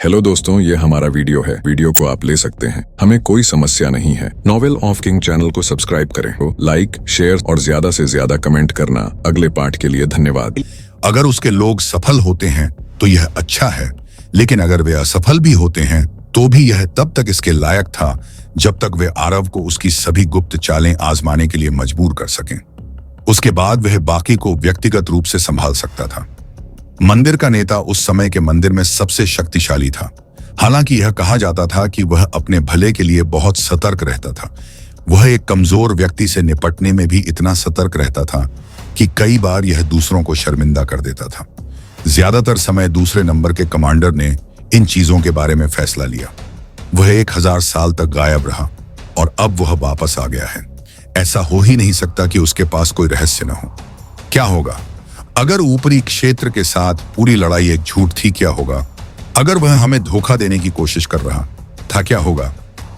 Hello दोस्तों, ये हमारा वीडियो है। वीडियो को आप ले सकते हैं, हमें कोई समस्या नहीं है। नॉवेल ऑफ किंग चैनल को सब्सक्राइब करें, लाइक, शेयर और ज्यादा से ज्यादा कमेंट करना। अगले पार्ट के लिए धन्यवाद। अगर उसके लोग सफल होते हैं तो यह अच्छा है, लेकिन अगर वे असफल भी होते हैं तो भी यह तब तक इसके लायक था जब तक वे आरव को उसकी सभी गुप्त चालें आजमाने के लिए मजबूर कर सकें। उसके बाद वह बाकी को व्यक्तिगत रूप से संभाल सकता था। मंदिर का नेता उस समय के मंदिर में सबसे शक्तिशाली था। हालांकि यह कहा जाता था कि वह अपने भले के लिए बहुत सतर्क रहता था। वह एक कमजोर व्यक्ति से निपटने में भी इतना सतर्क रहता था कि कई बार यह दूसरों को शर्मिंदा कर देता था। ज्यादातर समय दूसरे नंबर के कमांडर ने इन चीजों के बारे में फैसला लिया। वह 1000 साल तक गायब रहा और अब वह वापस आ गया है। ऐसा हो ही नहीं सकता कि उसके पास कोई रहस्य न हो। क्या होगा अगर ऊपरी क्षेत्र के साथ पूरी लड़ाई एक झूठ थी? क्या होगा अगर वह हमें धोखा देने की कोशिश कर रहा था? क्या होगा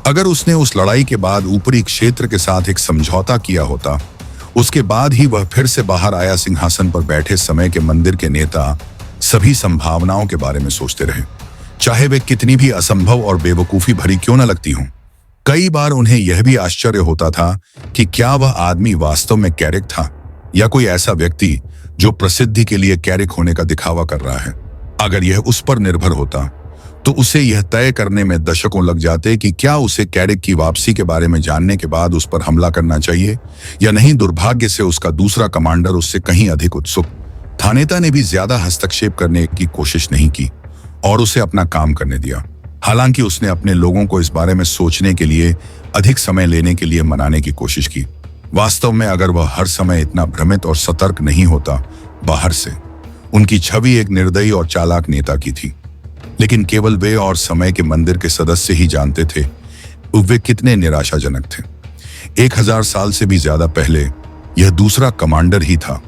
अगर उसने उस लड़ाई के बाद ऊपरी क्षेत्र के साथ एक समझौता किया होता? उसके बाद ही वह फिर से बाहर आया। सिंहासन पर बैठे समय के मंदिर के नेता सभी संभावनाओं के बारे में सोचते रहे, चाहे वे कितनी भी असंभव और बेवकूफी भरी क्यों न लगती हों। कई बार उन्हें यह भी आश्चर्य होता था कि क्या वह आदमी वास्तव में कैरिक था या कोई ऐसा व्यक्ति जो प्रसिद्धि के लिए कैरिक होने का दिखावा कर रहा है। अगर यह उस पर निर्भर होता तो उसे यह तय करने में दशकों लग जाते कि क्या उसे कैरिक की वापसी के बारे में जानने के बाद उस पर हमला करना चाहिए या नहीं। दुर्भाग्य से उसका दूसरा कमांडर उससे कहीं अधिक उत्सुक था। नेता ने भी ज्यादा हस्तक्षेप करने की कोशिश नहीं की और उसे अपना काम करने दिया। हालांकि उसने अपने लोगों को इस बारे में सोचने के लिए अधिक समय लेने के लिए मनाने की कोशिश की। वास्तव में अगर वह हर समय इतना भ्रमित और सतर्क नहीं होता, बाहर से उनकी छवि एक निर्दयी और चालाक नेता की थी। लेकिन केवल वे और समय के मंदिर के सदस्य ही जानते थे वे कितने निराशाजनक थे। 1000 साल से भी ज्यादा पहले यह दूसरा कमांडर ही था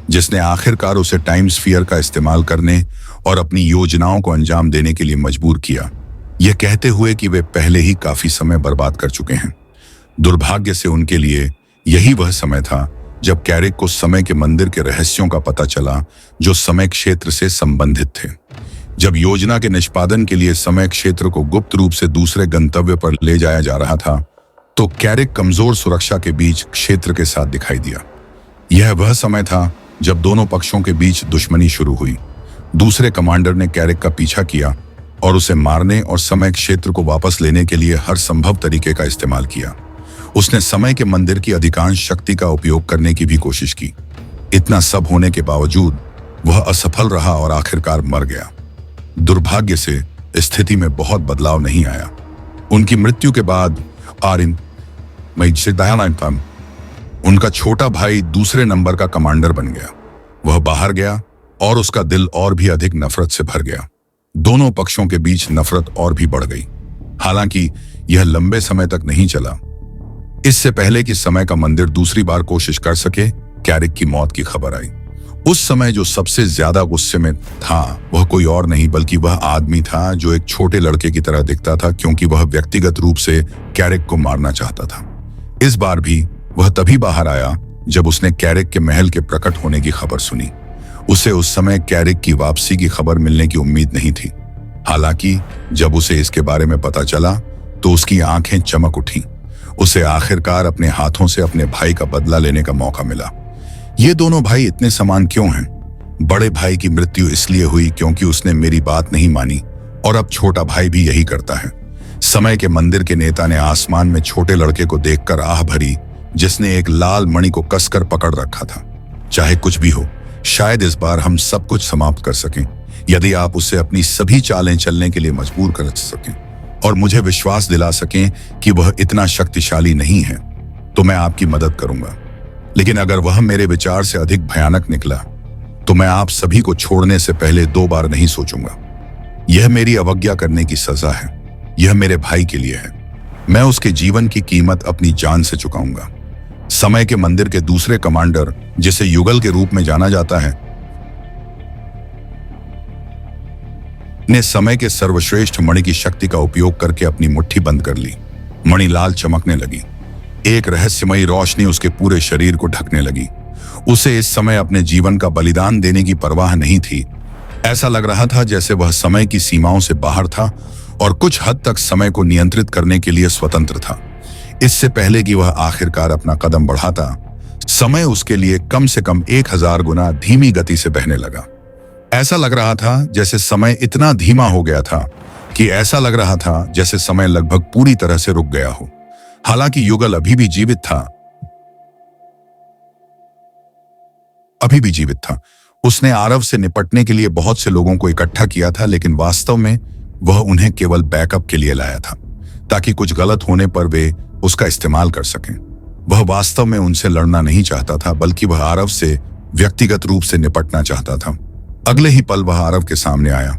जिसने आखिरकार उसे टाइम स्फीयर का इस्तेमाल करने और अपनी योजनाओं को अंजाम देने के लिए मजबूर किया, यह कहते हुए कि वे पहले ही काफी समय बर्बाद कर चुके हैं। दुर्भाग्य से उनके लिए यही वह समय था जब कैरिक को समय के मंदिर के रहस्यों का पता चला जो समय क्षेत्र से संबंधित थे। जब योजना के निष्पादन के लिए समय क्षेत्र को गुप्त रूप से दूसरे गंतव्य पर ले जाया जा रहा था तो कैरिक कमजोर सुरक्षा के बीच क्षेत्र के साथ दिखाई दिया। यह वह समय था जब दोनों पक्षों के बीच दुश्मनी शुरू हुई। दूसरे कमांडर ने कैरिक का पीछा किया और उसे मारने और समय क्षेत्र को वापस लेने के लिए हर संभव तरीके का इस्तेमाल किया। उसने समय के मंदिर की अधिकांश शक्ति का उपयोग करने की भी कोशिश की। इतना सब होने के बावजूद वह असफल रहा और आखिरकार मर गया। दुर्भाग्य से स्थिति में बहुत बदलाव नहीं आया। उनकी मृत्यु के बाद आरिन उनका छोटा भाई दूसरे नंबर का कमांडर बन गया। वह बाहर गया और उसका दिल और भी अधिक नफरत से भर गया। दोनों पक्षों के बीच नफरत और भी बढ़ गई। हालांकि यह लंबे समय तक नहीं चला। इससे पहले कि समय का मंदिर दूसरी बार कोशिश कर सके, कैरिक की मौत की खबर आई। उस समय जो सबसे ज्यादा गुस्से में था वह कोई और नहीं बल्कि वह आदमी था जो एक छोटे लड़के की तरह दिखता था, क्योंकि वह व्यक्तिगत रूप से कैरिक को मारना चाहता था। इस बार भी वह तभी बाहर आया जब उसने कैरिक के महल के प्रकट होने की खबर सुनी। उसे उस समय कैरिक की वापसी की खबर मिलने की उम्मीद नहीं थी। हालांकि जब उसे इसके बारे में पता चला तो उसकी आंखें चमक उठी। उसे आखिरकार अपने हाथों से अपने भाई का बदला लेने का मौका मिला। ये दोनों भाई इतने समान क्यों हैं? बड़े भाई की मृत्यु इसलिए हुई क्योंकि उसने मेरी बात नहीं मानी और अब छोटा भाई भी यही करता है। समय के मंदिर के नेता ने आसमान में छोटे लड़के को देखकर आह भरी जिसने एक लाल मणि को कसकर पकड़ रखा था। चाहे कुछ भी हो, शायद इस बार हम सब कुछ समाप्त कर सकें यदि आप उसे अपनी सभी चालें चलने के लिए मजबूर कर सकें और मुझे विश्वास दिला सकें कि वह इतना शक्तिशाली नहीं है, तो मैं आपकी मदद करूंगा। लेकिन अगर वह मेरे विचार से अधिक भयानक निकला तो मैं आप सभी को छोड़ने से पहले 2 बार नहीं सोचूंगा। यह मेरी अवज्ञा करने की सजा है। यह मेरे भाई के लिए है। मैं उसके जीवन की कीमत अपनी जान से चुकाऊंगा। समय के मंदिर के दूसरे कमांडर, जिसे युगल के रूप में जाना जाता है, ने समय के सर्वश्रेष्ठ मणि की शक्ति का उपयोग करके अपनी मुट्ठी बंद कर ली। मणि लाल चमकने लगी। एक रहस्यमयी रोशनी उसके पूरे शरीर को ढकने लगी। उसे इस समय अपने जीवन का बलिदान देने की परवाह नहीं थी। ऐसा लग रहा था जैसे वह समय की सीमाओं से बाहर था और कुछ हद तक समय को नियंत्रित करने के लिए स्वतंत्र था। इससे पहले कि वह आखिरकार अपना कदम बढ़ाता, समय उसके लिए कम से कम 1000 गुना धीमी गति से बहने लगा। ऐसा लग रहा था जैसे समय इतना धीमा हो गया था कि ऐसा लग रहा था जैसे समय लगभग पूरी तरह से रुक गया हो। हालांकि युगल अभी भी जीवित था। उसने आरव से निपटने के लिए बहुत से लोगों को इकट्ठा किया था, लेकिन वास्तव में वह उन्हें केवल बैकअप के लिए लाया था, ताकि कुछ गलत होने पर वे उसका इस्तेमाल कर सकें। वह वास्तव में उनसे लड़ना नहीं चाहता था, बल्कि वह आरव से व्यक्तिगत रूप से निपटना चाहता था। अगले ही पल वह आरव के सामने आया।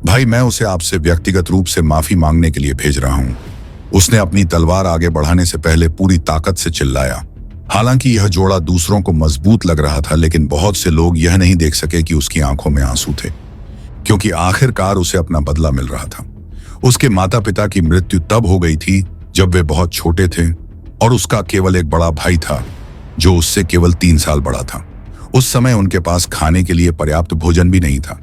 भाई, मैं उसे आपसे व्यक्तिगत रूप से माफी मांगने के लिए भेज रहा हूं। उसने अपनी तलवार आगे बढ़ाने से पहले पूरी ताकत से चिल्लाया। हालांकि यह जोड़ा दूसरों को मजबूत लग रहा था, लेकिन बहुत से लोग यह नहीं देख सके कि उसकी आंखों में आंसू थे, क्योंकि आखिरकार उसे अपना बदला मिल रहा था। उसके माता पिता की मृत्यु तब हो गई थी जब वे बहुत छोटे थे, और उसका केवल एक बड़ा भाई था जो उससे केवल 3 साल बड़ा था। उस समय उनके पास खाने के लिए पर्याप्त भोजन भी नहीं था।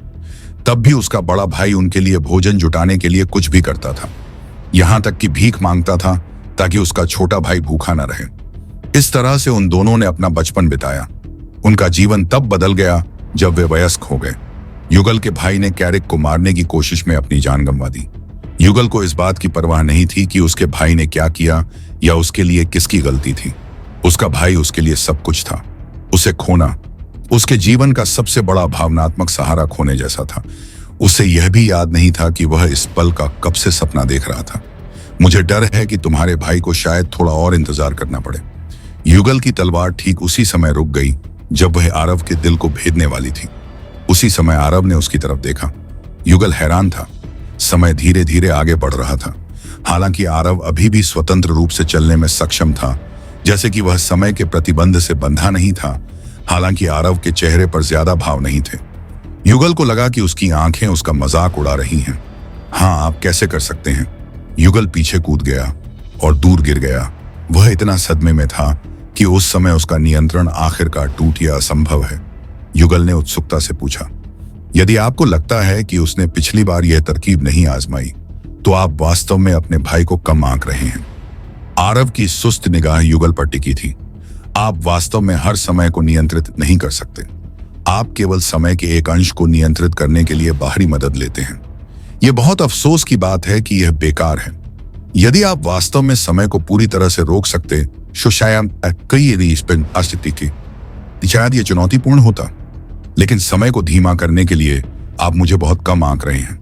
तब भी उसका बड़ा भाई उनके लिए भोजन जुटाने के लिए कुछ भी करता था, यहां तक कि भीख मांगता था ताकि उसका छोटा भाई भूखा न रहे। इस तरह से उन दोनों ने अपना बचपन बिताया। उनका जीवन तब बदल गया जब वे वयस्क हो गए। युगल के भाई ने कैरिक को मारने की कोशिश में अपनी जान गंवा दी। युगल को इस बात की परवाह नहीं थी कि उसके भाई ने क्या किया या उसके लिए किसकी गलती थी। उसका भाई उसके लिए सब कुछ था। उसे खोना उसके जीवन का सबसे बड़ा भावनात्मक सहारा खोने जैसा था। उसे यह भी याद नहीं था कि वह इस पल का कब से सपना देख रहा था। मुझे डर है कि तुम्हारे भाई को शायद थोड़ा और इंतजार करना पड़े। युगल की तलवार ठीक उसी समय रुक गई जब वह आरव के दिल को भेदने वाली थी। उसी समय आरव ने उसकी तरफ देखा। युगल हैरान था। समय धीरे धीरे आगे बढ़ रहा था। हालांकि आरव अभी भी स्वतंत्र रूप से चलने में सक्षम था, जैसे कि वह समय के प्रतिबंध से बंधा नहीं था। हालांकि आरव के चेहरे पर ज्यादा भाव नहीं थे। युगल को लगा कि उसकी आंखें उसका मजाक उड़ा रही हैं। हाँ, आप कैसे कर सकते हैं? युगल पीछे कूद गया और दूर गिर गया। वह इतना सदमे में था कि उस समय उसका नियंत्रण आखिरकार टूट या असंभव है। युगल ने उत्सुकता से पूछा, यदि आपको लगता है कि उसने पिछली बार यह तरकीब नहीं आजमाई, तो आप वास्तव में अपने भाई को कम आंक रहे हैं। आरव की सुस्त निगाह युगल पर टिकी थी। आप वास्तव में हर समय को नियंत्रित नहीं कर सकते। आप केवल समय के एक अंश को नियंत्रित करने के लिए बाहरी मदद लेते हैं। यह बहुत अफसोस की बात है कि यह बेकार है। यदि आप वास्तव में समय को पूरी तरह से रोक सकते, शायद यह चुनौतीपूर्ण होता, लेकिन समय को धीमा करने के लिए आप मुझे बहुत कम आंक रहे हैं।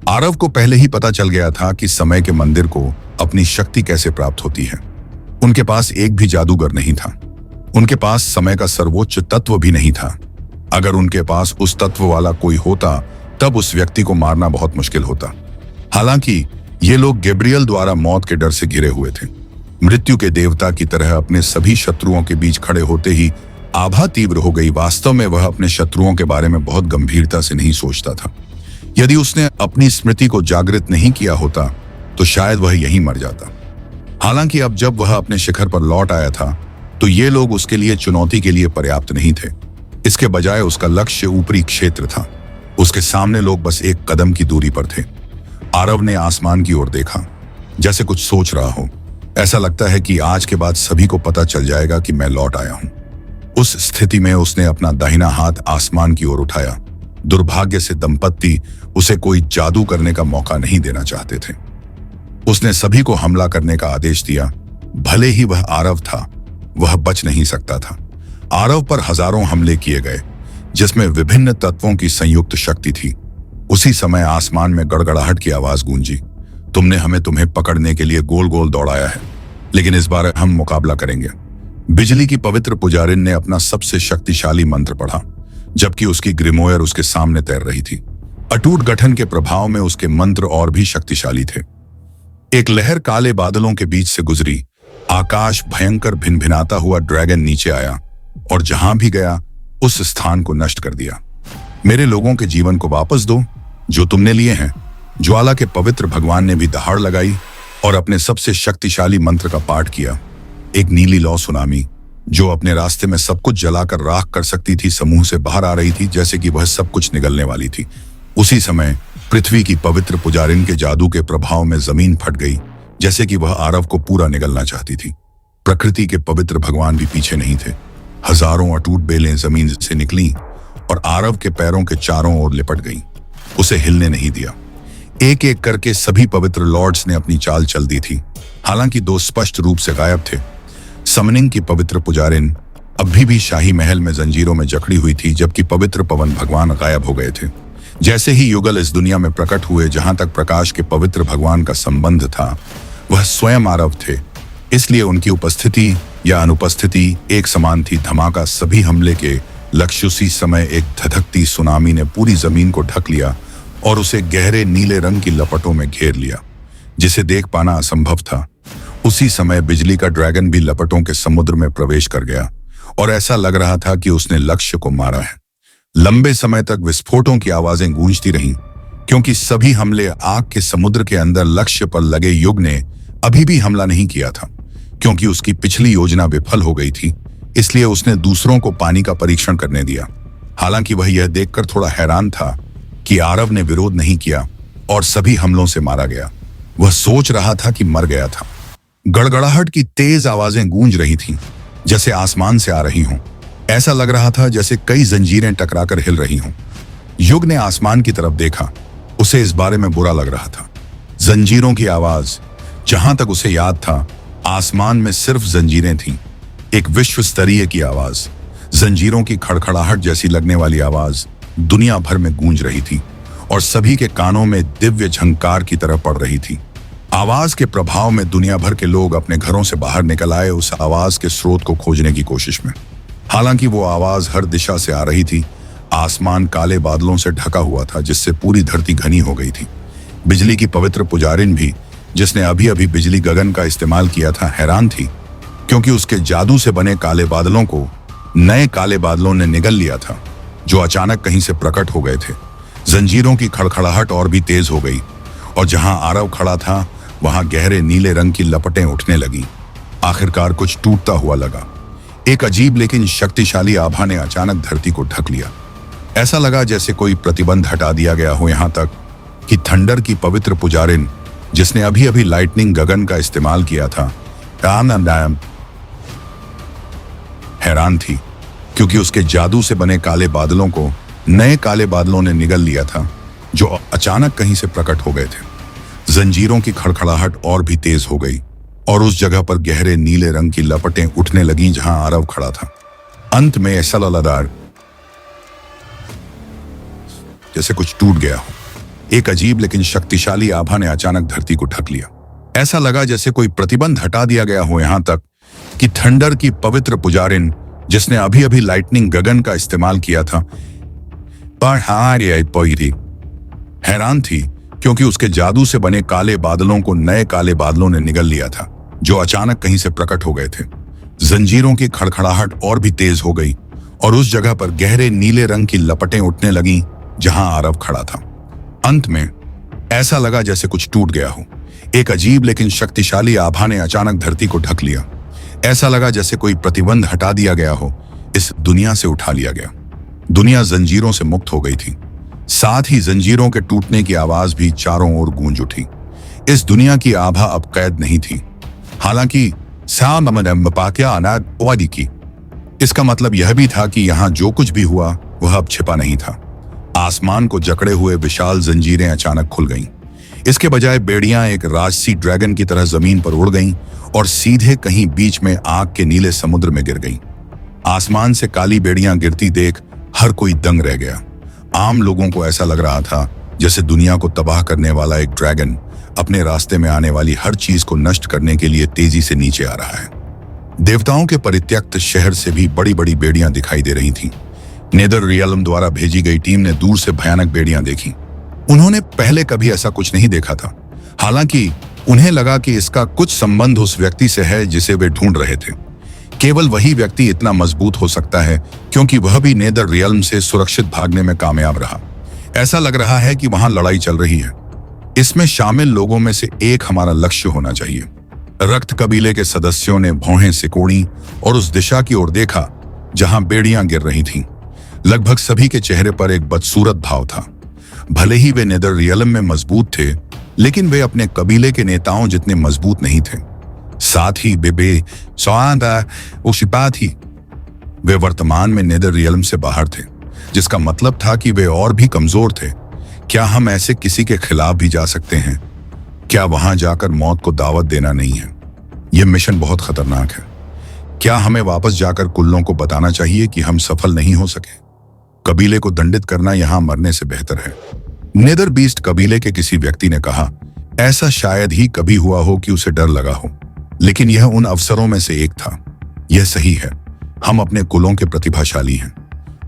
आरव को पहले ही पता चल गया था कि समय के मंदिर को अपनी शक्ति कैसे प्राप्त होती है। उनके पास एक भी जादूगर नहीं था। उनके पास समय का सर्वोच्च तत्व भी नहीं था। अगर उनके पास उस तत्व वाला कोई होता, तब उस व्यक्ति को मारना बहुत मुश्किल होता। हालांकि ये लोग गैब्रियल द्वारा मौत के डर से घिरे हुए थे। मृत्यु के देवता की तरह अपने सभी शत्रुओं के बीच खड़े होते ही आभा तीव्र हो गई। वास्तव में वह अपने शत्रुओं के बारे में बहुत गंभीरता से नहीं सोचता था। यदि उसने अपनी स्मृति को जागृत नहीं किया होता, तो शायद वह यहीं मर जाता। हालांकि अब जब वह अपने शिखर पर लौट आया था, तो ये लोग उसके लिए चुनौती के लिए पर्याप्त नहीं थे। इसके बजाय उसका लक्ष्य ऊपरी क्षेत्र था। उसके सामने लोग बस एक कदम की दूरी पर थे। आरव ने आसमान की ओर देखा, जैसे कुछ सोच रहा हो। ऐसा लगता है कि आज के बाद सभी को पता चल जाएगा कि मैं लौट आया हूं। उस स्थिति में उसने अपना दाहिना हाथ आसमान की ओर उठाया। दुर्भाग्य से दंपत्ति उसे कोई जादू करने का मौका नहीं देना चाहते थे। उसने सभी को हमला करने का आदेश दिया। भले ही वह आरव था, वह बच नहीं सकता था। आरव पर हजारों हमले किए गए, जिसमें विभिन्न तत्वों की संयुक्त शक्ति थी। उसी समय आसमान में गड़गड़ाहट की आवाज गूंजी। तुमने हमें तुम्हें पकड़ने के लिए गोल गोल दौड़ाया है, लेकिन इस बार हम मुकाबला करेंगे। बिजली की पवित्र पुजारिन ने अपना सबसे शक्तिशाली मंत्र पढ़ा, जबकि उसकी ग्रिमोयर उसके सामने तैर रही थी। अटूट गठन के प्रभाव में उसके मंत्र और भी शक्तिशाली थे। एक लहर काले बादलों के बीच से गुजरी। आकाश भयंकर भिनभिनाता हुआ ड्रैगन नीचे आया और जहां भी गया उस स्थान को नष्ट कर दिया। मेरे लोगों के जीवन को वापस दो जो तुमने लिए हैं। ज्वाला के पवित्र भगवान ने भी दहाड़ लगाई और अपने सबसे शक्तिशाली मंत्र का पाठ किया। एक नीली लौ सुनामी जो अपने रास्ते में सब कुछ जलाकर राख कर सकती थी, समूह से बाहर आ रही थी, जैसे कि वह सब कुछ निगलने वाली थी। उसी समय पृथ्वी की पवित्र पुजारिन के जादू के प्रभाव में जमीन फट गई, जैसे कि वह आरव को पूरा निगलना चाहती थी। प्रकृति के पवित्र भगवान भी पीछे नहीं थे। हजारों अटूट बेलें जमीन से निकली और आरव के पैरों के चारों ओर लिपट गईं। उसे हिलने नहीं दिया। एक एक करके सभी पवित्र लॉर्ड्स ने अपनी चाल चल दी थी। हालांकि दो स्पष्ट रूप से गायब थे। समनिंग की पवित्र पुजारिन अभी भी शाही महल में जंजीरों में जकड़ी हुई थी, जबकि पवित्र पवन भगवान गायब हो गए थे। जैसे ही युगल इस दुनिया में प्रकट हुए, जहां तक प्रकाश के पवित्र भगवान का संबंध था, वह स्वयं आरव थे। इसलिए उनकी उपस्थिति या अनुपस्थिति एक समान थी। धमाका सभी हमले के लक्ष्य। उसी समय एक धधकती सुनामी ने पूरी जमीन को ढक लिया और उसे गहरे नीले रंग की लपटों में घेर लिया, जिसे देख पाना असंभव था। उसी समय बिजली का ड्रैगन भी लपटों के समुद्र में प्रवेश कर गया और ऐसा लग रहा था कि उसने लक्ष्य को मारा है। लंबे समय तक विस्फोटों की आवाजें गूंजती रहीं, क्योंकि सभी हमले आग के समुद्र के अंदर लक्ष्य पर लगे। युग ने अभी भी हमला नहीं किया था, क्योंकि उसकी पिछली योजना विफल हो गई थी। इसलिए उसने दूसरों को पानी का परीक्षण करने दिया। हालांकि वह यह देखकर थोड़ा हैरान था कि आरव ने विरोध नहीं किया और सभी हमलों से मारा गया। वह सोच रहा था कि मर गया था। गड़गड़ाहट की तेज आवाजें गूंज रही थीं, जैसे आसमान से आ रही हों। ऐसा लग रहा था जैसे कई जंजीरें टकराकर हिल रही हों। युग ने आसमान की तरफ देखा। उसे इस बारे में बुरा लग रहा था। जंजीरों की आवाज, जहां तक उसे याद था, आसमान में सिर्फ जंजीरें थीं। एक विश्व स्तरीय की आवाज, जंजीरों की खड़खड़ाहट जैसी लगने वाली आवाज दुनिया भर में गूंज रही थी और सभी के कानों में दिव्य झंकार की तरह पड़ रही थी। आवाज के प्रभाव में दुनिया भर के लोग अपने घरों से बाहर निकल आए, उस आवाज के स्रोत को खोजने की कोशिश में। हालांकि वो आवाज हर दिशा से आ रही थी। आसमान काले बादलों से ढका हुआ था, जिससे पूरी धरती घनी हो गई थी। बिजली की पवित्र पुजारिन भी, जिसने अभी अभी बिजली गगन का इस्तेमाल किया था, हैरान थी, क्योंकि उसके जादू से बने काले बादलों को नए काले बादलों ने निगल लिया था, जो अचानक कहीं से प्रकट हो गए थे। जंजीरों की खड़खड़ाहट और भी तेज हो गई और जहां आरव खड़ा था, वहां गहरे नीले रंग की लपटें उठने लगी। आखिरकार कुछ टूटता हुआ लगा। एक अजीब लेकिन शक्तिशाली आभा ने अचानक धरती को ढक लिया। ऐसा लगा जैसे कोई प्रतिबंध हटा दिया गया हो, यहां तक कि थंडर की पवित्र पुजारिन, जिसने अभी अभी लाइटनिंग गगन का इस्तेमाल किया था, हैरान थी, क्योंकि उसके जादू से बने काले बादलों को नए काले बादलों ने निगल लिया था, जो अचानक कहीं से प्रकट हो गए थे। जंजीरों की खड़खड़ाहट और भी तेज हो गई और उस जगह पर गहरे नीले रंग की लपटें उठने लगीं जहां आरव खड़ा था। अंत में ऐसा लगा जैसे कुछ टूट गया हो। एक अजीब लेकिन शक्तिशाली आभा ने अचानक धरती को ढक लिया। ऐसा लगा जैसे कोई प्रतिबंध हटा दिया गया हो, यहां तक कि थंडर की पवित्र पुजारिन, जिसने अभी अभी लाइटनिंग गगन का इस्तेमाल किया था, हैरान थी, क्योंकि उसके जादू से बने काले बादलों को नए काले बादलों ने निगल लिया था, जो अचानक कहीं से प्रकट हो गए थे। जंजीरों की खड़खड़ाहट और भी तेज हो गई और उस जगह पर गहरे नीले रंग की लपटें उठने लगीं जहां आरव खड़ा था। अंत में ऐसा लगा जैसे कुछ टूट गया हो। एक अजीब लेकिन शक्तिशाली आभा ने अचानक धरती को ढक लिया। ऐसा लगा जैसे कोई प्रतिबंध हटा दिया गया हो, इस दुनिया से उठा लिया गया। दुनिया जंजीरों से मुक्त हो गई थी। साथ ही जंजीरों के टूटने की आवाज भी चारों ओर गूंज उठी। इस दुनिया की आभा अब कैद नहीं थी। हालांकि की इसका मतलब यह भी था कि यहां जो कुछ भी हुआ वह अब छिपा नहीं था। आसमान को जकड़े हुए विशाल जंजीरें अचानक खुल गईं। इसके बजाय बेड़ियां एक राजसी ड्रैगन की तरह जमीन पर उड़ गईं और सीधे कहीं बीच में आग के नीले समुद्र में गिर गईं। आसमान से काली बेड़ियां गिरती देख हर कोई दंग रह गया। आम लोगों को ऐसा लग रहा था जैसे दुनिया को तबाह करने वाला एक ड्रैगन अपने रास्ते में आने वाली हर चीज को नष्ट करने के लिए तेजी से नीचे आ रहा है। देवताओं के परित्यक्त शहर से भी बड़ी बड़ी बेड़ियां दिखाई दे रही थीं। नेदर रियलम द्वारा भेजी गई टीम ने दूर से भयानक बेड़ियां देखी। उन्होंने पहले कभी ऐसा कुछ नहीं देखा था। हालांकि उन्हें लगा कि इसका कुछ संबंध उस व्यक्ति से है जिसे वे ढूंढ रहे थे। केवल वही व्यक्ति इतना मजबूत हो सकता है, क्योंकि वह भी नेदर रियल्म से सुरक्षित भागने में कामयाब रहा। ऐसा लग रहा है कि वहां लड़ाई चल रही है। इसमें शामिल लोगों में से एक हमारा लक्ष्य होना चाहिए। रक्त कबीले के सदस्यों ने भौहें सिकोड़ी और उस दिशा की ओर देखा जहां बेड़ियां गिर रही थीं। लगभग सभी के चेहरे पर एक बदसूरत भाव था। भले ही वे नेदर रियलम में मजबूत थे, लेकिन वे अपने कबीले के नेताओं जितने मजबूत नहीं थे। साथ ही बेबे थी। वे वर्तमान में नेदर रियलम से बाहर थे, जिसका मतलब था कि वे और भी कमजोर थे। क्या हम ऐसे किसी के खिलाफ भी जा सकते हैं? क्या वहां जाकर मौत को दावत देना नहीं है? यह मिशन बहुत खतरनाक है। क्या हमें वापस जाकर कुल्लों को बताना चाहिए कि हम सफल नहीं हो सके? कबीले को दंडित करना यहां मरने से बेहतर है। नेदर बीस्ट कबीले के किसी व्यक्ति ने कहा, ऐसा शायद ही कभी हुआ हो कि उसे डर लगा हो, लेकिन यह उन अवसरों में से एक था। यह सही है, हम अपने कुलों के प्रतिभाशाली हैं।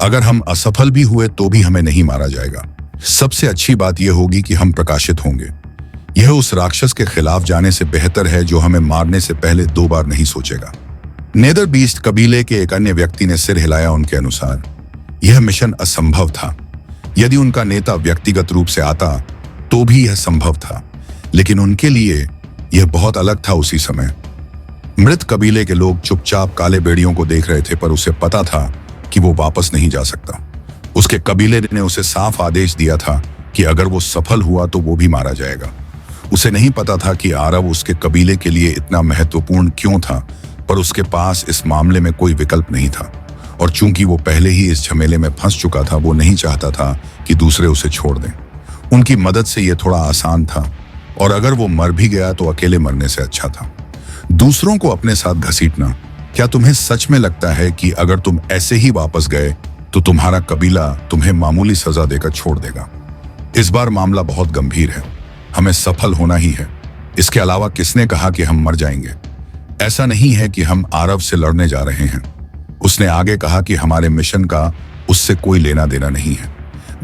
अगर हम असफल भी हुए तो भी हमें नहीं मारा जाएगा। सबसे अच्छी बात यह होगी कि हम प्रकाशित होंगे। यह उस राक्षस के खिलाफ जाने से बेहतर है जो हमें मारने से पहले 2 बार नहीं सोचेगा। नेदर बीस्ट कबीले के एक अन्य व्यक्ति ने सिर हिलाया। उनके अनुसार यह मिशन असंभव था। यदि उनका नेता व्यक्तिगत रूप से आता तो भी यह संभव था, लेकिन उनके लिए यह बहुत अलग था। उसी समय मृत कबीले के लोग चुपचाप काले बेड़ियों को देख रहे थे, पर उसे पता था कि वो वापस नहीं जा सकता। उसके कबीले ने उसे साफ आदेश दिया था कि अगर वो सफल हुआ तो वो भी मारा जाएगा। उसे नहीं पता था कि आरव उसके कबीले के लिए इतना महत्वपूर्ण क्यों था, पर उसके पास इस मामले में कोई विकल्प नहीं था। और चूंकि वो पहले ही इस झमेले में फंस चुका था, वो नहीं चाहता था कि दूसरे उसे छोड़ दें। उनकी मदद से यह थोड़ा आसान था, और अगर वो मर भी गया तो अकेले मरने से अच्छा था। दूसरों को अपने साथ घसीटना। क्या तुम्हें सच में लगता है कि अगर तुम ऐसे ही वापस गए तो तुम्हारा कबीला तुम्हें मामूली सजा देकर छोड़ देगा? इस बार मामला बहुत गंभीर है। हमें सफल होना ही है। इसके अलावा किसने कहा कि हम मर जाएंगे? ऐसा नहीं है कि हम आरव से लड़ने जा रहे हैं। उसने आगे कहा कि हमारे मिशन का उससे कोई लेना देना नहीं है,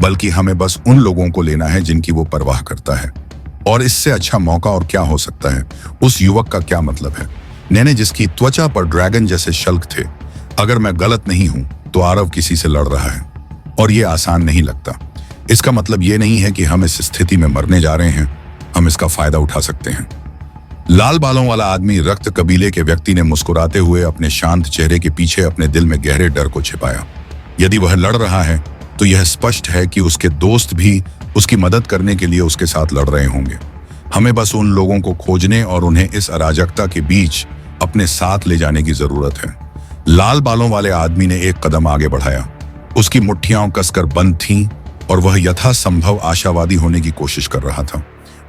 बल्कि हमें बस उन लोगों को लेना है जिनकी वो परवाह करता है। और इससे अच्छा मौका और क्या हो सकता है? उस युवक का क्या मतलब है, नैने जिसकी त्वचा पर ड्रैगन जैसे शल्क थे? अगर मैं गलत नहीं हूं तो आरव किसी से लड़ रहा है, और यह आसान नहीं लगता। इसका मतलब यह नहीं है कि हम इस स्थिति में मरने जा रहे हैं। हम इसका फायदा उठा सकते हैं। लाल बालों वाला आदमी रक्त कबीले के व्यक्ति ने मुस्कुराते हुए अपने शांत चेहरे के पीछे अपने दिल में गहरे डर को छिपाया। यदि वह लड़ रहा है तो यह स्पष्ट है कि उसके दोस्त भी उसकी मदद करने के लिए उसके साथ लड़ रहे होंगे। हमें बस उन लोगों को खोजने और उन्हें इस अराजकता के बीच अपने साथ ले जाने की जरूरत है। लाल बालों वाले आदमी ने एक कदम आगे बढ़ाया। उसकी मुट्ठियां कसकर बंद थीं और वह यथासंभव आशावादी होने की कोशिश कर रहा था।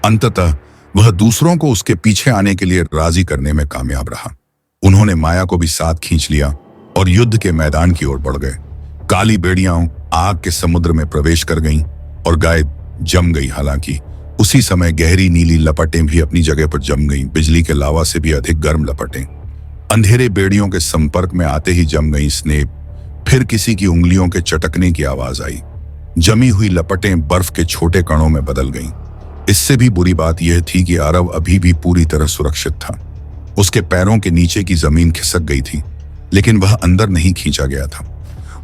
अंततः वह दूसरों को उसके पीछे आने के लिए राजी करने में कामयाब रहा। उन्होंने माया को भी साथ खींच लिया और युद्ध के मैदान की ओर बढ़ गए। काली बेड़ियां आग के समुद्र में प्रवेश कर गईं और गाय जम गई। हालांकि उसी समय गहरी नीली लपटें भी अपनी जगह पर जम गईं, बिजली के लावा से भी अधिक गर्म लपटें। अंधेरे बेड़ियों के संपर्क में आते ही जम गई स्नेप। फिर किसी की उंगलियों के चटकने की आवाज आई। जमी हुई लपटें बर्फ के छोटे कणों में बदल गईं। इससे भी बुरी बात यह थी कि आरव अभी भी पूरी तरह सुरक्षित था। उसके पैरों के नीचे की जमीन खिसक गई थी, लेकिन वह अंदर नहीं खींचा गया था।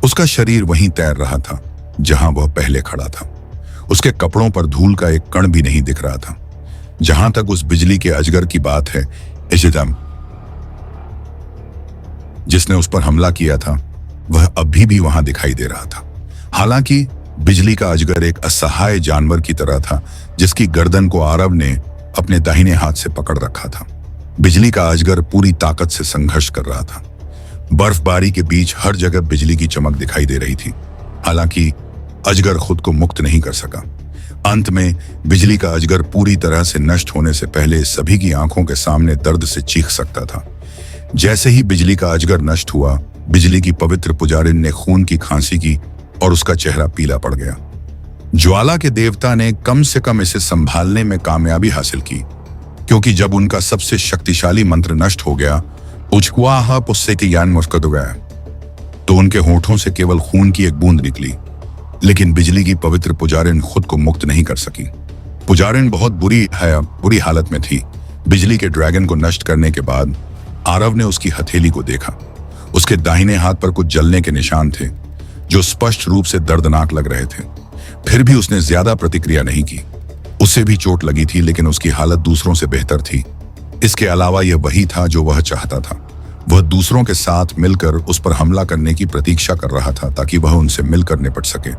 उसका शरीर वहीं तैर रहा था जहां वह पहले खड़ा था। उसके कपड़ों पर धूल का एक कण भी नहीं दिख रहा था। जहां तक उस बिजली के अजगर की बात है, इजदम जिसने उस पर हमला किया था, वह अभी भी वहां दिखाई दे रहा था। हालांकि बिजली का अजगर एक असहाय जानवर की तरह था जिसकी गर्दन को आरव ने अपने दाहिने हाथ से पकड़ रखा था। बिजली का अजगर पूरी ताकत से संघर्ष कर रहा था। बर्फबारी के बीच हर जगह बिजली की चमक दिखाई दे रही थी। हालांकि अजगर खुद को मुक्त नहीं कर सका। अंत में बिजली का अजगर पूरी तरह से नष्ट होने से पहले सभी की आंखों के सामने दर्द से चीख सकता था। जैसे ही बिजली का अजगर नष्ट हुआ, बिजली की पवित्र पुजारिन ने खून की खांसी की और उसका चेहरा पीला पड़ गया। ज्वाला के देवता ने कम से कम इसे संभालने में कामयाबी हासिल की, क्योंकि जब उनका सबसे शक्तिशाली मंत्र नष्ट हो गया, उचकुआहा पुस्से के यान मुस्कुद गया, तो उनके होठों से केवल खून की एक बूंद निकली। लेकिन बिजली की पवित्र पुजारिन खुद को मुक्त नहीं कर सकी। पुजारिन बहुत बुरी हालत में थी। बिजली के ड्रैगन को नष्ट करने के बाद आरव ने उसकी हथेली को देखा। उसके दाहिने हाथ पर कुछ जलने के निशान थे जो स्पष्ट रूप से दर्दनाक लग रहे थे। फिर भी उसने ज्यादा प्रतिक्रिया नहीं की। उसे भी चोट लगी थी, लेकिन उसकी हालत दूसरों से बेहतर थी। इसके अलावा यह वही था जो वह चाहता था। वह दूसरों के साथ मिलकर उस पर हमला करने की प्रतीक्षा कर रहा था ताकि वह उनसे मिलकर निपट सके।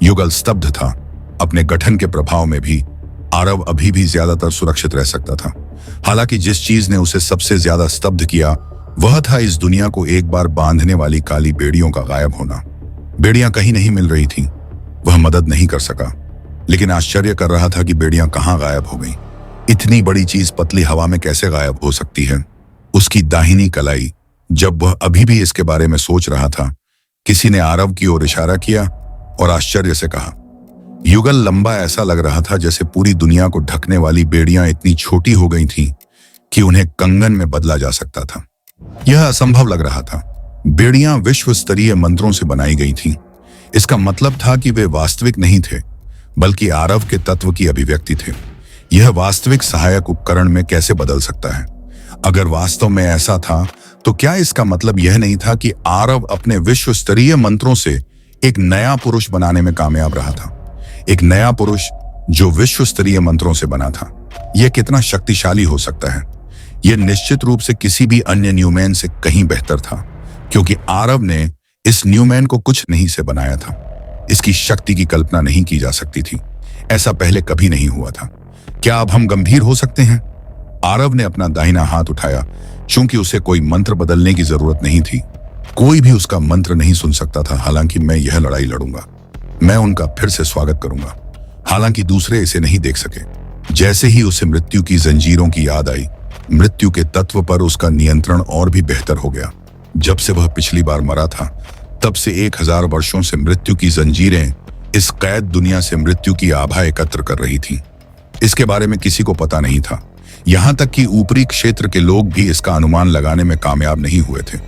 युगल स्तब्ध था। अपने गठन के प्रभाव में भी आरव अभी भी ज्यादातर सुरक्षित रह सकता था। हालांकि जिस चीज ने उसे सबसे ज्यादा स्तब्ध किया वह था इस दुनिया को एक बार बांधने वाली काली बेड़ियों का गायब होना। बेड़ियां कहीं नहीं मिल रही थीं। वह मदद नहीं कर सका, लेकिन आश्चर्य कर रहा था कि बेड़ियां कहां गायब हो गईं। इतनी बड़ी चीज पतली हवा में कैसे गायब हो सकती है? उसकी दाहिनी कलाई। जब वह अभी भी इसके बारे में सोच रहा था, किसी ने आरव की ओर इशारा किया और आश्चर्य से कहा। युगल लंबा ऐसा लग रहा था जैसे पूरी दुनिया को ढकने वाली बेड़ियां इतनी छोटी हो गई थीं कि उन्हें कंगन में बदला जा सकता था। यह असंभव लग रहा था। बेड़ियां विश्व स्तरीय मंत्रों से बनाई गई थीं। इसका मतलब था कि वे वास्तविक नहीं थे, बल्कि आरव के तत्व की अभिव्यक्ति थे। यह वास्तविक सहायक उपकरण में कैसे बदल सकता है? अगर वास्तव में ऐसा था तो क्या इसका मतलब यह नहीं था कि आरव अपने विश्व स्तरीय मंत्रों से एक नया पुरुष बनाने में कामयाब रहा था? एक नया पुरुष जो विश्व स्तरीय मंत्रों से बना था। यह कितना शक्तिशाली हो सकता है? यह निश्चित रूप से किसी भी अन्य न्यूमैन से कहीं बेहतर था, क्योंकि आरव ने इस न्यूमैन को कुछ नहीं से बनाया था। इसकी शक्ति की कल्पना नहीं की जा सकती थी। ऐसा पहले कभी नहीं हुआ था। क्या अब हम गंभीर हो सकते हैं? आरव ने अपना दाहिना हाथ उठाया। चूंकि उसे कोई मंत्र बदलने की जरूरत नहीं थी, कोई भी उसका मंत्र नहीं सुन सकता था। हालांकि मैं यह लड़ाई लड़ूंगा, मैं उनका फिर से स्वागत करूंगा। हालांकि दूसरे इसे नहीं देख सके। जैसे ही उसे मृत्यु की जंजीरों की याद आई, मृत्यु के तत्व पर उसका नियंत्रण और भी बेहतर हो गया। जब से वह पिछली बार मरा था, तब से 1000 वर्षों से मृत्यु की जंजीरें इस कैद दुनिया से मृत्यु की आभा एकत्र कर रही थीं। इसके बारे में किसी को पता नहीं था। यहां तक कि ऊपरी क्षेत्र के लोग भी इसका अनुमान लगाने में कामयाब नहीं हुए थे।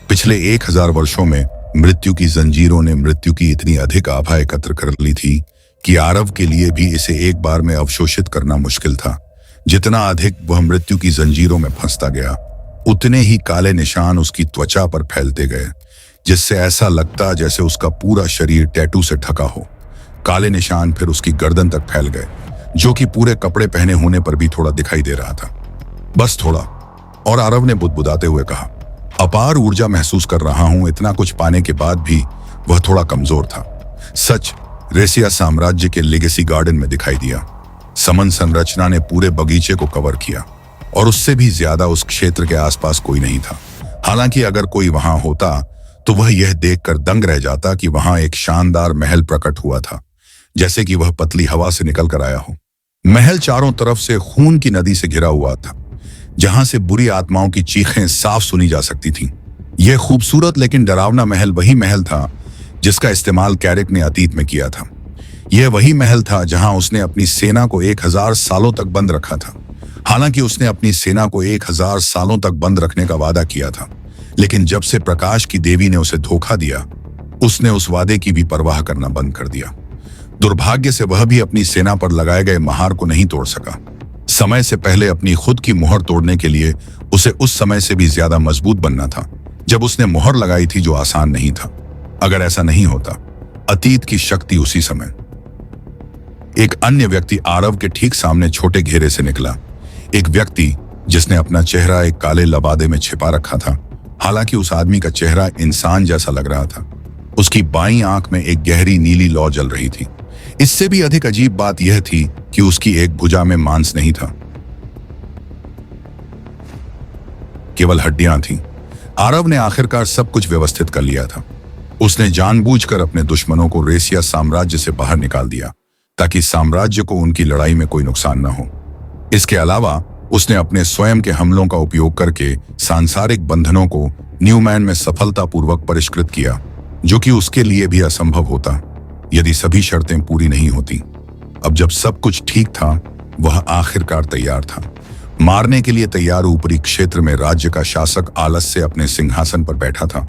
पिछले 1000 वर्षों में मृत्यु की जंजीरों ने मृत्यु की इतनी अधिक आभा एकत्र कर ली थी कि आरव के लिए भी इसे एक बार में अवशोषित करना मुश्किल था। जितना अधिक वह मृत्यु की जंजीरों में फंसता गया, उतने ही काले निशान उसकी त्वचा पर फैलते गए, जिससे ऐसा लगता जैसे उसका पूरा शरीर टैटू से ढका हो। काले निशान फिर उसकी गर्दन तक फैल गए, जो कि पूरे कपड़े पहने होने पर भी थोड़ा दिखाई दे रहा था। बस थोड़ा। और आरव ने बुदबुदाते हुए कहा, अपार ऊर्जा महसूस कर रहा हूं। इतना कुछ पाने के बाद भी वह थोड़ा कमजोर था। सच रेसिया साम्राज्य के लेगेसी गार्डन में दिखाई दिया। समन संरचना ने पूरे बगीचे को कवर किया और उससे भी ज्यादा उस क्षेत्र के आसपास कोई नहीं था। हालांकि अगर कोई वहां होता तो वह यह देखकर दंग रह जाता कि वहां एक शानदार महल प्रकट हुआ था, जैसे कि वह पतली हवा से निकल कर आया हो। महल चारों तरफ से खून की नदी से घिरा हुआ था, जहां से बुरी आत्माओं की चीखें साफ सुनी जा सकती थीं। यह खूबसूरत लेकिन डरावना महल वही महल था जिसका इस्तेमाल कैरिक ने अतीत में किया था। यह वही महल था जहां उसने अपनी सेना को 1000 सालों तक बंद रखा था। हालांकि उसने अपनी सेना को 1000 सालों तक बंद रखने का वादा किया था, लेकिन जब से प्रकाश की देवी ने उसे धोखा दिया, उसने उस वादे की भी परवाह करना बंद कर दिया। दुर्भाग्य से वह भी अपनी सेना पर लगाए गए महार को नहीं तोड़ सका। समय से पहले अपनी खुद की मुहर तोड़ने के लिए उसे उस समय से भी ज्यादा मजबूत बनना था जब उसने मुहर लगाई थी, जो आसान नहीं था। अगर ऐसा नहीं होता, अतीत की शक्ति उसी समय। एक अन्य व्यक्ति आरव के ठीक सामने छोटे घेरे से निकला। एक व्यक्ति जिसने अपना चेहरा एक काले लबादे में छिपा रखा था। हालांकि उस आदमी का चेहरा इंसान जैसा लग रहा था। उसकी बाईं आंख में एक गहरी नीली लौ जल रही थी। इससे भी अधिक अजीब बात यह थी कि उसकी एक भुजा में मांस नहीं था, केवल हड्डियां थीं। आरव ने आखिरकार सब कुछ व्यवस्थित कर लिया था। उसने जानबूझकर अपने दुश्मनों को रेसिया साम्राज्य से बाहर निकाल दिया ताकि साम्राज्य को उनकी लड़ाई में कोई नुकसान न हो। इसके अलावा उसने अपने स्वयं के हमलों का उपयोग करके सांसारिक बंधनों को न्यूमैन में सफलतापूर्वक परिष्कृत किया, जो कि उसके लिए भी असंभव होता यदि सभी शर्तें पूरी नहीं होती। अब जब सब कुछ ठीक था, वह आखिरकार तैयार था। मारने के लिए तैयार ऊपरी क्षेत्र में राज्य का शासक आलस से अपने सिंहासन पर बैठा था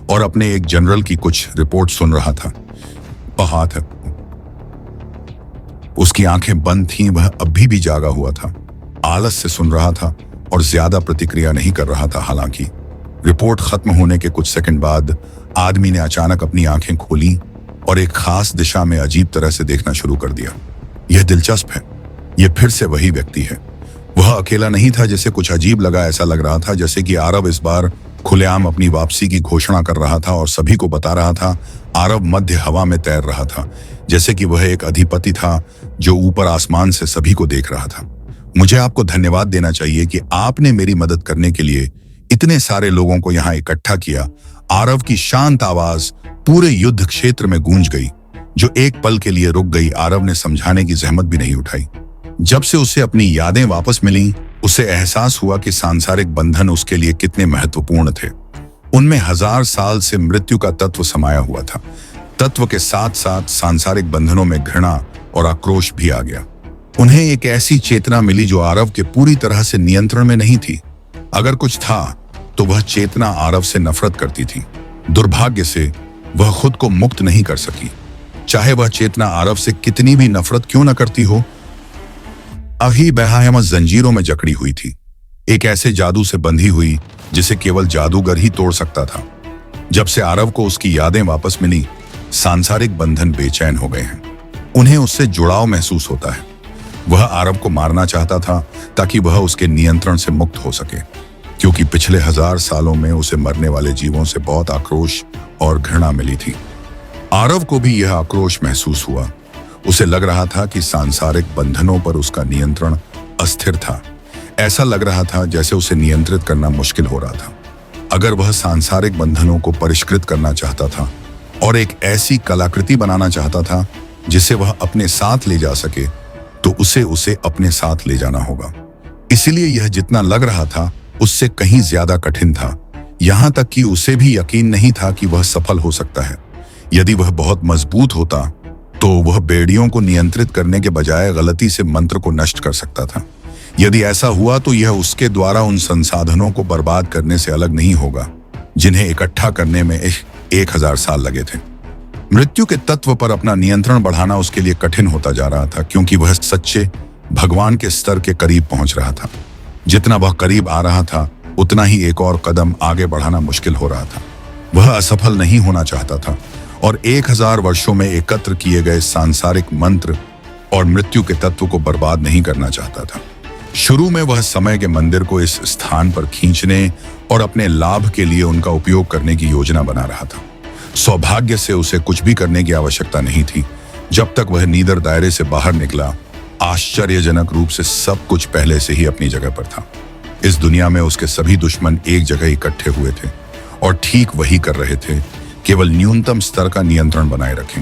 और अपने एक जनरल की कुछ रिपोर्ट सुन रहा था। हाथ उसकी आंखें बंद थीं। वह अभी भी जागा हुआ था, आलस से सुन रहा था और ज्यादा प्रतिक्रिया नहीं कर रहा था। हालांकि रिपोर्ट खत्म होने के कुछ सेकंड बाद आदमी ने अचानक अपनी आंखें खोली और एक खास दिशा में अजीब तरह से देखना शुरू कर दिया। यह दिलचस्प है। यह फिर से वही व्यक्ति है। वह वह अकेला नहीं था जिसे कुछ अजीब लगा। ऐसा लग रहा था जैसे कि आरव इस बार खुलेआम अपनी वापसी की घोषणा कर रहा था और सभी को बता रहा था। आरव मध्य हवा में तैर रहा था, जैसे कि वह एक अधिपति था जो ऊपर आसमान से सभी को देख रहा था। मुझे आपको धन्यवाद देना चाहिए कि आपने मेरी मदद करने के लिए इतने सारे लोगों को यहाँ इकट्ठा किया। आरव की शांत आवाज पूरे युद्ध क्षेत्र में गूंज गई, जो एक पल के लिए रुक गई। आरव ने समझाने की जहमत भी नहीं उठाई। जब से उसे अपनी यादें वापस मिली, उसे एहसास हुआ कि सांसारिक बंधन उसके लिए कितने महत्वपूर्ण थे। उनमें 1000 साल से मृत्यु का तत्व समाया हुआ था। तत्व के साथ साथ सांसारिक बंधनों में घृणा और आक्रोश भी आ गया। उन्हें एक ऐसी चेतना मिली जो आरव के पूरी तरह से नियंत्रण में नहीं थी। अगर कुछ था तो वह चेतना आरव से नफरत करती थी। दुर्भाग्य से वह खुद को मुक्त नहीं कर सकी, चाहे वह चेतना आरव से कितनी भी नफरत क्यों न करती हो। अभी बेहयाम जंजीरों में जकड़ी हुई थी, एक ऐसे जादू से बंधी हुई जिसे केवल जादूगर ही तोड़ सकता था। जब से आरव को उसकी यादें वापस मिली, सांसारिक बंधन बेचैन हो गए हैं। उन्हें उससे जुड़ाव महसूस होता है। वह आरव को मारना चाहता था ताकि वह उसके नियंत्रण से मुक्त हो सके, क्योंकि पिछले 1000 सालों में उसे मरने वाले जीवों से बहुत आक्रोश और घृणा मिली थी। आरव को भी यह आक्रोश महसूस हुआ। उसे लग रहा था कि सांसारिक बंधनों पर उसका नियंत्रण अस्थिर था। ऐसा लग रहा था जैसे उसे नियंत्रित करना मुश्किल हो रहा था। अगर वह सांसारिक बंधनों को परिष्कृत करना चाहता था और एक ऐसी कलाकृति बनाना चाहता था जिसे वह अपने साथ ले जा सके, तो उसे अपने साथ ले जाना होगा। इसीलिए यह जितना लग रहा था उससे कहीं ज्यादा कठिन था। यहां तक कि उसे भी यकीन नहीं था कि वह सफल हो सकता है। यदि वह बहुत मजबूत होता तो वह बेड़ियों को नियंत्रित करने के बजाय गलती से मंत्र को नष्ट कर सकता था। यदि ऐसा हुआ तो यह उसके द्वारा उन संसाधनों को बर्बाद करने से अलग नहीं होगा जिन्हें इकट्ठा करने में 1000 साल लगे थे। मृत्यु के तत्व पर अपना नियंत्रण बढ़ाना उसके लिए कठिन होता जा रहा था, क्योंकि वह सच्चे भगवान के स्तर के करीब पहुंच रहा था। जितना वह करीब आ रहा था, उतना ही एक और कदम आगे बढ़ाना मुश्किल हो रहा था। वह असफल नहीं होना चाहता था और 1000 वर्षों में एकत्र किए गए सांसारिक मंत्र और मृत्यु के तत्व को बर्बाद नहीं करना चाहता था। शुरू में वह समय के मंदिर को इस स्थान पर खींचने और अपने लाभ के लिए उनका उपयोग करने की योजना बना रहा था। सौभाग्य से उसे कुछ भी करने की आवश्यकता नहीं थी। जब तक वह नीदर दायरे से बाहर निकला, आश्चर्यजनक रूप से सब कुछ पहले से ही अपनी जगह पर था। इस दुनिया में उसके सभी दुश्मन एक जगह इकट्ठे हुए थे और ठीक वही कर रहे थे, केवल न्यूनतम स्तर का नियंत्रण बनाए रखें।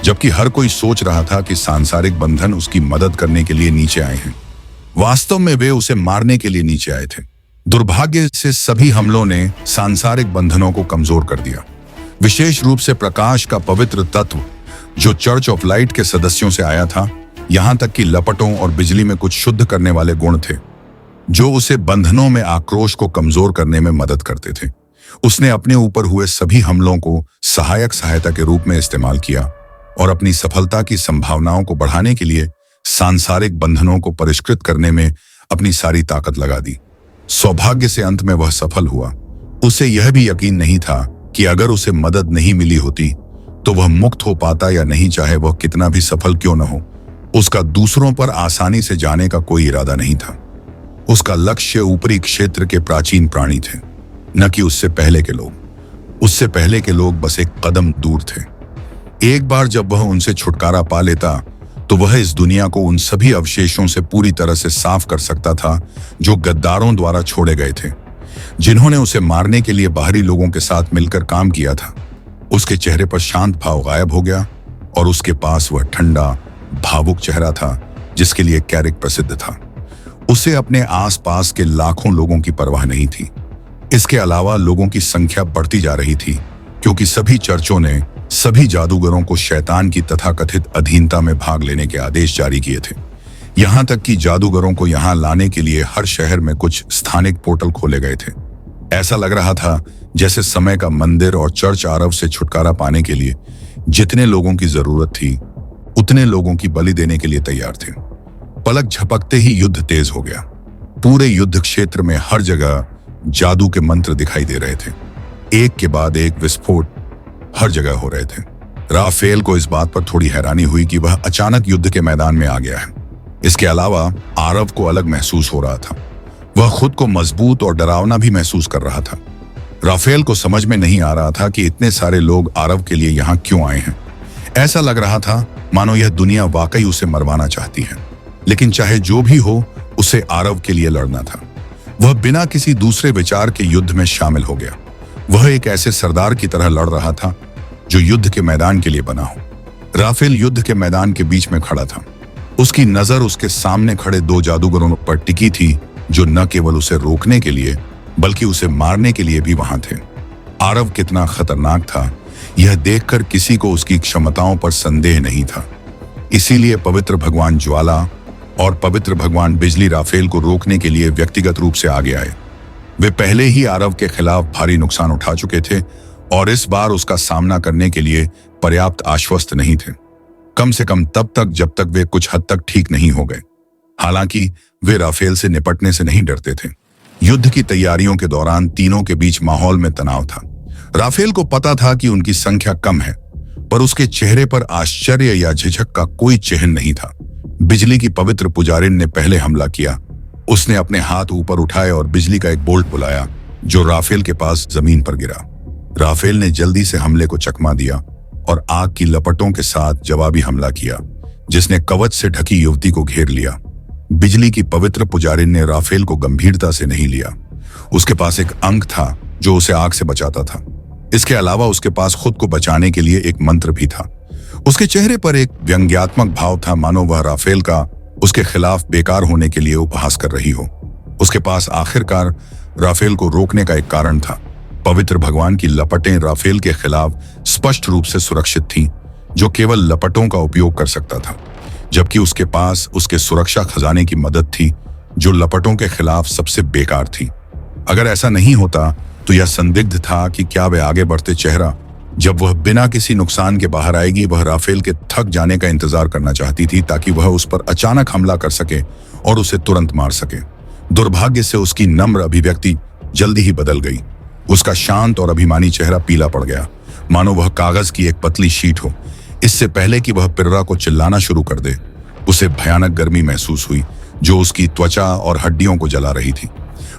जबकि हर कोई सोच रहा था कि सांसारिक बंधन उसकी मदद करने के लिए नीचे आए हैं, वास्तव में वे उसे मारने के लिए नीचे आए थे। दुर्भाग्य से सभी हमलों ने सांसारिक बंधनों को कमजोर कर दिया, विशेष रूप से प्रकाश का पवित्र तत्व जो चर्च ऑफ लाइट के सदस्यों से आया था। यहां तक कि लपटों और बिजली में कुछ शुद्ध करने वाले गुण थे जो उसे बंधनों में आक्रोश को कमजोर करने में मदद करते थे। उसने अपने ऊपर हुए सभी हमलों को सहायक सहायता के रूप में इस्तेमाल किया और अपनी सफलता की संभावनाओं को बढ़ाने के लिए सांसारिक बंधनों को परिष्कृत करने में अपनी सारी ताकत लगा दी। सौभाग्य से अंत में वह सफल हुआ। उसे यह भी यकीन नहीं था कि अगर उसे मदद नहीं मिली होती तो वह मुक्त हो पाता या नहीं, चाहे वह कितना भी सफल क्यों न हो। उसका दूसरों पर आसानी से जाने का कोई इरादा नहीं था। उसका लक्ष्य ऊपरी क्षेत्र के प्राचीन प्राणी थे, न कि उससे पहले के लोग। उससे पहले के लोग बस एक कदम दूर थे। एक बार जब वह उनसे छुटकारा पा लेता तो वह इस दुनिया को उन सभी अवशेषों से पूरी तरह से साफ कर सकता था जो गद्दारों द्वारा छोड़े गए थे, जिन्होंने उसे मारने के लिए बाहरी लोगों के साथ मिलकर काम किया था। उसके चेहरे पर शांत भाव गायब हो गया और उसके पास वह ठंडा, भावुक चेहरा था जिसके लिए कैरिक प्रसिद्ध था। उसे अपने आसपास के लाखों लोगों की परवाह नहीं थी। इसके अलावा लोगों की संख्या बढ़ती जा रही थी, क्योंकि सभी चर्चों ने सभी जादूगरों को शैतान की तथाकथित अधीनता में भाग लेने के आदेश जारी किए थे। यहां तक कि जादूगरों को यहां लाने के लिए हर शहर में कुछ स्थानिक पोर्टल खोले गए थे। ऐसा लग रहा था जैसे समय का मंदिर और चर्च आरव से छुटकारा पाने के लिए जितने लोगों की जरूरत थी उतने लोगों की बलि देने के लिए तैयार थे। पलक झपकते ही युद्ध तेज हो गया। पूरे युद्ध क्षेत्र में हर जगह जादू के मंत्र दिखाई दे रहे थे। एक के बाद एक विस्फोट हर जगह हो रहे थे। राफेल को इस बात पर थोड़ी हैरानी हुई कि वह अचानक युद्ध के मैदान में आ गया है। इसके अलावा आरव को अलग महसूस हो रहा था। वह खुद को मजबूत और डरावना भी महसूस कर रहा था। राफेल को समझ में नहीं आ रहा था कि इतने सारे लोग आरव के लिए यहाँ क्यों आए हैं। ऐसा लग रहा था मानो यह दुनिया वाकई उसे मरवाना चाहती है, लेकिन चाहे जो भी हो उसे आरव के लिए लड़ना था। वह बिना किसी दूसरे विचार के युद्ध में शामिल हो गया। वह एक ऐसे सरदार की तरह लड़ रहा था जो युद्ध के मैदान के लिए बना हो। राफेल युद्ध के मैदान के बीच में खड़ा था। उसकी नजर उसके सामने खड़े दो जादूगरों पर टिकी थी जो न केवल उसे रोकने के लिए बल्कि उसे मारने के लिए भी वहां थे। आरव कितना खतरनाक था यह देखकर किसी को उसकी क्षमताओं पर संदेह नहीं था। इसीलिए पवित्र भगवान ज्वाला और पवित्र भगवान बिजली राफेल को रोकने के लिए व्यक्तिगत रूप से आगे आए। वे पहले ही आरव के खिलाफ भारी नुकसान उठा चुके थे और इस बार उसका सामना करने के लिए पर्याप्त आश्वस्त नहीं थे, कम से कम तब तक जब तक वे कुछ हद तक ठीक नहीं हो गए। हालांकि वे राफेल से निपटने से नहीं डरते थे। युद्ध की तैयारियों के दौरान तीनों के बीच माहौल में तनाव था। राफेल को पता था कि उनकी संख्या कम है, पर उसके चेहरे पर आश्चर्य या झिझक का कोई चिन्ह नहीं था। बिजली की पवित्र पुजारिन ने पहले हमला किया। उसने अपने हाथ ऊपर उठाए और बिजली का एक बोल्ट बुलाया जो राफेल के पास जमीन पर गिरा। राफेल ने जल्दी से हमले को चकमा दिया और आग की लपटों के साथ जवाबी हमला किया जिसने कवच से ढकी युवती को घेर लिया। बिजली की पवित्र पुजारिन ने राफेल को गंभीरता से नहीं लिया। उसके पास एक अंक था जो उसे आग से बचाता था। इसके अलावा उसके पास खुद को बचाने के लिए एक मंत्र भी था। उसके चेहरे पर एक व्यंग्यात्मक भाव था, मानो वह राफेल का उसके खिलाफ बेकार होने के लिए उपहास कर रही हो। उसके पास आखिरकार राफेल को रोकने का एक कारण था। पवित्र भगवान की लपटें राफेल के खिलाफ स्पष्ट रूप से सुरक्षित थीं, जो केवल लपटों का उपयोग कर सकता था, जबकि उसके पास उसके सुरक्षा खजाने की मदद थी जो लपटों के खिलाफ सबसे बेकार थी। अगर ऐसा नहीं होता तो यह संदिग्ध था कि क्या वह आगे बढ़ते चेहरा जब वह बिना किसी नुकसान के बाहर आएगी। वह राफेल के थक जाने का इंतजार करना चाहती थी ताकि वह उस पर अचानक हमला कर सके और उसे तुरंत मार सके। दुर्भाग्य से उसकी नम्र अभिव्यक्ति जल्दी ही बदल गई। उसका शांत और अभिमानी चेहरा पीला पड़ गया, मानो वह कागज की एक पतली शीट हो। इससे पहले कि वह पिर्रा को चिल्लाना शुरू कर दे, उसे भयानक गर्मी महसूस हुई जो उसकी त्वचा और हड्डियों को जला रही थी।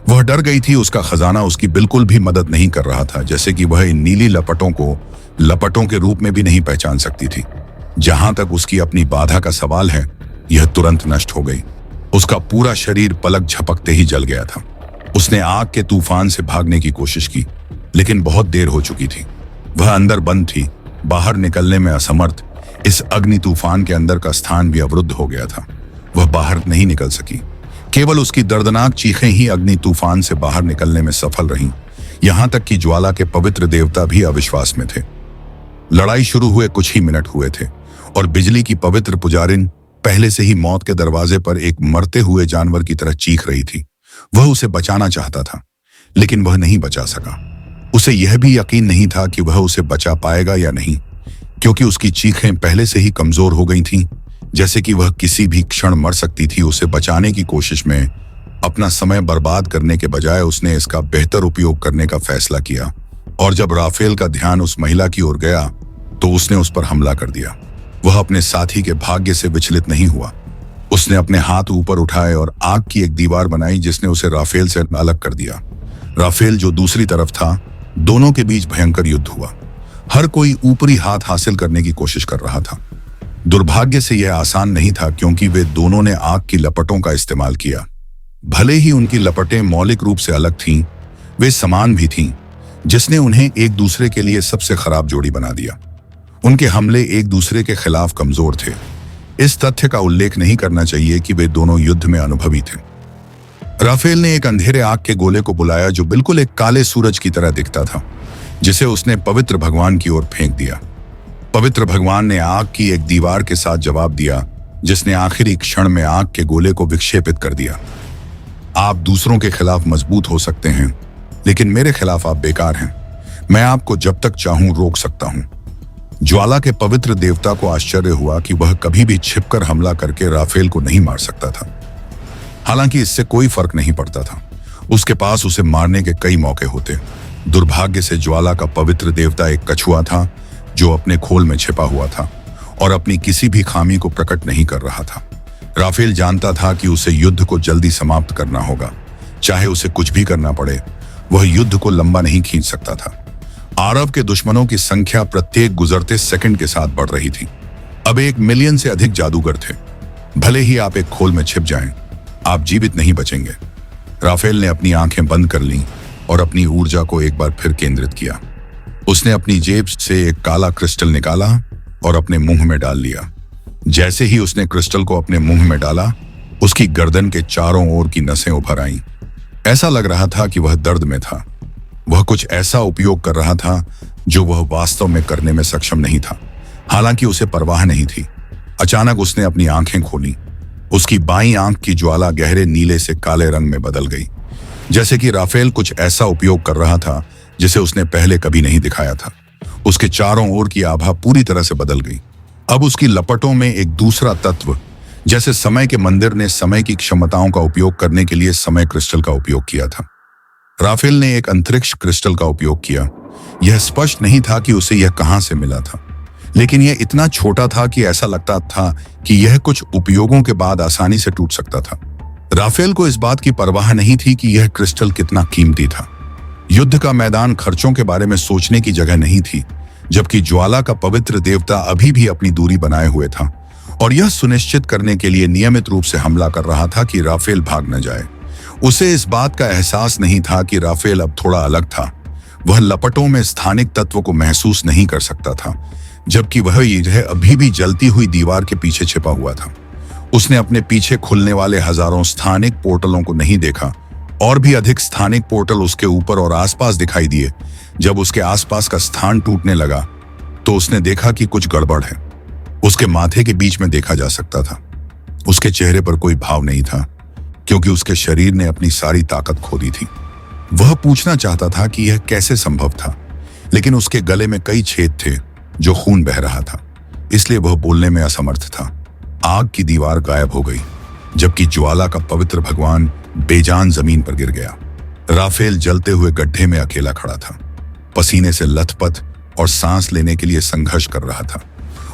वह डर गई थी। उसका खजाना उसकी बिल्कुल भी मदद नहीं कर रहा था, जैसे कि वह इन नीली लपटों को लपटों के रूप में भी नहीं पहचान सकती थी। जहां तक उसकी अपनी बाधा का सवाल है, यह तुरंत नष्ट हो गई। उसका पूरा शरीर पलक झपकते ही जल गया था। उसने आग के तूफान से भागने की कोशिश की, लेकिन बहुत देर हो चुकी थी। वह अंदर बंद थी, बाहर निकलने में असमर्थ। इस अग्नि तूफान के अंदर का स्थान भी अवरुद्ध हो गया था। वह बाहर नहीं निकल सकी। केवल उसकी दर्दनाक चीखें ही अग्नि तूफान से बाहर निकलने में सफल रहीं। यहां तक कि ज्वाला के पवित्र देवता भी अविश्वास में थे। लड़ाई शुरू हुए कुछ ही मिनट हुए थे और बिजली की पवित्र पुजारिन पहले से ही मौत के दरवाजे पर एक मरते हुए जानवर की तरह चीख रही थी। वह उसे बचाना चाहता था, लेकिन वह नहीं बचा सका। उसे यह भी यकीन नहीं था कि वह उसे बचा पाएगा या नहीं, क्योंकि उसकी चीखें पहले से ही कमजोर हो गई थीं, जैसे कि वह किसी भी क्षण मर सकती थी। उसे बचाने की कोशिश में अपना समय बर्बाद करने के बजाय उसने इसका बेहतर उपयोग करने का फैसला किया, और जब राफेल का ध्यान उस महिला की ओर गया तो उसने उस पर हमला कर दिया। वह अपने साथी के भाग्य से विचलित नहीं हुआ। उसने अपने हाथ ऊपर उठाए और आग की एक दीवार बनाई जिसने उसे राफेल से अलग कर दिया। राफेल जो दूसरी तरफ था, दोनों के बीच भयंकर युद्ध हुआ। हर कोई ऊपरी हाथ हासिल करने की कोशिश कर रहा था। दुर्भाग्य से यह आसान नहीं था, क्योंकि वे दोनों ने आग की लपटों का इस्तेमाल किया। भले ही उनकी लपटें मौलिक रूप से अलग थीं, वे समान भी थीं, जिसने उन्हें एक दूसरे के लिए सबसे खराब जोड़ी बना दिया। उनके हमले एक दूसरे के खिलाफ कमजोर थे। इस तथ्य का उल्लेख नहीं करना चाहिए कि वे दोनों युद्ध में अनुभवी थे। राफेल ने एक अंधेरे आग के गोले को बुलाया जो बिल्कुल एक काले सूरज की तरह दिखता था, जिसे उसने पवित्र भगवान की ओर फेंक दिया। पवित्र भगवान ने आग की एक दीवार के साथ जवाब दिया, जिसने आखिरी क्षण में आग के गोले को विक्षेपित कर दिया। आप दूसरों के खिलाफ मजबूत हो सकते हैं, लेकिन मेरे खिलाफ आप बेकार हैं। मैं आपको जब तक चाहूं रोक सकता हूं। ज्वाला के पवित्र देवता को आश्चर्य हुआ कि वह कभी भी छिपकर हमला करके राफेल को नहीं मार सकता था। हालांकि इससे कोई फर्क नहीं पड़ता था। उसके पास उसे मारने के कई मौके होते। दुर्भाग्य से ज्वाला का पवित्र देवता एक कछुआ था जो अपने खोल में छिपा हुआ था और अपनी किसी भी खामी को प्रकट नहीं कर रहा था। राफेल जानता था कि उसे युद्ध को जल्दी समाप्त करना होगा, चाहे उसे कुछ भी करना पड़े। वह युद्ध को लंबा नहीं खींच सकता था। आरव के दुश्मनों की संख्या प्रत्येक गुजरते सेकंड के साथ बढ़ रही थी। अब 1 मिलियन से अधिक जादूगर थे। भले ही आप एक खोल में छिप जाएं, आप जीवित नहीं बचेंगे। राफेल ने अपनी आंखें बंद कर लीं और अपनी ऊर्जा को एक बार फिर केंद्रित किया। उसने अपनी जेब से एक काला क्रिस्टल निकाला और अपने मुंह में डाल लिया। जैसे ही उसने क्रिस्टल को अपने मुंह में डाला, उसकी गर्दन के चारों ओर की नसें उभर आईं। ऐसा लग रहा था कि वह दर्द में था। वह कुछ ऐसा उपयोग कर रहा था जो वह वास्तव में करने में सक्षम नहीं था। हालांकि उसे परवाह नहीं थी। अचानक उसने अपनी आंखें खोली। उसकी बाईं आंख की ज्वाला गहरे नीले से काले रंग में बदल गई, जैसे कि राफेल कुछ ऐसा उपयोग कर रहा था जिसे उसने पहले कभी नहीं दिखाया था। उसके चारों ओर की आभा पूरी तरह से बदल गई। अब उसकी लपटों में एक दूसरा तत्व, जैसे समय के मंदिर ने समय की क्षमताओं का उपयोग करने के लिए समय क्रिस्टल का उपयोग किया था। राफेल ने एक अंतरिक्ष क्रिस्टल का उपयोग किया। यह स्पष्ट नहीं था कि उसे यह कहां से मिला था, लेकिन यह इतना छोटा था कि ऐसा लगता था कि यह कुछ उपयोगों के बाद आसानी से टूट सकता था। राफेल को इस बात की परवाह नहीं थी कि यह क्रिस्टल कितना कीमती था। युद्ध का मैदान खर्चों के बारे में सोचने की जगह नहीं थी, जबकि ज्वाला का पवित्र देवता अभी भी अपनी दूरी बनाए हुए था और यह सुनिश्चित करने के लिए नियमित रूप से हमला कर रहा था कि राफेल भाग न जाए। उसे इस बात का एहसास नहीं था कि राफेल अब थोड़ा अलग था। वह लपटों में स्थानिक तत्व को महसूस नहीं कर सकता था, जबकि वह यह अभी भी जलती हुई दीवार के पीछे छिपा हुआ था। उसने अपने पीछे खुलने वाले हजारों स्थानिक पोर्टलों को नहीं देखा। और भी अधिक स्थानिक पोर्टल उसके ऊपर और आसपास दिखाई दिए। जब उसके आसपास का स्थान टूटने लगा तो उसने देखा कि कुछ गड़बड़ है। उसके माथे के बीच में देखा जा सकता था। उसके चेहरे पर कोई भाव नहीं था, क्योंकि उसके शरीर ने अपनी सारी ताकत खो दी थी। वह पूछना चाहता था कि यह कैसे संभव था, लेकिन उसके गले में कई छेद थे जो खून बह रहा था, इसलिए वह बोलने में असमर्थ था। आग की दीवार गायब हो गई, जबकि ज्वाला का पवित्र भगवान बेजान जमीन पर गिर गया। राफेल जलते हुए गड्ढे में अकेला खड़ा था, पसीने से लथपथ और सांस लेने के लिए संघर्ष कर रहा था।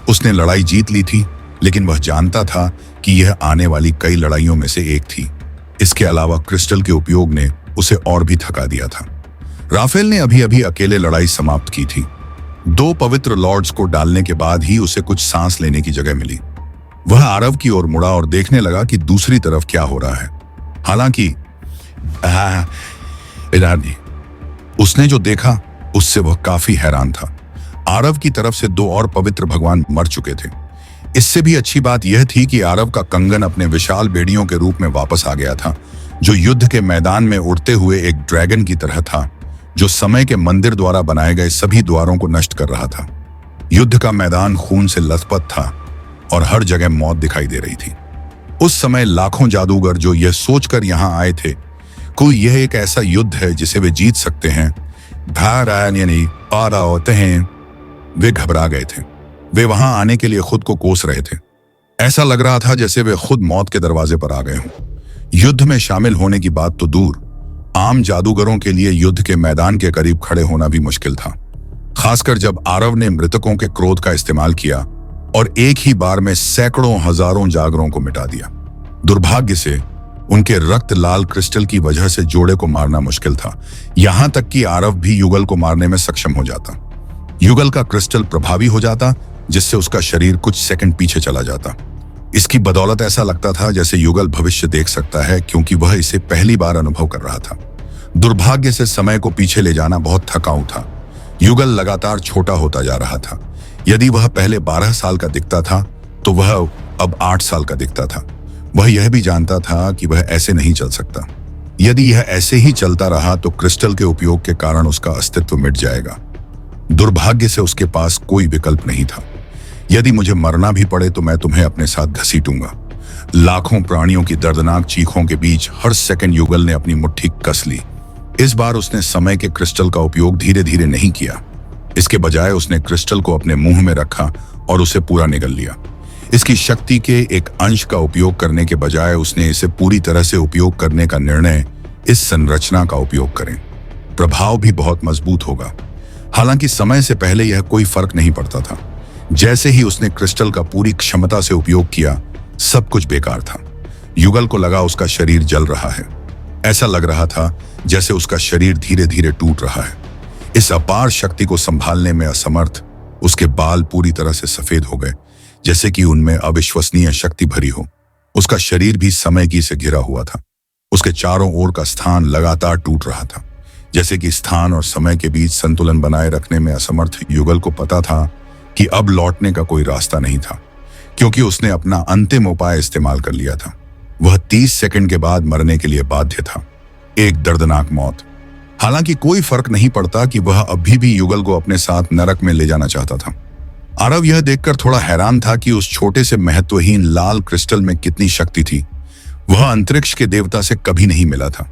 उसने लड़ाई जीत ली थी, लेकिन वह जानता था कि यह आने वाली कई लड़ाइयों में से एक थी। इसके अलावा क्रिस्टल के उपयोग ने उसे और भी थका दिया था। राफेल ने अभी अभी अकेले लड़ाई समाप्त की थी। 2 पवित्र लॉर्ड्स को डालने के बाद ही उसे कुछ सांस लेने की जगह मिली। वह आरव की ओर मुड़ा और देखने लगा कि दूसरी तरफ क्या हो रहा है। हालांकि उसने जो देखा उससे वह काफी हैरान था। आरव की तरफ से 2 और पवित्र भगवान मर चुके थे। इससे भी अच्छी बात यह थी कि आरव का कंगन अपने विशाल बेड़ियों के रूप में वापस आ गया था, जो युद्ध के मैदान में उड़ते हुए एक ड्रैगन की तरह था, जो समय के मंदिर द्वारा बनाए गए सभी द्वारों को नष्ट कर रहा था। युद्ध का मैदान खून से लथपथ था और हर जगह मौत दिखाई दे रही थी। उस समय लाखों जादूगर जो यह सोचकर यहां आए थे कोई यह एक ऐसा युद्ध है जिसे वे जीत सकते हैं, होते हैं, वे घबरा गए थे। वे वहां आने के लिए खुद को कोस रहे थे। ऐसा लग रहा था जैसे वे खुद मौत के दरवाजे पर आ गए हों। युद्ध में शामिल होने की बात तो दूर, आम जादूगरों के लिए युद्ध के मैदान के करीब खड़े होना भी मुश्किल था, खासकर जब आरव ने मृतकों के क्रोध का इस्तेमाल किया और एक ही बार में सैकड़ों हजारों जागरों को मिटा दिया। दुर्भाग्य से उनके रक्त लाल क्रिस्टल की वजह से जोड़े को मारना मुश्किल था, यहां तक कि आरव भी युगल को मारने में सक्षम हो जाता। युगल का क्रिस्टल प्रभावी हो जाता, जिससे उसका शरीर कुछ सेकंड पीछे चला जाता। इसकी बदौलत ऐसा लगता था जैसे युगल भविष्य देख सकता है, क्योंकि वह इसे पहली बार अनुभव कर रहा था। दुर्भाग्य से समय को पीछे ले जाना बहुत थकाऊ था। युगल लगातार छोटा होता जा रहा था। यदि वह पहले 12 साल का दिखता था तो वह अब 8 साल का दिखता था। वह यह भी जानता था कि वह ऐसे नहीं चल सकता। यदि यह ऐसे ही चलता रहा तो क्रिस्टल के उपयोग के कारण उसका अस्तित्व मिट जाएगा। दुर्भाग्य से उसके पास कोई विकल्प नहीं था। यदि मुझे मरना भी पड़े तो मैं तुम्हें अपने साथ घसीटूंगा। लाखों प्राणियों की दर्दनाक चीखों के बीच हर सेकंड युगल ने अपनी मुट्ठी कस ली। इस बार उसने समय के क्रिस्टल का उपयोग धीरे धीरे नहीं किया। इसके बजाय उसने क्रिस्टल को अपने मुंह में रखा और उसे पूरा निगल लिया। इसकी शक्ति के एक अंश का उपयोग करने के बजाय उसने इसे पूरी तरह से उपयोग करने का निर्णय इस संरचना का उपयोग करें। प्रभाव भी बहुत मजबूत होगा। हालांकि समय से पहले यह कोई फर्क नहीं पड़ता था। जैसे ही उसने क्रिस्टल का पूरी क्षमता से उपयोग किया, सब कुछ बेकार था। युगल को लगा उसका शरीर जल रहा है। ऐसा लग रहा था जैसे उसका शरीर धीरे धीरे टूट रहा है। इस अपार शक्ति को संभालने में असमर्थ उसके बाल पूरी तरह से सफेद हो गए, जैसे कि उनमें अविश्वसनीय शक्ति भरी हो। उसका शरीर भी समय की से घिरा हुआ था। उसके चारों ओर का स्थान लगातार टूट रहा था, जैसे कि स्थान और समय के बीच संतुलन बनाए रखने में असमर्थ युगल को पता था कि अब लौटने का कोई रास्ता नहीं था, क्योंकि उसने अपना अंतिम उपाय इस्तेमाल कर लिया था। वह 30 सेकंड के बाद मरने के लिए बाध्य था, एक दर्दनाक मौत। हालांकि कोई फर्क नहीं पड़ता कि वह अभी भी युगल को अपने साथ नरक में ले जाना चाहता था। आरव यह देखकर थोड़ा हैरान था कि उस छोटे से महत्वहीन लाल क्रिस्टल में कितनी शक्ति थी। वह अंतरिक्ष के देवता से कभी नहीं मिला था।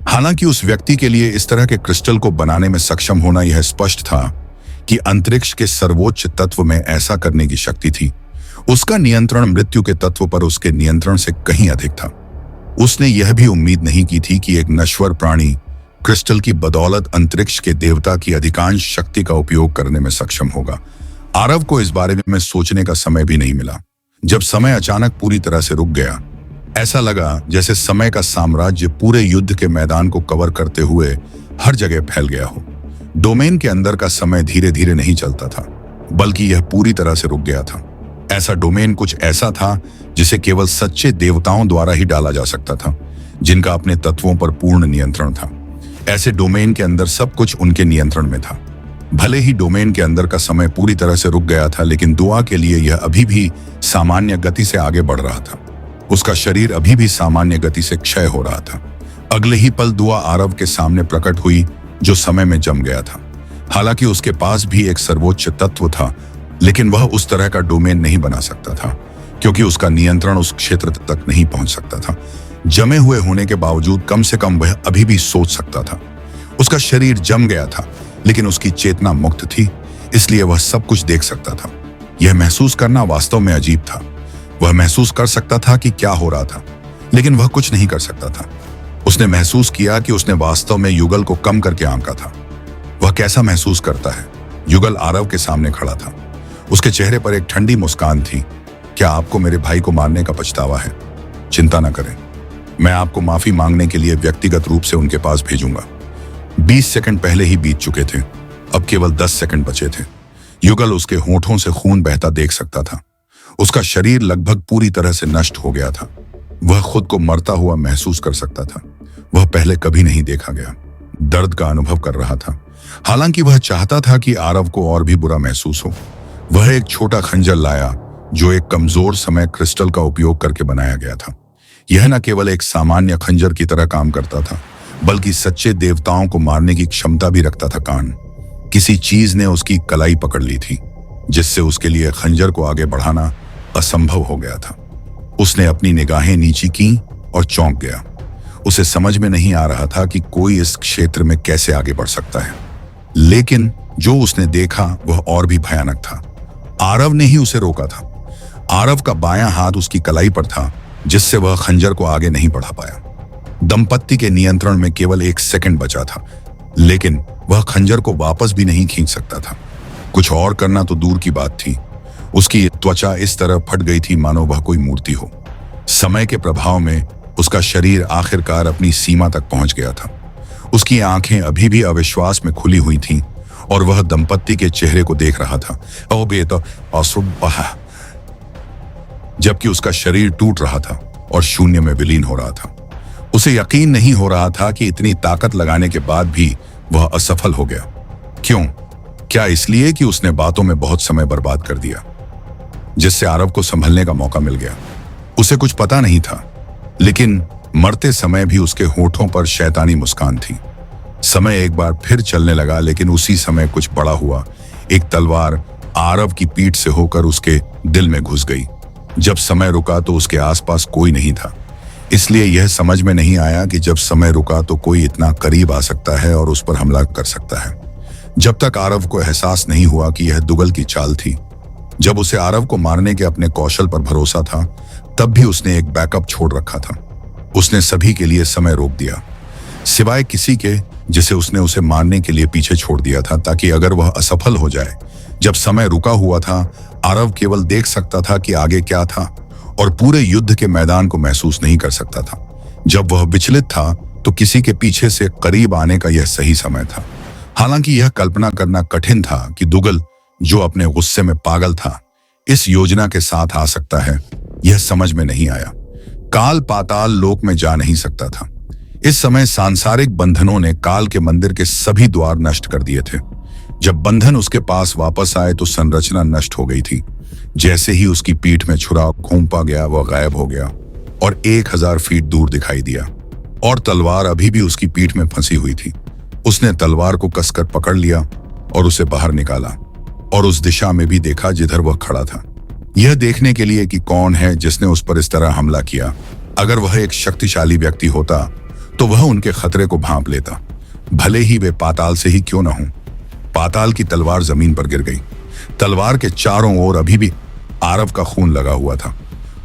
हालांकि उस व्यक्ति के लिए इस तरह के क्रिस्टल को बनाने में सक्षम होना यह स्पष्ट था कि अंतरिक्ष के सर्वोच्च तत्व में ऐसा करने की शक्ति थी। उसका नियंत्रण मृत्यु के तत्व पर उसके नियंत्रण से कहीं अधिक था। उसने यह भी उम्मीद नहीं की थी कि एक नश्वर प्राणी क्रिस्टल की बदौलत अंतरिक्ष के देवता की अधिकांश शक्ति का उपयोग करने में सक्षम होगा। आरव को इस बारे में सोचने का समय भी नहीं मिला। जब समय अचानक पूरी तरह से रुक गया, ऐसा लगा जैसे समय का साम्राज्य पूरे युद्ध के मैदान को कवर करते हुए हर जगह फैल गया हो। डोमेन के अंदर का समय धीरे धीरे नहीं चलता था, बल्कि यह पूरी तरह से रुक गया था। ऐसा डोमेन कुछ ऐसा था जिसे केवल सच्चे देवताओं द्वारा ही डाला जा सकता था, जिनका अपने तत्वों पर पूर्ण नियंत्रण था। ऐसे डोमेन के अंदर सब कुछ उनके नियंत्रण में था। भले ही डोमेन के अंदर का समय पूरी तरह से रुक गया था, लेकिन दुआ के लिए यह अभी भी सामान्य गति से आगे बढ़ रहा था। उसका शरीर अभी भी सामान्य गति से क्षय हो रहा था। अगले ही पल दुआ आरव के सामने प्रकट हुई, जो समय में जम गया था। हालांकि उसके पास भी एक सर्वोच्च तत्व था, लेकिन वह उस तरह का डोमेन नहीं बना सकता था, क्योंकि उसका नियंत्रण उस क्षेत्र तक नहीं पहुंच सकता था। जमे हुए होने के बावजूद कम से कम वह अभी भी सोच सकता था। उसका शरीर जम गया था, लेकिन उसकी चेतना मुक्त थी, इसलिए वह सब कुछ देख सकता था। यह महसूस करना वास्तव में अजीब था। वह महसूस कर सकता था कि क्या हो रहा था, लेकिन वह कुछ नहीं कर सकता था। उसने महसूस किया कि उसने वास्तव में युगल को कम करके आंका था। वह कैसा महसूस करता है? युगल आरव के सामने खड़ा था। उसके चेहरे पर एक ठंडी मुस्कान थी। क्या आपको मेरे भाई को मारने का पछतावा है? चिंता न करें, मैं आपको माफी मांगने के लिए व्यक्तिगत रूप से उनके पास भेजूंगा। 20 सेकंड पहले ही बीत चुके थे, अब केवल 10 सेकंड बचे थे। युगल उसके होठों से खून बहता देख सकता था। उसका शरीर लगभग पूरी तरह से नष्ट हो गया था। वह खुद को मरता हुआ महसूस कर सकता था। वह पहले कभी नहीं देखा गया। दर्द का अनुभव कर रहा था। हालांकि वह चाहता था कि आरव को और भी बुरा महसूस हो। वह एक छोटा खंजर लाया, जो एक कमजोर समय क्रिस्टल का उपयोग करके बनाया गया था। यह न केवल एक सामान्य खंजर की तरह काम करता था, बल्कि सच्चे देवताओं को मारने की क्षमता भी रखता था। कान किसी चीज ने उसकी कलाई पकड़ ली थी, जिससे उसके लिए खंजर को आगे बढ़ाना असंभव हो गया था। उसने अपनी निगाहें नीची की और चौंक गया। उसे समझ में नहीं आ रहा था कि कोई इस क्षेत्र में कैसे आगे बढ़ सकता है, लेकिन जो उसने देखा वह और भी भयानक था। आरव ने ही उसे रोका था। आरव का बायां हाथ उसकी कलाई पर था, जिससे वह खंजर को आगे नहीं बढ़ा पाया। दंपत्ति के नियंत्रण में केवल 1 सेकंड बचा था, लेकिन वह खंजर को वापस भी नहीं खींच सकता था। कुछ और करना तो दूर की बात थी। उसकी त्वचा इस तरह फट गई थी मानो वह कोई मूर्ति हो। समय के प्रभाव में उसका शरीर आखिरकार अपनी सीमा तक पहुंच गया था। उसकी आंखें अभी भी अविश्वास में खुली हुई थीं और वह दंपत्ति के चेहरे को देख रहा था। ओ बेटा, जबकि उसका शरीर टूट रहा था और शून्य में विलीन हो रहा था। उसे यकीन नहीं हो रहा था कि इतनी ताकत लगाने के बाद भी वह असफल हो गया। क्यों? क्या इसलिए कि उसने बातों में बहुत समय बर्बाद कर दिया, जिससे आरव को संभलने का मौका मिल गया? उसे कुछ पता नहीं था, लेकिन मरते समय भी उसके होठों पर शैतानी मुस्कान थी। समय एक बार फिर चलने लगा, लेकिन उसी समय कुछ बड़ा हुआ। एक तलवार आरव की पीठ से होकर उसके दिल में घुस गई। जब समय रुका तो उसके आसपास कोई नहीं था, इसलिए यह समझ में नहीं आया कि जब समय रुका तो कोई इतना करीब आ सकता है और उस पर हमला कर सकता है। जब तक आरव को एहसास नहीं हुआ कि यह दुगल की चाल थी। जब उसे आरव को मारने के अपने कौशल पर भरोसा था, तब भी उसने एक बैकअप छोड़ रखा था। उसने सभी के लिए समय रोक दिया, सिवाय किसी के जिसे उसने उसे मारने के लिए पीछे छोड़ दिया था, ताकि अगर वह असफल हो जाए। जब समय रुका हुआ था, आरव केवल देख सकता था कि आगे क्या था और पूरे युद्ध के मैदान को महसूस नहीं कर सकता था। जब वह विचलित था तो किसी के पीछे से करीब आने का यह सही समय था। हालांकि यह कल्पना करना कठिन था कि दुगल, जो अपने गुस्से में पागल था, इस योजना के साथ आ सकता है। यह समझ में नहीं आया। काल पाताल लोक में जा नहीं सकता था। इस समय सांसारिक बंधनों ने काल के मंदिर के सभी द्वार नष्ट कर दिए थे। जब बंधन उसके पास वापस आए तो संरचना नष्ट हो गई थी। जैसे ही उसकी पीठ में छुरा घोंपा गया, वह गायब हो गया और 1000 फीट दूर दिखाई दिया, और तलवार अभी भी उसकी पीठ में फंसी हुई थी। उसने तलवार को कसकर पकड़ लिया और उसे बाहर निकाला और उस दिशा में भी देखा जिधर वह खड़ा था, यह देखने के लिए कि कौन है जिसने उस पर इस तरह हमला किया। अगर वह एक शक्तिशाली व्यक्ति होता तो वह उनके खतरे को भांप लेता, भले ही वे पाताल से ही क्यों न हो। पाताल की तलवार जमीन पर गिर गई। तलवार के चारों ओर अभी भी आरव का खून लगा हुआ था।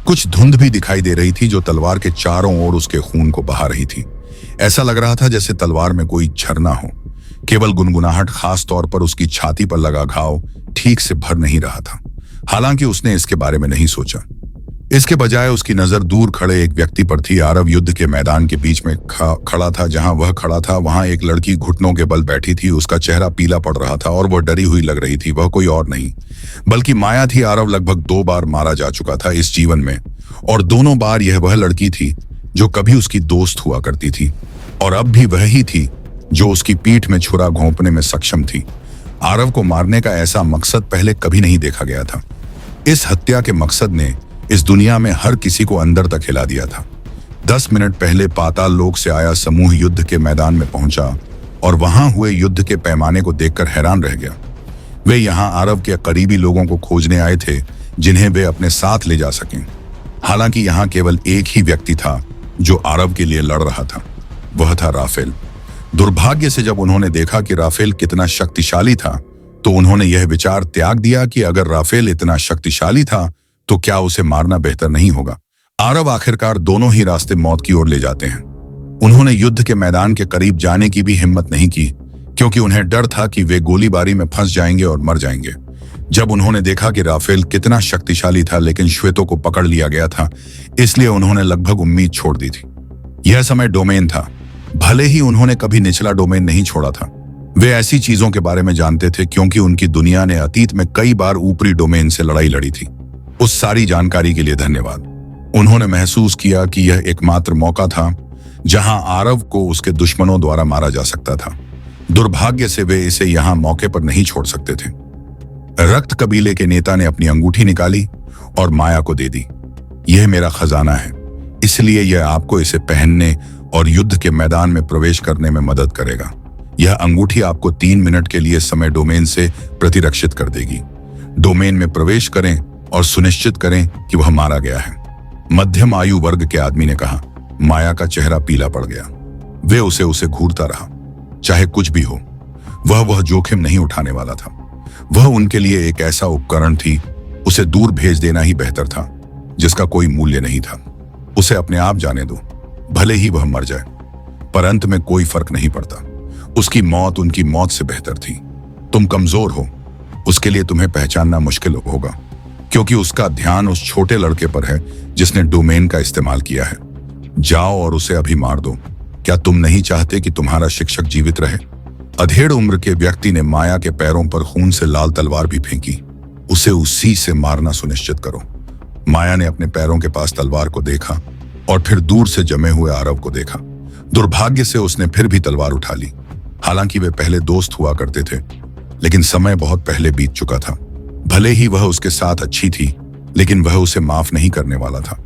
कुछ धुंध भी दिखाई दे रही थी जो तलवार के चारों ओर उसके खून को बहा रही थी। ऐसा लग रहा था जैसे तलवार में कोई झरना हो। केवल गुनगुनाहट, खास तौर पर उसकी छाती पर लगा घाव, ठीक से भर नहीं रहा था। हालांकि उसने इसके बारे में नहीं सोचा। इसके बजाय उसकी नजर दूर खड़े एक व्यक्ति पर थी। आरव युद्ध के मैदान के बीच में खड़ा था। जहां वह खड़ा था वहां एक लड़की घुटनों के बल बैठी थी। उसका चेहरा पीला पड़ रहा था और वह डरी हुई लग रही थी। वह कोई और नहीं बल्कि माया थी। आरव लगभग 2 बार मारा जा चुका था इस जीवन में, और दोनों बार यह वह लड़की थी जो कभी उसकी दोस्त हुआ करती थी, और अब भी वही थी जो उसकी पीठ में छुरा घोंपने में सक्षम थी। आरव को मारने का ऐसा मकसद पहले कभी नहीं देखा गया था। इस हत्या के मकसद ने इस दुनिया में हर किसी को अंदर तक हिला दिया था। 10 मिनट पहले पाताल लोक से आया समूह युद्ध के मैदान में पहुंचा और वहां हुए युद्ध के पैमाने को देखकर हैरान रह गया। वे यहां आरव के करीबी लोगों को खोजने आए थे जिन्हें वे अपने साथ ले जा सकें। हालांकि यहां केवल एक ही व्यक्ति था जो आरव के लिए लड़ रहा था। वह था राफेल। दुर्भाग्य से जब उन्होंने देखा कि राफेल कितना शक्तिशाली था तो उन्होंने यह विचार त्याग दिया कि अगर राफेल इतना शक्तिशाली था तो क्या उसे मारना बेहतर नहीं होगा। आरव आखिरकार दोनों ही रास्ते मौत की ओर ले जाते हैं। उन्होंने युद्ध के मैदान के करीब जाने की भी हिम्मत नहीं की, क्योंकि उन्हें डर था कि वे गोलीबारी में फंस जाएंगे और मर जाएंगे। जब उन्होंने देखा कि राफेल कितना शक्तिशाली था लेकिन श्वेतों को पकड़ लिया गया था, इसलिए उन्होंने लगभग उम्मीद छोड़ दी थी। यह समय डोमेन था। भले ही उन्होंने कभी निचला डोमेन नहीं छोड़ा था, वे ऐसी चीजों के बारे में जानते थे क्योंकि उनकी दुनिया ने अतीत में कई बार ऊपरी डोमेन से लड़ाई लड़ी थी। उस सारी जानकारी के लिए धन्यवाद। उन्होंने महसूस किया कि यह एकमात्र मौका था जहां आरव को उसके दुश्मनों द्वारा मारा जा सकता था। दुर्भाग्य से वे इसे यहां मौके पर नहीं छोड़ सकते थे। रक्त कबीले के नेता ने अपनी अंगूठी निकाली और माया को दे दी। यह मेरा खजाना है, इसलिए यह आपको इसे पहनने और युद्ध के मैदान में प्रवेश करने में मदद करेगा। यह अंगूठी आपको 3 मिनट के लिए समय डोमेन से प्रतिरक्षित कर देगी। डोमेन में प्रवेश करें और सुनिश्चित करें कि वह मारा गया है। मध्यम आयु वर्ग के आदमी ने कहा। माया का चेहरा पीला पड़ गया। वे उसे घूरता रहा। चाहे कुछ भी हो, वह जोखिम नहीं उठाने वाला था। वह उनके लिए एक ऐसा उपकरण थी, उसे दूर भेज देना ही बेहतर था, जिसका कोई मूल्य नहीं था। उसे अपने आप जाने दो, भले ही वह मर जाए, पर अंत में कोई फर्क नहीं पड़ता। उसकी मौत उनकी मौत से बेहतर थी। तुम कमजोर हो, उसके लिए तुम्हें पहचानना मुश्किल होगा, क्योंकि उसका ध्यान उस छोटे लड़के पर है जिसने डोमेन का इस्तेमाल किया है। जाओ और उसे अभी मार दो। क्या तुम नहीं चाहते कि तुम्हारा शिक्षक जीवित रहे? अधेड़ उम्र के व्यक्ति ने माया के पैरों पर खून से लाल तलवार भी फेंकी। उसे उसी से मारना सुनिश्चित करो। माया ने अपने पैरों के पास तलवार को देखा और फिर दूर से जमे हुए आरव को देखा। दुर्भाग्य से उसने फिर भी तलवार उठा ली। हालांकि वे पहले दोस्त हुआ करते थे, लेकिन समय बहुत पहले बीत चुका था। भले ही वह उसके साथ अच्छी थी, लेकिन वह उसे माफ नहीं करने वाला था।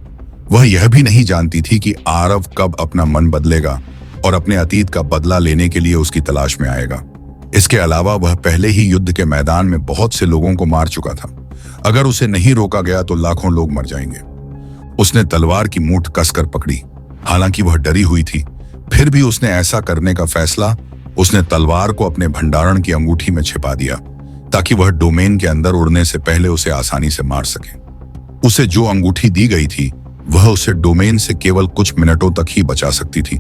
वह यह भी नहीं जानती थी कि आरव कब अपना मन बदलेगा और अपने अतीत का बदला लेने के लिए उसकी तलाश में आएगा। इसके अलावा वह पहले ही युद्ध के मैदान में बहुत से लोगों को मार चुका था। अगर उसे नहीं रोका गया तो लाखों लोग मर जाएंगे। उसने तलवार की मूठ कसकर पकड़ी। हालांकि वह डरी हुई थी, फिर भी उसने ऐसा करने का फैसला। उसने तलवार को अपने भंडारण की अंगूठी में छिपा दिया ताकि वह डोमेन के अंदर उड़ने से पहले उसे आसानी से मार सके। उसे जो अंगूठी दी गई थी वह उसे डोमेन से केवल कुछ मिनटों तक ही बचा सकती थी।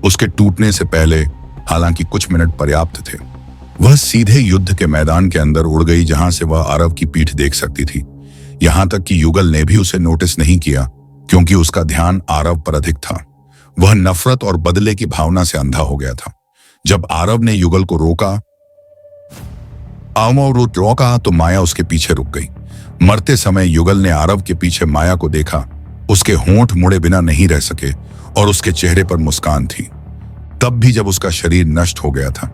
उसके टूटने से पहले हालांकि कुछ मिनट पर्याप्त थे। वह सीधे युद्ध के मैदान के अंदर उड़ गई, जहां से वह आरव की पीठ देख सकती थी। यहां तक कि युगल ने भी उसे नोटिस नहीं किया, क्योंकि उसका ध्यान आरव पर अधिक था। वह नफरत और बदले की भावना से अंधा हो गया था। जब आरव ने युगल को रोका तो माया उसके पीछे रुक गई। मरते समय युगल ने आरव के पीछे माया को देखा। उसके होंठ मुड़े बिना नहीं रह सके और उसके चेहरे पर मुस्कान थी। तब भी जब उसका शरीर नष्ट हो गया था,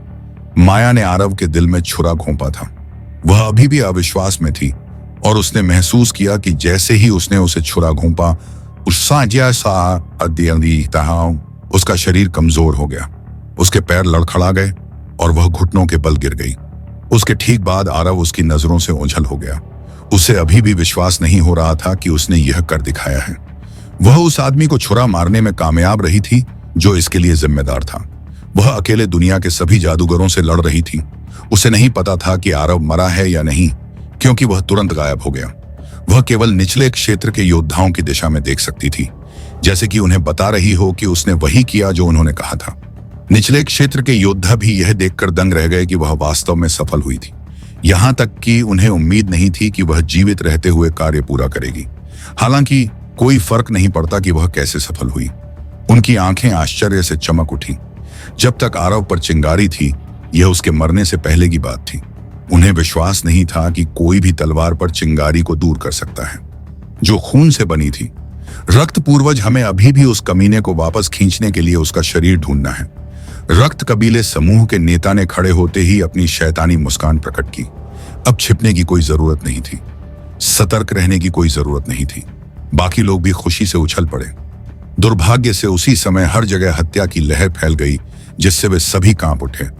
माया ने आरव के दिल में छुरा घोंपा था। वह अभी भी अविश्वास में थी और उसने महसूस किया कि जैसे ही उसने उसे छुरा घोंपा, उसका शरीर कमजोर हो गया। उसके पैर लड़खड़ा गए और वह घुटनों के बल गिर गई। उसके ठीक बाद आरव उसकी नजरों से ओझल हो गया। उसे अभी भी विश्वास नहीं हो रहा था कि उसने यह कर दिखाया है। वह उस आदमी को छुरा मारने में कामयाब रही थी जो इसके लिए जिम्मेदार था। वह अकेले दुनिया के सभी जादूगरों से लड़ रही थी। उसे नहीं पता था कि आरव मरा है या नहीं, क्योंकि वह तुरंत गायब हो गया। वह केवल निचले क्षेत्र के योद्धाओं की दिशा में देख सकती थी, जैसे कि उन्हें बता रही हो कि उसने वही किया जो उन्होंने कहा था। निचले क्षेत्र के योद्धा भी यह देखकर दंग रह गए कि वह वास्तव में सफल हुई थी। यहां तक कि उन्हें उम्मीद नहीं थी कि वह जीवित रहते हुए कार्य पूरा करेगी। हालांकि कोई फर्क नहीं पड़ता कि वह कैसे सफल हुई। उनकी आंखें आश्चर्य से चमक उठी। जब तक आरव पर चिंगारी थी, यह उसके मरने से पहले की बात थी। उन्हें विश्वास नहीं था कि कोई भी तलवार पर चिंगारी को दूर कर सकता है जो खून से बनी थी। रक्त पूर्वज हमें अभी भी उस कमीने को वापस खींचने के लिए उसका शरीर ढूंढना है। रक्त कबीले समूह के नेता ने खड़े होते ही अपनी शैतानी मुस्कान प्रकट की। अब छिपने की कोई जरूरत नहीं थी, सतर्क रहने की कोई जरूरत नहीं थी। बाकी लोग भी खुशी से उछल पड़े। दुर्भाग्य से उसी समय हर जगह हत्या की लहर फैल गई, जिससे वे सभी कांप उठे।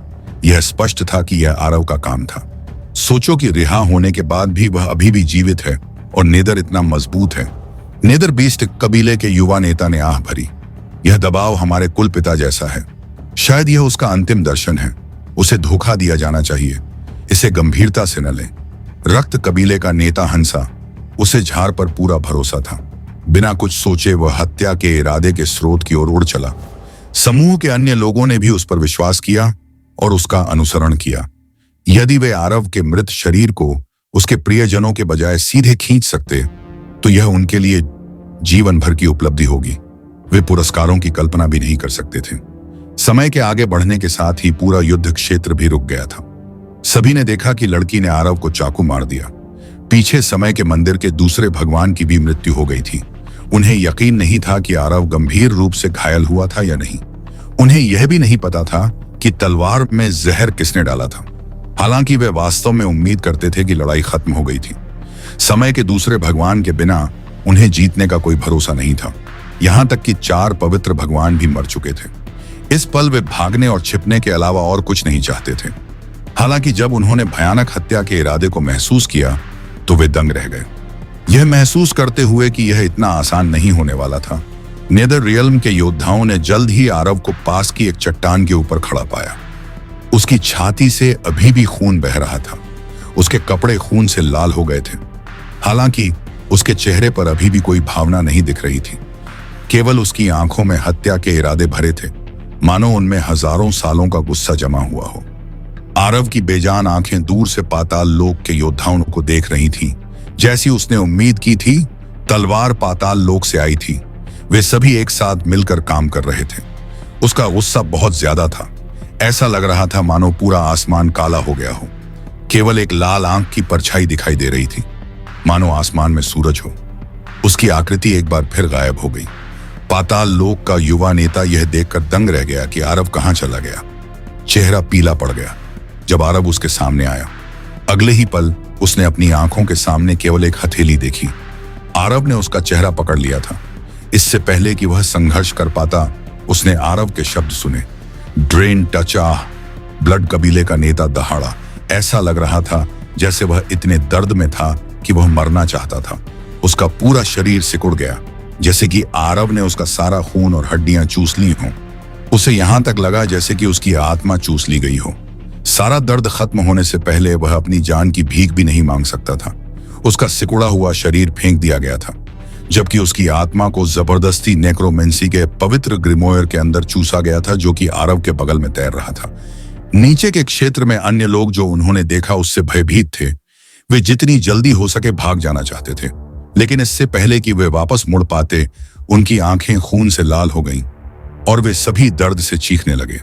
यह स्पष्ट था कि यह आरव का काम था। सोचो कि रिहा होने के बाद भी वह अभी भी जीवित है और नेदर इतना मजबूत है। नेदर बीस्ट कबीले के युवा नेता ने आह भरी। यह दबाव हमारे कुल पिता जैसा है। शायद यह उसका अंतिम दर्शन है। उसे धोखा दिया जाना चाहिए। इसे गंभीरता से न लें। रक्त कबीले का नेता हंसा। उसे झार पर पूरा भरोसा था। बिना कुछ सोचे वह हत्या के इरादे के स्रोत की ओर उड़ चला। समूह के अन्य लोगों ने भी उस पर विश्वास किया और उसका अनुसरण किया। यदि वे आरव के मृत शरीर को उसके प्रियजनों के बजाय सीधे खींच सकते, तो यह उनके लिए जीवन भर की उपलब्धि होगी। वे पुरस्कारों की कल्पना भी नहीं कर सकते थे। समय के आगे बढ़ने के साथ ही पूरा युद्ध क्षेत्र भी रुक गया था। सभी ने देखा कि लड़की ने आरव को चाकू मार दिया। पीछे समय के मंदिर के दूसरे भगवान की भी मृत्यु हो गई थी। उन्हें यकीन नहीं था कि आरव गंभीर रूप से घायल हुआ था या नहीं। उन्हें यह भी नहीं पता था कि तलवार में जहर किसने डाला था। हालांकि वे वास्तव में उम्मीद करते थे कि लड़ाई खत्म हो गई थी। समय के दूसरे भगवान के बिना उन्हें जीतने का कोई भरोसा नहीं था। यहां तक कि 4 पवित्र भगवान भी मर चुके थे। इस पल वे भागने और छिपने के अलावा और कुछ नहीं चाहते थे। हालांकि जब उन्होंने भयानक हत्या के इरादे को महसूस किया, तो वे दंग रह गए, यह महसूस करते हुए कि यह इतना आसान नहीं होने वाला था। नेदर रियल्म के योद्धाओं ने जल्द ही आरव को पास की एक चट्टान के ऊपर खड़ा पाया। उसकी छाती से अभी भी खून बह रहा था। उसके कपड़े खून से लाल हो गए थे। हालांकि उसके चेहरे पर अभी भी कोई भावना नहीं दिख रही थी। केवल उसकी आंखों में हत्या के इरादे भरे थे, मानो उनमें हजारों सालों का गुस्सा जमा हुआ हो। आरव की बेजान आंखें दूर से पाताल लोक के योद्धाओं को देख रही थीं। जैसी उसने उम्मीद की थी, तलवार पाताल लोक से आई थी। वे सभी एक साथ मिलकर काम कर रहे थे। उसका गुस्सा बहुत ज्यादा था। ऐसा लग रहा था मानो पूरा आसमान काला हो गया हो। केवल एक लाल आंख की परछाई दिखाई दे रही थी, मानो आसमान में सूरज हो। उसकी आकृति एक बार फिर गायब हो गई। पाताल लोक का युवा नेता यह देखकर दंग रह गया कि आरव कहां चला गया। चेहरा पीला पड़ गया जब आरव उसके सामने आया। अगले ही पल उसने अपनी आंखों के सामने केवल एक हथेली देखी। आरव ने उसका चेहरा पकड़ लिया था। इससे पहले कि वह संघर्ष कर पाता, उसने आरव के शब्द सुने, ड्रेन टच आह। ब्लड कबीले का नेता दहाड़ा। ऐसा लग रहा था जैसे वह इतने दर्द में था कि वह मरना चाहता था। उसका पूरा शरीर सिकुड़ गया, जैसे कि आरव ने उसका सारा खून और हड्डियां चूस ली हों। उसे यहां तक लगा जैसे कि उसकी आत्मा चूस ली गई हो। सारा दर्द खत्म होने से पहले वह अपनी जान की भीख भी नहीं मांग सकता था। उसका सिकुड़ा हुआ शरीर फेंक दिया गया था, जबकि उसकी आत्मा को जबरदस्ती नेक्रोमेंसी के पवित्र ग्रिमोयर के अंदर चूसा गया था, जो कि आरव के बगल में तैर रहा था। नीचे के क्षेत्र में अन्य लोग जो उन्होंने देखा उससे भयभीत थे। वे जितनी जल्दी हो सके भाग जाना चाहते थे, लेकिन इससे पहले कि वे वापस मुड़ पाते, उनकी आंखें खून से लाल हो गईं और वे सभी दर्द से चीखने लगे।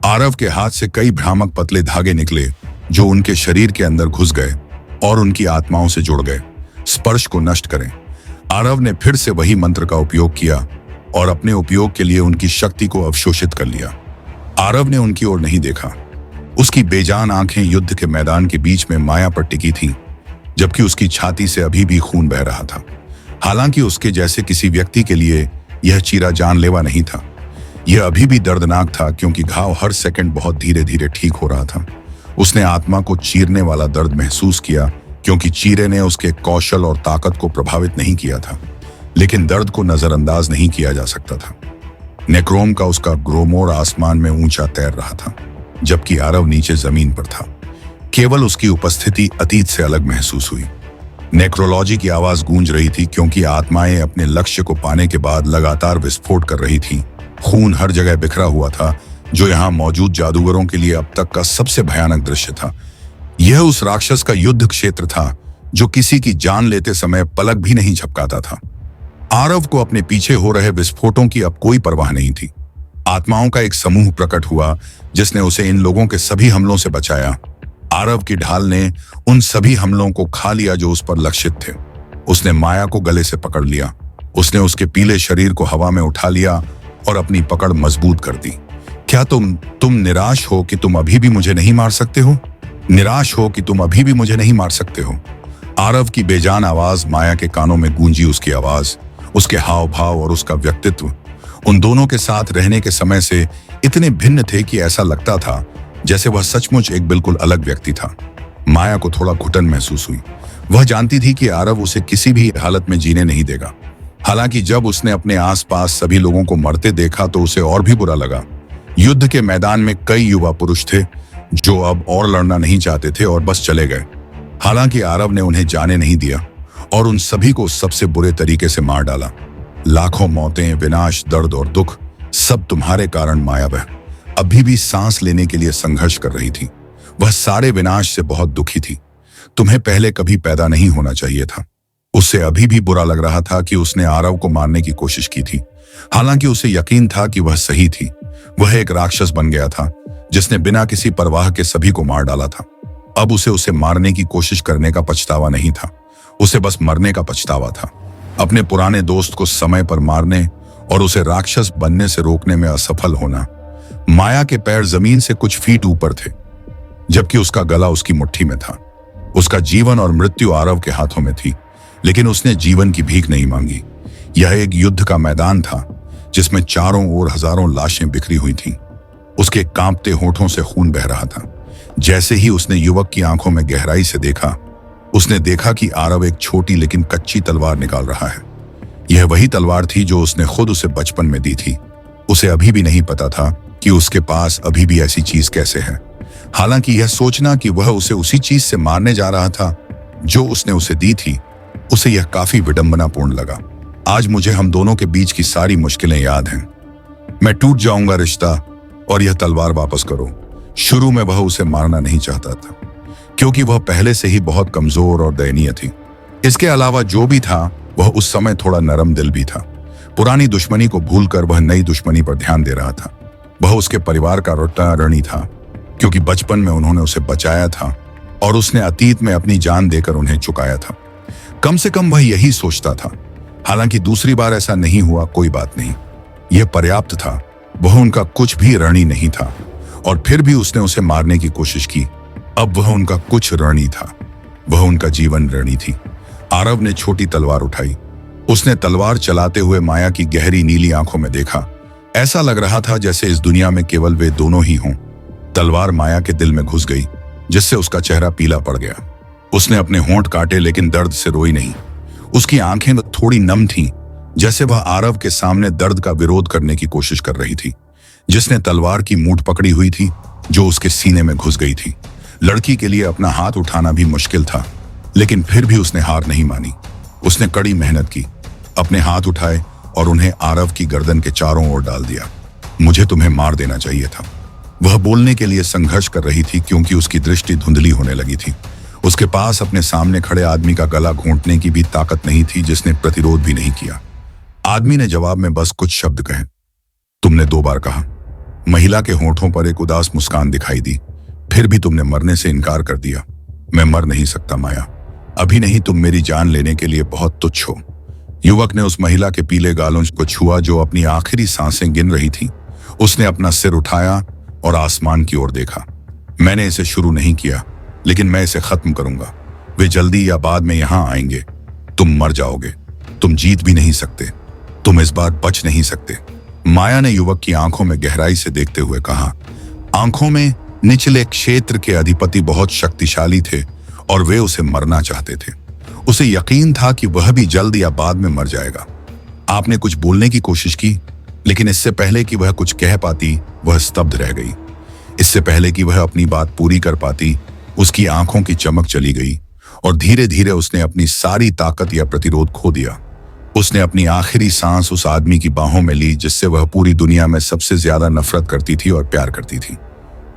आरव के हाथ से कई भ्रामक पतले धागे निकले जो उनके शरीर के अंदर घुस गए और उनकी आत्माओं से जुड़ गए। स्पर्श को नष्ट करें। आरव ने फिर से वही मंत्र का उपयोग किया और अपने उपयोग के लिए उनकी शक्ति को अवशोषित कर लिया। आरव ने उनकी ओर नहीं देखा। उसकी बेजान आंखें युद्ध के मैदान के बीच में माया पर टिकी थीं, जबकि उसकी छाती से अभी भी खून बह रहा था। हालांकि उसके जैसे किसी व्यक्ति के लिए यह चीरा जानलेवा नहीं था, यह अभी भी दर्दनाक था क्योंकि घाव हर सेकंड बहुत धीरे धीरे ठीक हो रहा था। उसने आत्मा को चीरने वाला दर्द महसूस किया क्योंकि चीरे ने उसके कौशल और ताकत को प्रभावित नहीं किया था, लेकिन दर्द को नजरअंदाज नहीं किया जा सकता था। नेक्रोम का उसका ग्रोमोर आसमान में ऊंचा तैर रहा था, जबकि आरव नीचे जमीन पर था। केवल उसकी उपस्थिति अतीत से अलग महसूस हुई। नेक्रोलॉजी की आवाज गूंज रही थी क्योंकि आत्माएं अपने लक्ष्य को पाने के बाद लगातार विस्फोट कर रही थीं। खून हर जगह बिखरा हुआ था, जो यहाँ मौजूद जादूगरों के लिए अब तक का सबसे भयानक दृश्य था। यह उस राक्षस का युद्ध क्षेत्र था जो किसी की जान लेते समय पलक भी नहीं झपकाता था। आरव को अपने पीछे हो रहे विस्फोटों की अब कोई परवाह नहीं थी। आत्माओं का एक समूह प्रकट हुआ जिसने उसे इन लोगों के सभी हमलों से बचाया। आरव की ढाल ने उन सभी हमलों को खा लिया जो उस पर लक्षित थे। उसने माया को गले से पकड़ लिया। उसने उसके पीले शरीर को हवा में उठा लिया और अपनी पकड़ मजबूत कर दी। क्या तुम निराश हो कि तुम अभी भी मुझे नहीं मार सकते हो? निराश हो कि तुम अभी भी मुझे नहीं मार सकते हो? आरव की बेजान आवाज माया के कानों में गूंजी। उसकी आवाज, उसके हाव भाव और उसका व्यक्तित्व उन दोनों के साथ रहने के समय से इतने भिन्न थे कि ऐसा लगता था जैसे वह सचमुच एक बिल्कुल अलग व्यक्ति था। माया को थोड़ा घुटन महसूस हुई। वह जानती थी कि आरव उसे किसी भी हालत में जीने नहीं देगा। हालांकि जब उसने अपने आसपास सभी लोगों को मरते देखा तो उसे और भी बुरा लगा। युद्ध के मैदान में कई युवा पुरुष थे जो अब और लड़ना नहीं चाहते थे और बस चले गए। हालांकि आरव ने उन्हें जाने नहीं दिया और उन सभी को सबसे बुरे तरीके से मार डाला। लाखों मौतें, विनाश, दर्द और दुख, सब तुम्हारे कारण। माया वह अभी भी सांस लेने के लिए संघर्ष कर रही थी। वह सारे विनाश से बहुत दुखी थी। तुम्हें पहले कभी पैदा नहीं होना चाहिए था। उसे अभी भी बुरा लग रहा था कि उसने आरव को मारने की कोशिश की थी। हालांकि उसे यकीन था कि वह सही थी। वह एक राक्षस बन गया था जिसने बिना किसी परवाह के सभी को मार डाला था। अब उसे मारने की कोशिश करने का पछतावा नहीं था, उसे बस मरने का पछतावा था। अपने पुराने दोस्त को समय पर मारने और उसे राक्षस बनने से रोकने में असफल होना। माया के पैर जमीन से कुछ फीट ऊपर थे, जबकि उसका गला उसकी मुट्ठी में था। उसका जीवन और मृत्यु आरव के हाथों में थी, लेकिन उसने जीवन की भीख नहीं मांगी। यह एक युद्ध का मैदान था जिसमें चारों ओर हजारों लाशें बिखरी हुई थीं। उसके कांपते होठों से खून बह रहा था। जैसे ही उसने युवक की आंखों में गहराई से देखा, उसने देखा कि आरव एक छोटी लेकिन कच्ची तलवार निकाल रहा है। यह वही तलवार थी जो उसने खुद उसे बचपन में दी थी। उसे अभी भी नहीं पता था कि उसके पास अभी भी ऐसी चीज कैसे है। हालांकि यह सोचना कि वह उसे उसी चीज से मारने जा रहा था जो उसने उसे दी थी, उसे यह काफी विडंबनापूर्ण लगा। आज मुझे हम दोनों के बीच की सारी मुश्किलें याद हैं। मैं टूट जाऊंगा रिश्ता और यह तलवार वापस करो। शुरू में वह उसे मारना नहीं चाहता था क्योंकि वह पहले से ही बहुत कमजोर और दयनीय थी। इसके अलावा जो भी था वह उस समय थोड़ा नरम दिल भी था। पुरानी दुश्मनी को भूलकर वह नई दुश्मनी पर ध्यान दे रहा था। वह उसके परिवार का रोटा ऋणी था क्योंकि बचपन में उन्होंने उसे बचाया था और उसने अतीत में अपनी जान देकर उन्हें चुकाया था। कम से कम वह यही सोचता था। हालांकि दूसरी बार ऐसा नहीं हुआ, कोई बात नहीं, यह पर्याप्त था। वह उनका कुछ भी ऋणी नहीं था और फिर भी उसने उसे मारने की कोशिश की। अब वह उनका कुछ ऋणी था, वह उनका जीवन ऋणी थी। आरव ने छोटी तलवार उठाई। उसने तलवार चलाते हुए माया की गहरी नीली आंखों में देखा। ऐसा लग रहा था जैसे इस दुनिया में केवल वे दोनों ही हों। तलवार माया के दिल में घुस गई, जिससे उसका चेहरा पीला पड़ गया। उसने अपने होंठ काटे लेकिन दर्द से रोई नहीं। उसकी आंखें थोड़ी नम थीं, जैसे वह आरव के सामने दर्द का विरोध करने की कोशिश कर रही थी, जिसने तलवार की मूठ पकड़ी हुई थी जो उसके सीने में घुस गई थी। लड़की के लिए अपना हाथ उठाना भी मुश्किल था, लेकिन फिर भी उसने हार नहीं मानी। उसने कड़ी मेहनत की, अपने हाथ उठाए और उन्हें आरव की गर्दन के चारों ओर डाल दिया। मुझे तुम्हें मार देना चाहिए था। वह बोलने के लिए संघर्ष कर रही थी क्योंकि उसकी दृष्टि धुंधली होने लगी थी। उसके पास अपने सामने खड़े आदमी का गला घोंटने की भी ताकत नहीं थी, जिसने प्रतिरोध भी नहीं किया। आदमी ने जवाब में बस कुछ शब्द कहे। तुमने 2 बार कहा। महिला के होठों पर एक उदास मुस्कान दिखाई दी। फिर भी तुमने मरने से इनकार कर दिया। मैं मर नहीं सकता माया, अभी नहीं। तुम मेरी जान लेने के लिए बहुत तुच्छ हो। युवक ने उस महिला के पीले गालों को छुआ जो अपनी आखिरी सांसें गिन रही थी। उसने अपना सिर उठाया और आसमान की ओर देखा। मैंने इसे शुरू नहीं किया, लेकिन मैं इसे खत्म करूंगा। वे जल्दी या बाद में यहां आएंगे। तुम मर जाओगे। तुम जीत भी नहीं सकते। तुम इस बार बच नहीं सकते। माया ने युवक की आंखों में गहराई से देखते हुए कहा। आंखों में निचले क्षेत्र के अधिपति बहुत शक्तिशाली थे और वे उसे मरना चाहते थे। उसे यकीन था कि वह भी जल्द या बाद में मर जाएगा। आपने कुछ बोलने की कोशिश की, लेकिन इससे पहले कि वह कुछ कह पाती, वह स्तब्ध रह गई। इससे पहले कि वह अपनी बात पूरी कर पाती, उसकी आंखों की चमक चली गई और धीरे धीरे उसने अपनी सारी ताकत या प्रतिरोध खो दिया। उसने अपनी आखिरी सांस उस आदमी की बाहों में ली जिससे वह पूरी दुनिया में सबसे ज्यादा नफरत करती थी और प्यार करती थी।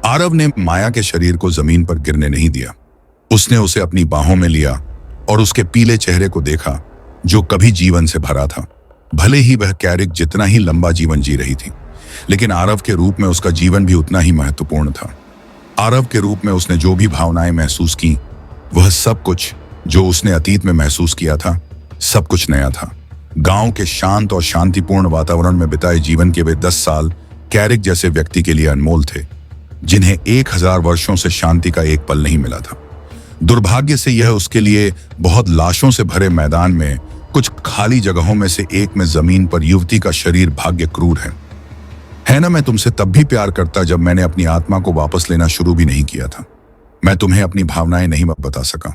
आरव ने माया के शरीर को जमीन पर गिरने नहीं दिया। उसने उसे अपनी बाहों में लिया और उसके पीले चेहरे को देखा जो कभी जीवन से भरा था। भले ही वह कैरिक जितना ही लंबा जीवन जी रही थी, लेकिन आरव के रूप में उसका जीवन भी उतना ही महत्वपूर्ण था। आरव के रूप में उसने जो भी भावनाएं महसूस की, वह सब कुछ जो उसने अतीत में महसूस किया था, सब कुछ नया था। गांव के शांत और शांतिपूर्ण वातावरण में बिताए जीवन के वे 10 साल कैरिक जैसे व्यक्ति के लिए अनमोल थे, जिन्हें 1000 वर्षों से शांति का एक पल नहीं मिला था। दुर्भाग्य से यह उसके लिए बहुत लाशों से भरे मैदान में कुछ खाली जगहों में से एक में जमीन पर युवती का शरीर भाग्य क्रूर है ना। मैं तुमसे तब भी प्यार करता जब मैंने अपनी आत्मा को वापस लेना शुरू भी नहीं किया था। मैं तुम्हें अपनी भावनाएं नहीं बता सका,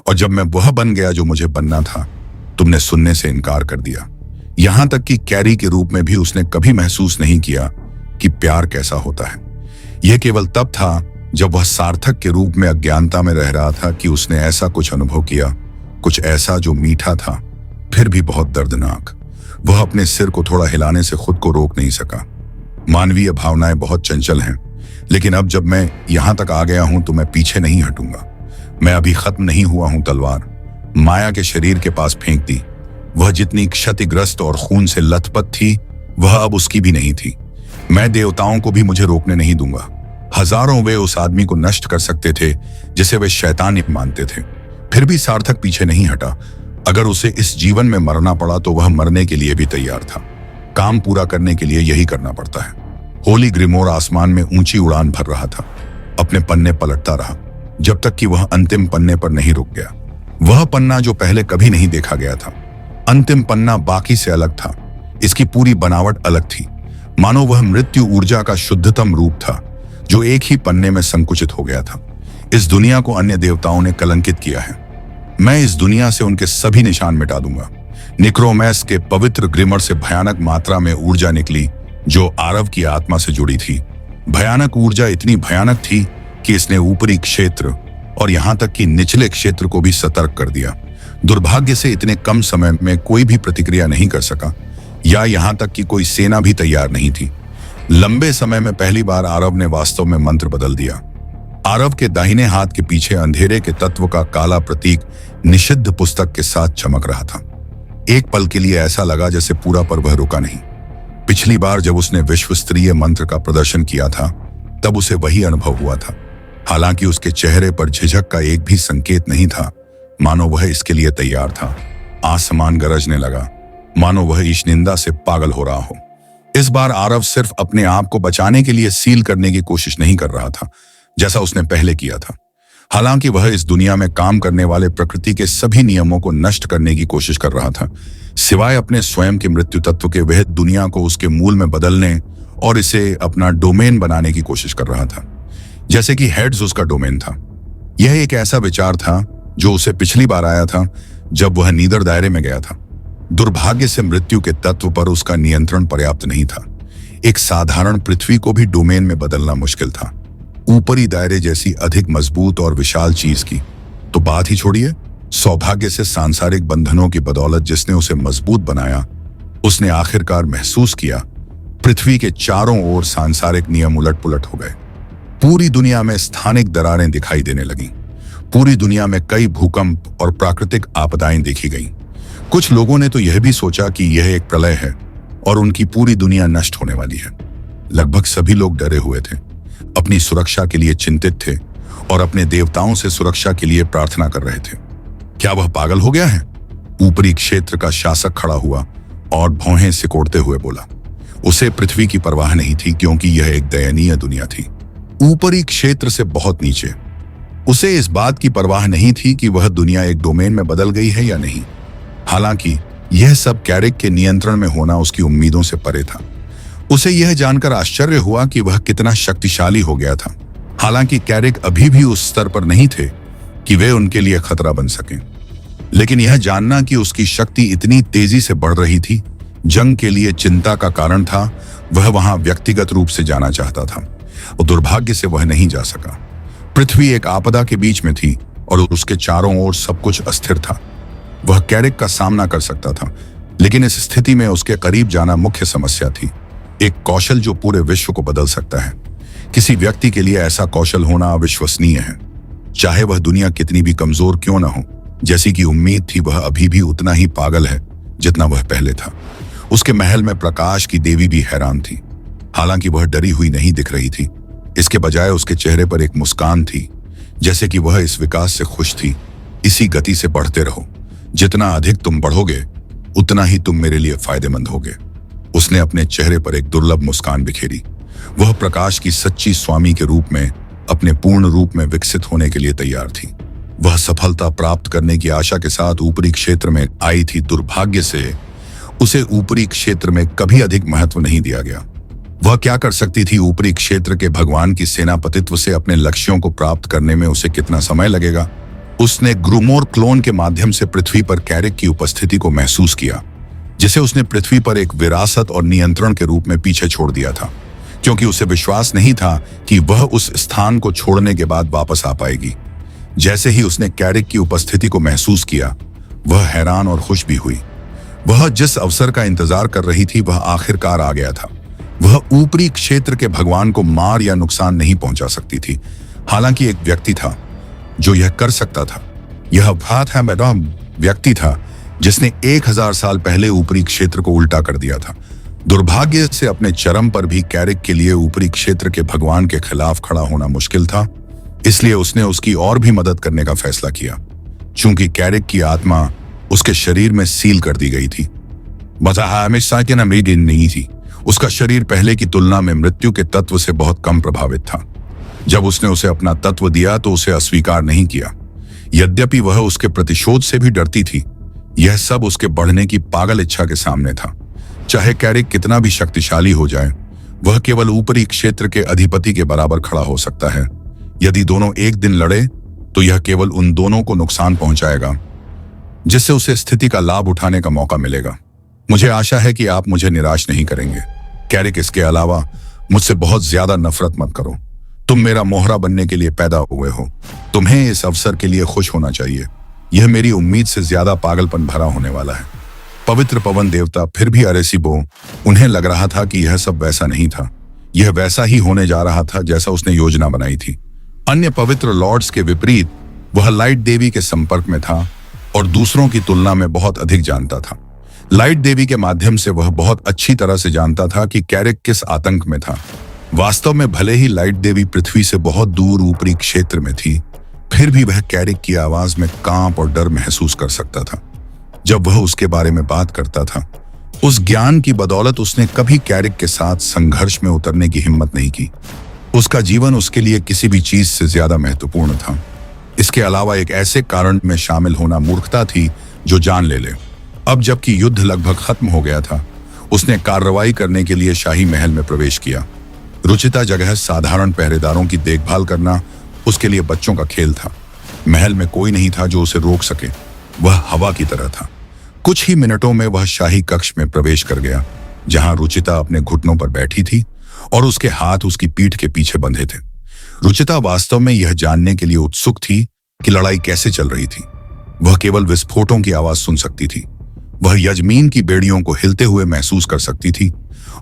और जब मैं वह बन गया जो मुझे बनना था, तुमने सुनने से इनकार कर दिया। यहां तक कि कैरी के रूप में भी उसने कभी महसूस नहीं किया कि प्यार कैसा होता है। यह केवल तब था जब वह सार्थक के रूप में अज्ञानता में रह रहा था कि उसने ऐसा कुछ अनुभव किया, कुछ ऐसा जो मीठा था फिर भी बहुत दर्दनाक। वह अपने सिर को थोड़ा हिलाने से खुद को रोक नहीं सका। मानवीय भावनाएं बहुत चंचल हैं, लेकिन अब जब मैं यहां तक आ गया हूं तो मैं पीछे नहीं हटूंगा। मैं अभी खत्म नहीं हुआ हूं। तलवार माया के शरीर के पास फेंक दी। वह जितनी क्षतिग्रस्त और खून से लथपथ थी, वह अब उसकी भी नहीं थी। मैं देवताओं को भी मुझे रोकने नहीं दूंगा। हजारों वे उस आदमी को नष्ट कर सकते थे जिसे वे शैतान मानते थे, फिर भी सार्थक पीछे नहीं हटा। अगर उसे इस जीवन में मरना पड़ा तो वह मरने के लिए भी तैयार था। काम पूरा करने के लिए यही करना पड़ता है। होली ग्रिमोर आसमान में ऊंची उड़ान भर रहा था। अपने पन्ने पलटता रहा जब तक कि वह अंतिम पन्ने पर नहीं रुक गया। वह पन्ना जो पहले कभी नहीं देखा गया था। अंतिम पन्ना बाकी से अलग था। इसकी पूरी बनावट अलग थी, मानो वह मृत्यु ऊर्जा का शुद्धतम रूप था जो एक ही पन्ने में संकुचित हो गया था। इस दुनिया को अन्य देवताओं ने कलंकित किया है। मैं इस दुनिया से उनके सभी निशान मिटा दूंगा। निक्रोमैस के पवित्र ग्रिमर से भयानक मात्रा में ऊर्जा निकली जो आरव की आत्मा से जुड़ी थी। भयानक ऊर्जा इतनी भयानक थी कि इसने ऊपरी क्षेत्र और यहां तक कि निचले क्षेत्र को भी सतर्क कर दिया। दुर्भाग्य से इतने कम समय में कोई भी प्रतिक्रिया नहीं कर सका, या यहां तक कि कोई सेना भी तैयार नहीं थी। लंबे समय में पहली बार आरव ने वास्तव में मंत्र बदल दिया। आरव के दाहिने हाथ के पीछे अंधेरे के तत्व का काला प्रतीक निषिद्ध पुस्तक के साथ चमक रहा था। एक पल के लिए ऐसा लगा जैसे पूरा पर वह रुका नहीं। पिछली बार जब उसने विश्व स्तरीय मंत्र का प्रदर्शन किया था, तब उसे वही अनुभव हुआ था। हालांकि उसके चेहरे पर झिझक का एक भी संकेत नहीं था, मानो वह इसके लिए तैयार था। आसमान गरजने लगा, मानो वह ईशनिंदा से पागल हो रहा हो। इस बार आरव सिर्फ अपने आप को बचाने के लिए सील करने की कोशिश नहीं कर रहा था, जैसा उसने पहले किया था। हालांकि वह इस दुनिया में काम करने वाले प्रकृति के सभी नियमों को नष्ट करने की कोशिश कर रहा था, सिवाय अपने स्वयं के मृत्यु तत्व के। वह दुनिया को उसके मूल में बदलने और इसे अपना डोमेन बनाने की कोशिश कर रहा था, जैसे कि हेड्स उसका डोमेन था। यह एक ऐसा विचार था जो उसे पिछली बार आया था जब वह नीदर दायरे में गया था। दुर्भाग्य से मृत्यु के तत्व पर उसका नियंत्रण पर्याप्त नहीं था। एक साधारण पृथ्वी को भी डोमेन में बदलना मुश्किल था, ऊपरी दायरे जैसी अधिक मजबूत और विशाल चीज की तो बात ही छोड़िए। सौभाग्य से सांसारिक बंधनों की बदौलत जिसने उसे मजबूत बनाया, उसने आखिरकार महसूस किया पृथ्वी के चारों ओर सांसारिक नियम उलट पुलट हो गए। पूरी दुनिया में स्थानिक दरारें दिखाई देने लगीं। पूरी दुनिया में कई भूकंप और प्राकृतिक आपदाएं देखी गईं। कुछ लोगों ने तो यह भी सोचा कि यह एक प्रलय है और उनकी पूरी दुनिया नष्ट होने वाली है। लगभग सभी लोग डरे हुए थे, अपनी सुरक्षा के लिए चिंतित थे और अपने देवताओं से सुरक्षा के लिए प्रार्थना कर रहे थे। क्या वह पागल हो गया है? ऊपरी क्षेत्र का शासक खड़ा हुआ और भौहें सिकोड़ते हुए बोला। उसे पृथ्वी की परवाह नहीं थी, क्योंकि यह एक दयनीय दुनिया थी, ऊपरी क्षेत्र से बहुत नीचे। उसे इस बात की परवाह नहीं थी कि वह दुनिया एक डोमेन में बदल गई है या नहीं। हालांकि यह सब कैरिक के नियंत्रण में होना उसकी उम्मीदों से परे था। उसे यह जानकर आश्चर्य हुआ कि वह कितना शक्तिशाली हो गया था। हालांकि कैरिक अभी भी उस स्तर पर नहीं थे कि वे उनके लिए खतरा बन सकें, लेकिन यह जानना कि उसकी शक्ति इतनी तेजी से बढ़ रही थी जंग के लिए चिंता का कारण था। वह वहां व्यक्तिगत रूप से जाना चाहता था और दुर्भाग्य से वह नहीं जा सका। पृथ्वी एक आपदा के बीच में थी और उसके चारों ओर सब कुछ अस्थिर था। वह कैरिक का सामना कर सकता था, लेकिन इस स्थिति में उसके करीब जाना मुख्य समस्या थी। एक कौशल जो पूरे विश्व को बदल सकता है। किसी व्यक्ति के लिए ऐसा कौशल होना अविश्वसनीय है, चाहे वह दुनिया कितनी भी कमजोर क्यों न हो। जैसी कि उम्मीद थी, वह अभी भी उतना ही पागल है जितना वह पहले था। उसके महल में प्रकाश की देवी भी हैरान थी। हालांकि वह डरी हुई नहीं दिख रही थी। इसके बजाय उसके चेहरे पर एक मुस्कान थी, जैसे कि वह इस विकास से खुश थी। इसी गति से बढ़ते रहो, जितना अधिक तुम बढ़ोगे उतना ही तुम मेरे लिए फायदेमंद होगे। उसने अपने चेहरे पर एक दुर्लभ मुस्कान बिखेरी। वह प्रकाश की सच्ची स्वामी के रूप में अपने पूर्ण रूप में विकसित होने के लिए तैयार थी। वह सफलता प्राप्त करने की आशा के साथ ऊपरी क्षेत्र में आई थी। दुर्भाग्य से उसे ऊपरी क्षेत्र में कभी अधिक महत्व नहीं दिया गया। वह क्या कर सकती थी? ऊपरी क्षेत्र के भगवान की सेनापतित्व से अपने लक्ष्यों को प्राप्त करने में उसे कितना समय लगेगा? उसने ग्रूमोर क्लोन के माध्यम से पृथ्वी पर कैरिक की उपस्थिति को महसूस किया, जिसे उसने पृथ्वी पर एक विरासत और नियंत्रण के रूप में पीछे छोड़ दिया था, क्योंकि उसे विश्वास नहीं था कि वह उस स्थान को छोड़ने के बाद वापस आ पाएगी। जैसे ही उसने कैरिक की उपस्थिति को महसूस किया, वह हैरान और खुश भी हुई। वह जिस अवसर का इंतजार कर रही थी वह आखिरकार आ गया था। वह ऊपरी क्षेत्र के भगवान को मार या नुकसान नहीं पहुंचा सकती थी। हालांकि एक व्यक्ति था जो यह कर सकता था। यह मैडम व्यक्ति था जिसने 1000 साल पहले ऊपरी क्षेत्र को उल्टा कर दिया था। दुर्भाग्य से अपने चरम पर भी कैरिक के लिए ऊपरी क्षेत्र के भगवान के खिलाफ खड़ा होना मुश्किल था, इसलिए उसने उसकी और भी मदद करने का फैसला किया। चूंकि कैरिक की आत्मा उसके शरीर में सील कर दी गई थी, हमेशा के नहीं थी। उसका शरीर पहले की तुलना में मृत्यु के तत्व से बहुत कम प्रभावित था। जब उसने उसे अपना तत्व दिया तो उसे अस्वीकार नहीं किया, यद्यपि वह उसके प्रतिशोध से भी डरती थी। यह सब उसके बढ़ने की पागल इच्छा के सामने था। चाहे कैरिक कितना भी शक्तिशाली हो जाए, वह केवल ऊपरी क्षेत्र के अधिपति के बराबर खड़ा हो सकता है। यदि दोनों एक दिन लड़े तो यह केवल उन दोनों को नुकसान पहुंचाएगा, जिससे उसे स्थिति का लाभ उठाने का मौका मिलेगा। मुझे आशा है कि आप मुझे निराश नहीं करेंगे, कैरिक। इसके अलावा मुझसे बहुत ज्यादा नफरत मत करो। तुम मेरा मोहरा बनने के लिए पैदा हुए हो। तुम्हें इस अवसर के लिए खुश होना चाहिए। यह मेरी उम्मीद से ज्यादा पागलपन भरा होने वाला है। पवित्र पवन देवता फिर भी अरेसिबो। उन्हें लग रहा था कि यह सब वैसा नहीं था। यह वैसा ही होने जा रहा था जैसा उसने योजना बनाई थी। अन्य पवित्र लॉर्ड्स के विपरीत वह लाइट देवी के संपर्क में था और दूसरों की तुलना में बहुत अधिक जानता था। लाइट देवी के माध्यम से वह बहुत अच्छी तरह से जानता था कि कैरिक किस आतंक में था। वास्तव में भले ही लाइट देवी पृथ्वी से बहुत दूर ऊपरी क्षेत्र में थी, फिर भी वह कैरिक की आवाज में कांप और डर महसूस कर सकता था जब वह उसके बारे में बात करता था। उस ज्ञान की बदौलत उसने कभी कैरिक के साथ संघर्ष में उतरने की हिम्मत नहीं की। उसका जीवन उसके लिए किसी भी चीज से ज्यादा महत्वपूर्ण था। इसके अलावा एक ऐसे कारण में शामिल होना मूर्खता थी जो जान ले ले। अब जबकि युद्ध लगभग खत्म हो गया था, उसने कार्रवाई करने के लिए शाही महल में प्रवेश किया। रुचिता जगह साधारण पहरेदारों की देखभाल करना उसके लिए बच्चों का खेल था। महल में कोई नहीं था जो उसे रोक सके। वह हवा की तरह था। कुछ ही मिनटों में वह शाही कक्ष में प्रवेश कर गया, जहां रुचिता अपने घुटनों पर बैठी थी और उसके हाथ उसकी पीठ के पीछे बंधे थे। रुचिता वास्तव में यह जानने के लिए उत्सुक थी कि लड़ाई कैसे चल रही थी। वह केवल विस्फोटों की आवाज सुन सकती थी। वह यजमीन की बेड़ियों को हिलते हुए महसूस कर सकती थी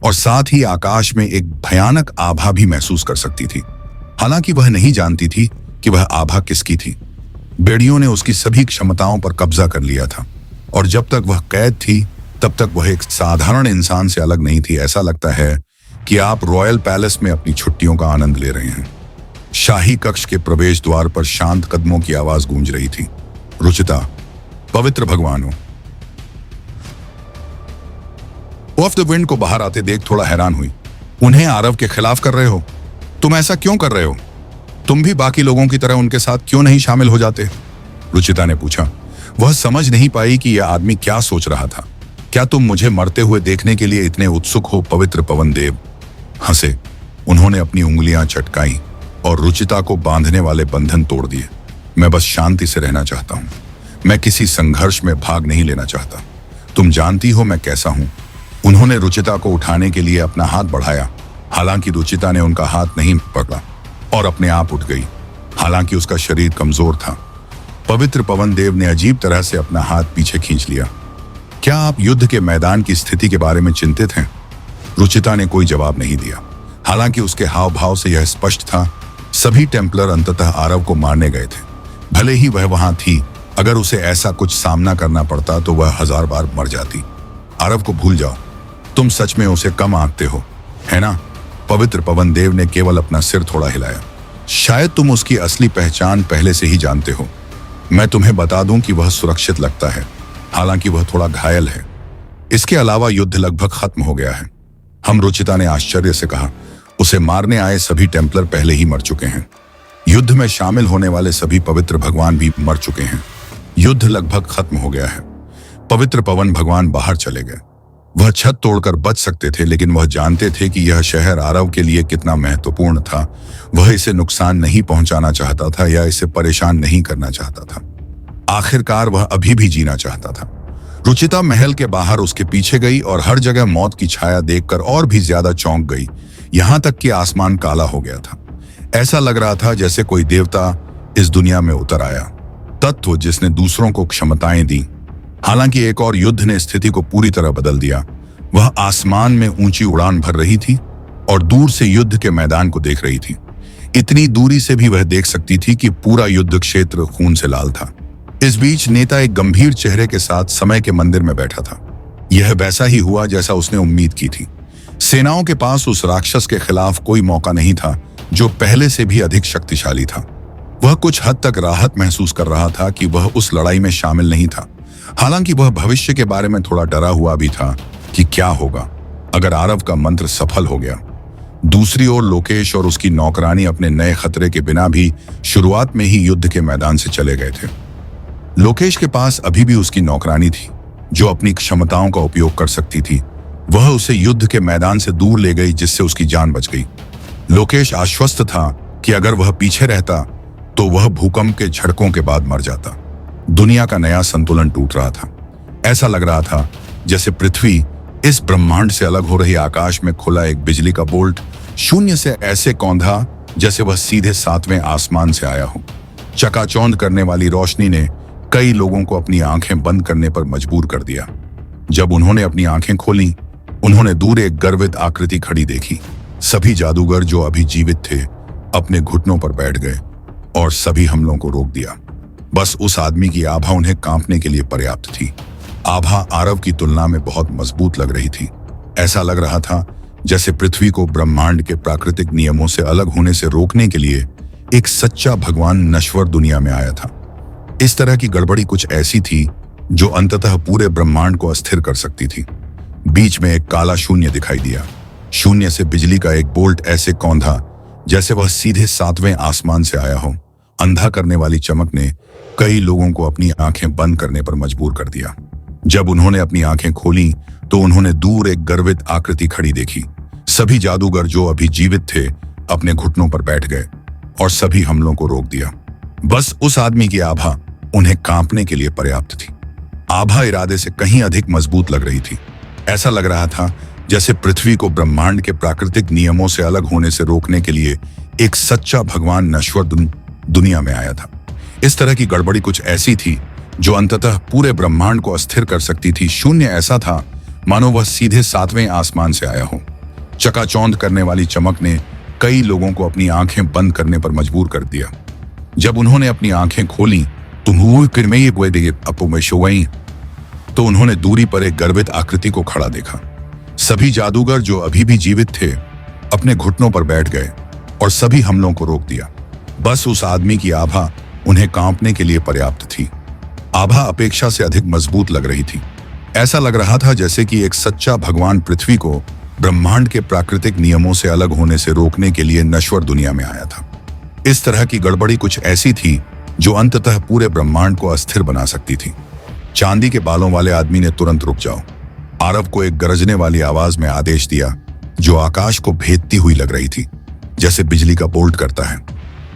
और साथ ही आकाश में एक भयानक आभा भी महसूस कर सकती थी। हालांकि वह नहीं जानती थी कि वह आभा किसकी थी। बेड़ियों ने उसकी सभी क्षमताओं पर कब्जा कर लिया था और जब तक वह कैद थी तब तक वह एक साधारण इंसान से अलग नहीं थी। ऐसा लगता है कि आप रॉयल पैलेस में अपनी छुट्टियों का आनंद ले रहे हैं। शाही कक्ष के प्रवेश द्वार पर शांत कदमों की आवाज गूंज रही थी। रुचिता, पवित्र भगवान हो। ऑफ द विंड को बाहर आते देख थोड़ा हैरान हुई। उन्हें आरव के खिलाफ कर रहे हो? तुम ऐसा क्यों कर रहे हो? तुम भी बाकी लोगों की तरह उनके साथ क्यों नहीं शामिल हो जाते? रुचिता ने पूछा। वह समझ नहीं पाई कि यह आदमी क्या सोच रहा था। क्या तुम मुझे मरते हुए देखने के लिए इतने उत्सुक हो? पवित्र पवन देव हंसे। उन्होंने अपनी उंगलियां चटकाई और रुचिता को बांधने वाले बंधन तोड़ दिए। मैं बस शांति से रहना चाहता हूं। मैं किसी संघर्ष में भाग नहीं लेना चाहता। तुम जानती हो मैं कैसा हूं। उन्होंने रुचिता को उठाने के लिए अपना हाथ बढ़ाया। हालांकि रुचिता ने उनका हाथ नहीं पकड़ा और अपने आप उठ गई। हालांकि उसका शरीर कमजोर था। पवित्र पवन देव ने अजीब तरह से अपना हाथ पीछे खींच लिया। क्या आप युद्ध के मैदान की स्थिति के बारे में चिंतित हैं? रुचिता ने कोई जवाब नहीं दिया। हालांकि उसके हाव भाव से यह स्पष्ट था, सभी टेम्पलर अंततः आरव को मारने गए थे। भले ही वह वहां थी, अगर उसे ऐसा कुछ सामना करना पड़ता तो वह 1000 बार मर जाती। आरव को भूल जाओ। तुम सच में उसे कम आंकते हो, है ना? पवित्र पवन देव ने केवल अपना सिर थोड़ा हिलाया। शायद तुम उसकी असली पहचान पहले से ही जानते हो। मैं तुम्हें बता दूं कि वह सुरक्षित लगता है, हालांकि वह थोड़ा घायल है। इसके अलावा युद्ध लगभग खत्म हो गया है। हम, रुचिता ने आश्चर्य से कहा। उसे मारने आए सभी टेम्पलर पहले ही मर चुके हैं। युद्ध में शामिल होने वाले सभी पवित्र भगवान भी मर चुके हैं। युद्ध लगभग खत्म हो गया है। पवित्र पवन भगवान बाहर चले गए। वह छत तोड़कर बच सकते थे, लेकिन वह जानते थे कि यह शहर आरव के लिए कितना महत्वपूर्ण था। वह इसे नुकसान नहीं पहुंचाना चाहता था या इसे परेशान नहीं करना चाहता था। आखिरकार वह अभी भी जीना चाहता था। रुचिता महल के बाहर उसके पीछे गई और हर जगह मौत की छाया देखकर और भी ज्यादा चौंक गई। यहां तक कि आसमान काला हो गया था। ऐसा लग रहा था जैसे कोई देवता इस दुनिया में उतर आया, तत्व जिसने दूसरों को क्षमताएं दी। हालांकि एक और युद्ध ने स्थिति को पूरी तरह बदल दिया। वह आसमान में ऊंची उड़ान भर रही थी और दूर से युद्ध के मैदान को देख रही थी। इतनी दूरी से भी वह देख सकती थी कि पूरा युद्ध क्षेत्र खून से लाल था। इस बीच नेता एक गंभीर चेहरे के साथ समय के मंदिर में बैठा था। यह वैसा ही हुआ जैसा उसने उम्मीद की थी। सेनाओं के पास उस राक्षस के खिलाफ कोई मौका नहीं था जो पहले से भी अधिक शक्तिशाली था। वह कुछ हद तक राहत महसूस कर रहा था कि वह उस लड़ाई में शामिल नहीं था। हालांकि वह भविष्य के बारे में थोड़ा डरा हुआ भी था कि क्या होगा अगर आरव का मंत्र सफल हो गया। दूसरी ओर लोकेश और उसकी नौकरानी अपने नए खतरे के बिना भी शुरुआत में ही युद्ध के मैदान से चले गए थे। लोकेश के पास अभी भी उसकी नौकरानी थी जो अपनी क्षमताओं का उपयोग कर सकती थी। वह उसे युद्ध के मैदान से दूर ले गई, जिससे उसकी जान बच गई। लोकेश आश्वस्त था कि अगर वह पीछे रहता तो वह भूकंप के झटकों के बाद मर जाता। दुनिया का नया संतुलन टूट रहा था। ऐसा लग रहा था जैसे पृथ्वी इस ब्रह्मांड से अलग हो रही आकाश में खुला एक बिजली का बोल्ट शून्य से ऐसे कौंधा जैसे वह सीधे 7वें आसमान से आया हो। चकाचौंध करने वाली रोशनी ने कई लोगों को अपनी आंखें बंद करने पर मजबूर कर दिया। जब उन्होंने अपनी आंखें खोली, उन्होंने दूर एक गर्वित आकृति खड़ी देखी। सभी जादूगर जो अभी जीवित थे अपने घुटनों पर बैठ गए और सभी हमलों को रोक दिया। बस उस आदमी की आभा उन्हें कांपने के लिए पर्याप्त थी। आभा आरव की तुलना में बहुत मजबूत लग रही थी। ऐसा लग रहा था जैसे पृथ्वी को ब्रह्मांड के प्राकृतिक नियमों से अलग होने से रोकने के लिए एक सच्चा भगवान नश्वर दुनिया में आया था। इस तरह की गड़बड़ी कुछ ऐसी थी जो अंततः पूरे ब्रह्मांड को अस्थिर कर सकती थी। बीच में एक काला शून्य दिखाई दिया। शून्य से बिजली का एक बोल्ट ऐसे कौंधा जैसे वह सीधे 7वें आसमान से आया हो। अंधा करने वाली चमक ने कई लोगों को अपनी आंखें बंद करने पर मजबूर कर दिया। जब उन्होंने अपनी आंखें खोली तो उन्होंने दूर एक गर्वित आकृति खड़ी देखी। सभी जादूगर जो अभी जीवित थे अपने घुटनों पर बैठ गए और सभी हमलों को रोक दिया। बस उस आदमी की आभा उन्हें कांपने के लिए पर्याप्त थी। आभा इरादे से कहीं अधिक मजबूत लग रही थी। ऐसा लग रहा था जैसे पृथ्वी को ब्रह्मांड के प्राकृतिक नियमों से अलग होने से रोकने के लिए एक सच्चा भगवान नश्वर दुनिया में आया था। इस तरह की गड़बड़ी कुछ ऐसी थी जो अंततः पूरे ब्रह्मांड को अस्थिर कर सकती थी। शून्य ऐसा था मानो वह सीधे 7वें आसमान से आया हो। चकाचौंध करने वाली चमक ने कई लोगों को अपनी आंखें बंद करने पर मजबूर कर दिया। जब उन्होंने अपनी आंखें खोली तो उन्होंने दूरी पर एक गर्वित आकृति को खड़ा देखा। सभी जादूगर जो अभी भी जीवित थे अपने घुटनों पर बैठ गए और सभी हमलों को रोक दिया। बस उस आदमी की आभा उन्हें कांपने के लिए पर्याप्त थी। आभा अपेक्षा से अधिक मजबूत लग रही थी। ऐसा लग रहा था जैसे कि एक सच्चा भगवान पृथ्वी को ब्रह्मांड के प्राकृतिक नियमों से अलग होने से रोकने के लिए नश्वर दुनिया में आया था। इस तरह की गड़बड़ी कुछ ऐसी थी जो अंततः पूरे ब्रह्मांड को अस्थिर बना सकती थी। चांदी के बालों वाले आदमी ने तुरंत रुक जाओ, आरव को एक गरजने वाली आवाज में आदेश दिया जो आकाश को भेदती हुई लग रही थी, जैसे बिजली का बोल्ट करता है।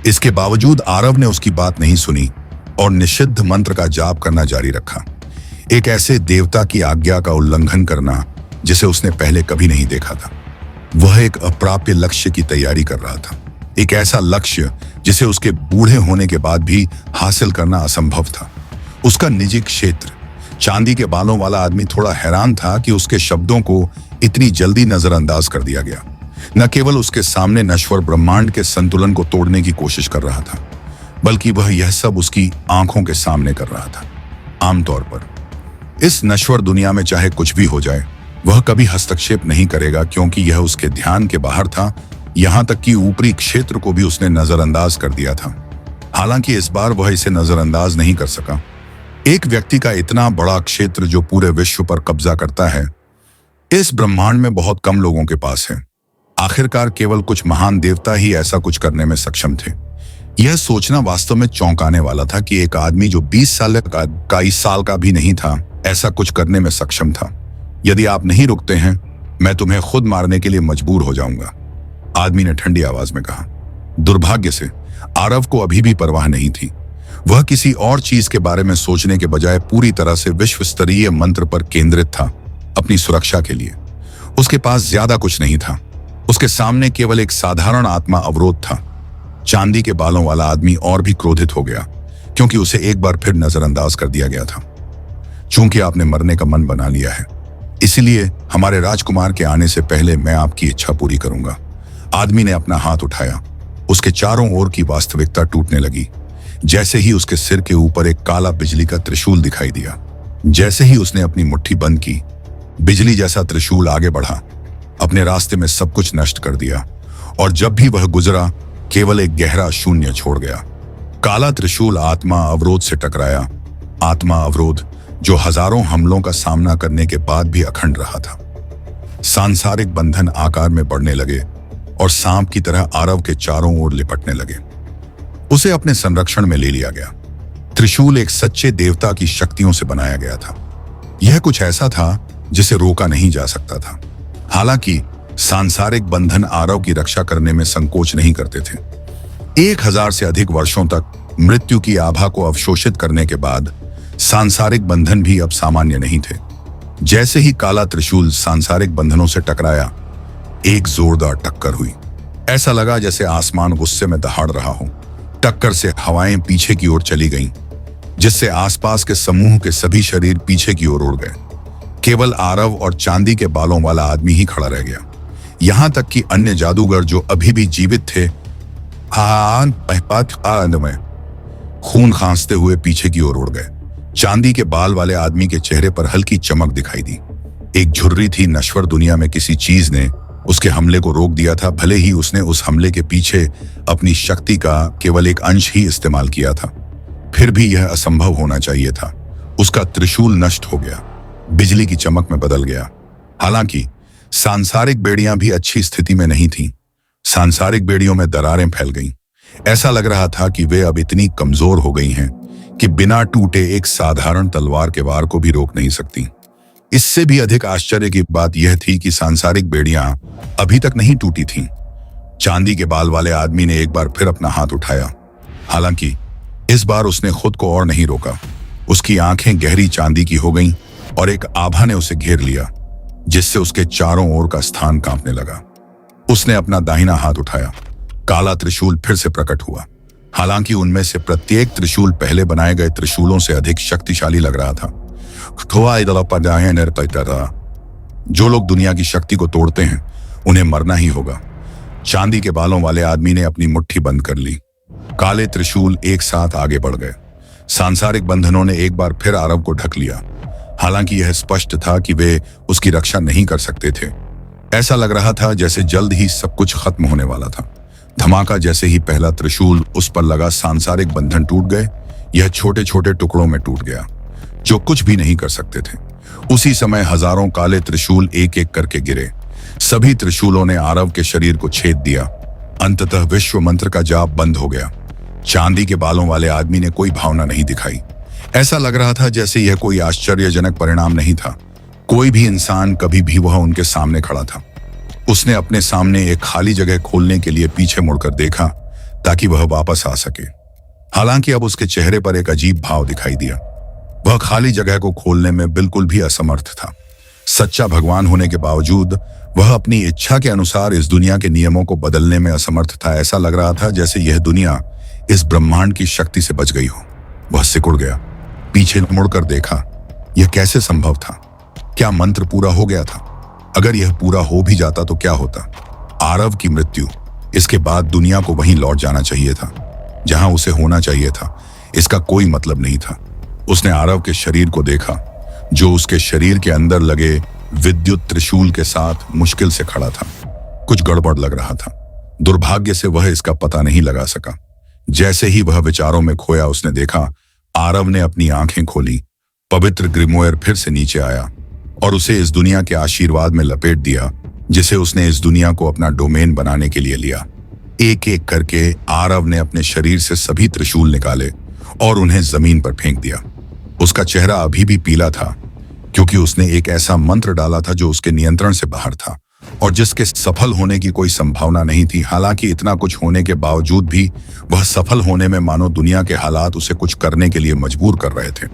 इसके बावजूद आरव ने उसकी बात नहीं सुनी और निषिद्ध मंत्र का जाप करना जारी रखा। एक ऐसे देवता की आज्ञा का उल्लंघन करना जिसे उसने पहले कभी नहीं देखा था। वह एक अप्राप्य लक्ष्य की तैयारी कर रहा था, एक ऐसा लक्ष्य जिसे उसके बूढ़े होने के बाद भी हासिल करना असंभव था। उसका निजी क्षेत्र। चांदी के बालों वाला आदमी थोड़ा हैरान था कि उसके शब्दों को इतनी जल्दी नजरअंदाज कर दिया गया। न केवल उसके सामने नश्वर ब्रह्मांड के संतुलन को तोड़ने की कोशिश कर रहा था, बल्कि वह यह सब उसकी आंखों के सामने कर रहा था। आमतौर पर इस नश्वर दुनिया में चाहे कुछ भी हो जाए, वह कभी हस्तक्षेप नहीं करेगा क्योंकि यह उसके ध्यान के बाहर था। यहां तक कि ऊपरी क्षेत्र को भी उसने नजरअंदाज कर दिया था। हालांकि इस बार वह इसे नजरअंदाज नहीं कर सका। एक व्यक्ति का इतना बड़ा क्षेत्र जो पूरे विश्व पर कब्जा करता है, इस ब्रह्मांड में बहुत कम लोगों के पास है। आखिरकार केवल कुछ महान देवता ही ऐसा कुछ करने में सक्षम थे। यह सोचना वास्तव में चौंकाने वाला था कि एक आदमी जो 20 साल का भी नहीं था ऐसा कुछ करने में सक्षम था। यदि आप नहीं रुकते हैं, मैं तुम्हें खुद मारने के लिए मजबूर हो जाऊंगा, आदमी ने ठंडी आवाज में कहा। दुर्भाग्य से आरव को अभी भी परवाह नहीं थी। वह किसी और चीज के बारे में सोचने के बजाय पूरी तरह से विश्व स्तरीय मंत्र पर केंद्रित था, अपनी सुरक्षा के लिए। उसके पास ज्यादा कुछ नहीं था। उसके सामने केवल एक साधारण आत्मा अवरोध था। चांदी के बालों वाला आदमी और भी क्रोधित हो गया क्योंकि उसे एक बार फिर नजरअंदाज कर दिया गया था। चूंकि आपने मरने का मन बना लिया है, इसलिए हमारे राजकुमार के आने से पहले मैं आपकी इच्छा पूरी करूंगा। आदमी ने अपना हाथ उठाया। उसके चारों ओर की वास्तविकता टूटने लगी। जैसे ही उसके सिर के ऊपर एक काला बिजली का त्रिशूल दिखाई दिया। जैसे ही उसने अपनी मुट्ठी बंद की, बिजली जैसा त्रिशूल आगे बढ़ा, अपने रास्ते में सब कुछ नष्ट कर दिया, और जब भी वह गुजरा केवल एक गहरा शून्य छोड़ गया। काला त्रिशूल आत्मा अवरोध से टकराया। आत्मा अवरोध जो हजारों हमलों का सामना करने के बाद भी अखंड रहा था। सांसारिक बंधन आकार में बढ़ने लगे और सांप की तरह आरव के चारों ओर लिपटने लगे। उसे अपने संरक्षण में ले लिया गया। त्रिशूल एक सच्चे देवता की शक्तियों से बनाया गया था। यह कुछ ऐसा था जिसे रोका नहीं जा सकता था। हालांकि सांसारिक बंधन आरव की रक्षा करने में संकोच नहीं करते थे। 1000 से अधिक वर्षों तक मृत्यु की आभा को अवशोषित करने के बाद सांसारिक बंधन भी अब सामान्य नहीं थे। जैसे ही काला त्रिशूल सांसारिक बंधनों से टकराया, एक जोरदार टक्कर हुई। ऐसा लगा जैसे आसमान गुस्से में दहाड़ रहा हो। टक्कर से हवाएं पीछे की ओर चली गईं, जिससे आसपास के समूह के सभी शरीर पीछे की ओर उड़ गए। केवल आरव और चांदी के बालों वाला आदमी ही खड़ा रह गया। यहां तक कि अन्य जादूगर जो अभी भी जीवित थे, में खून खांसते हुए पीछे की ओर उड़ गए। चांदी के बाल वाले आदमी के चेहरे पर हल्की चमक दिखाई दी। एक झुर्री थी। नश्वर दुनिया में किसी चीज ने उसके हमले को रोक दिया था, भले ही उसने उस हमले के पीछे अपनी शक्ति का केवल एक अंश ही इस्तेमाल किया था। फिर भी यह असंभव होना चाहिए था। उसका त्रिशूल नष्ट हो गया, बिजली की चमक में बदल गया। हालांकि सांसारिक बेड़ियां भी अच्छी स्थिति में नहीं थीं। सांसारिक बेड़ियों में दरारें फैल गईं। ऐसा लग रहा था कि वे अब इतनी कमजोर हो गई हैं कि बिना टूटे एक साधारण तलवार के वार को भी रोक नहीं सकती। इससे भी अधिक आश्चर्य की बात यह थी कि सांसारिक बेड़ियां अभी तक नहीं टूटी थीं। चांदी के बाल वाले आदमी ने एक बार फिर अपना हाथ उठाया। हालांकि इस बार उसने खुद को और नहीं रोका। उसकी आंखें गहरी चांदी की हो गईं और एक आभा ने उसे घेर लिया, जिससे उसके चारों ओर का स्थान कांपने लगा। उसने अपना दाहिना हाथ उठाया। काला त्रिशूल फिर से प्रकट हुआ। हालांकि उनमें से प्रत्येक त्रिशूल पहले बनाए गए त्रिशूलों से अधिक शक्तिशाली लग रहा था। जो लोग दुनिया की शक्ति को तोड़ते हैं, उन्हें मरना ही होगा। चांदी के बालों वाले आदमी ने अपनी मुट्ठी बंद कर ली। काले त्रिशूल एक साथ आगे बढ़ गए। सांसारिक बंधनों ने एक बार फिर आरव को ढक लिया। हालांकि यह स्पष्ट था कि वे उसकी रक्षा नहीं कर सकते थे। ऐसा लग रहा था जैसे जल्द ही सब कुछ खत्म होने वाला था। धमाका जैसे ही पहला त्रिशूल उस पर लगा, सांसारिक बंधन टूट गए। यह छोटे छोटे टुकड़ों में टूट गया, जो कुछ भी नहीं कर सकते थे। उसी समय हजारों काले त्रिशूल एक एक करके गिरे। सभी त्रिशूलों ने आरव के शरीर को छेद दिया। अंततः विश्व मंत्र का जाप बंद हो गया। चांदी के बालों वाले आदमी ने कोई भावना नहीं दिखाई। ऐसा लग रहा था जैसे यह कोई आश्चर्यजनक परिणाम नहीं था। कोई भी इंसान, कभी भी वह उनके सामने खड़ा था। उसने अपने सामने एक खाली जगह खोलने के लिए पीछे मुड़कर देखा ताकि वह वापस आ सके। हालांकि अब उसके चेहरे पर एक अजीब भाव दिखाई दिया। वह खाली जगह को खोलने में बिल्कुल भी असमर्थ था। सच्चा भगवान होने के बावजूद वह अपनी इच्छा के अनुसार इस दुनिया के नियमों को बदलने में असमर्थ था। ऐसा लग रहा था जैसे यह दुनिया इस ब्रह्मांड की शक्ति से बच गई हो। वह सिकुड़ गया, पीछे मुड़कर देखा। यह कैसे संभव था? क्या मंत्र पूरा हो गया था? अगर यह पूरा हो भी जाता तो क्या होता? आरव की मृत्यु, इसके बाद दुनिया को वहीं लौट जाना चाहिए था जहां उसे होना चाहिए था। इसका कोई मतलब नहीं था। उसने आरव के शरीर को देखा, जो उसके शरीर के अंदर लगे विद्युत त्रिशूल के साथ मुश्किल से खड़ा था। कुछ गड़बड़ लग रहा था। दुर्भाग्य से वह इसका पता नहीं लगा सका। जैसे ही वह विचारों में खोया, उसने देखा आरव ने अपनी आंखें खोली। पवित्र ग्रिमोयर फिर से नीचे आया और उसे इस दुनिया के आशीर्वाद में लपेट दिया, जिसे उसने इस दुनिया को अपना डोमेन बनाने के लिए लिया। एक एक करके आरव ने अपने शरीर से सभी त्रिशूल निकाले और उन्हें जमीन पर फेंक दिया। उसका चेहरा अभी भी पीला था, क्योंकि उसने एक ऐसा मंत्र डाला था जो उसके नियंत्रण से बाहर था और जिसके सफल होने की कोई संभावना नहीं थी। हालांकि इतना कुछ होने के बावजूद भी वह सफल होने में मानो दुनिया के हालात उसे कुछ करने के लिए मजबूर कर रहे थे।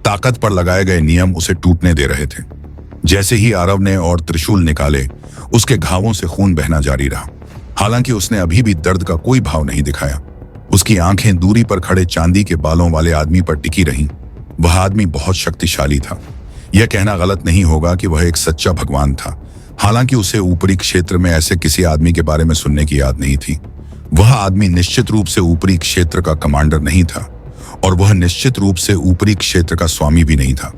ताकत पर लगाए गए नियम उसे टूटने दे रहे थे। जैसे ही आरव ने और त्रिशूल निकाले, उसके घावों से खून बहना जारी रहा। हालांकि उसने अभी भी दर्द का कोई भाव नहीं दिखाया। उसकी आंखें दूरी पर खड़े चांदी के बालों वाले आदमी पर टिकी रहीं। वह आदमी बहुत शक्तिशाली था। यह कहना गलत नहीं होगा कि वह एक सच्चा भगवान था। हालांकि उसे ऊपरी क्षेत्र में ऐसे किसी आदमी के बारे में सुनने की याद नहीं थी। वह आदमी निश्चित रूप से ऊपरी क्षेत्र का कमांडर नहीं था और वह निश्चित रूप से ऊपरी क्षेत्र का स्वामी भी नहीं था,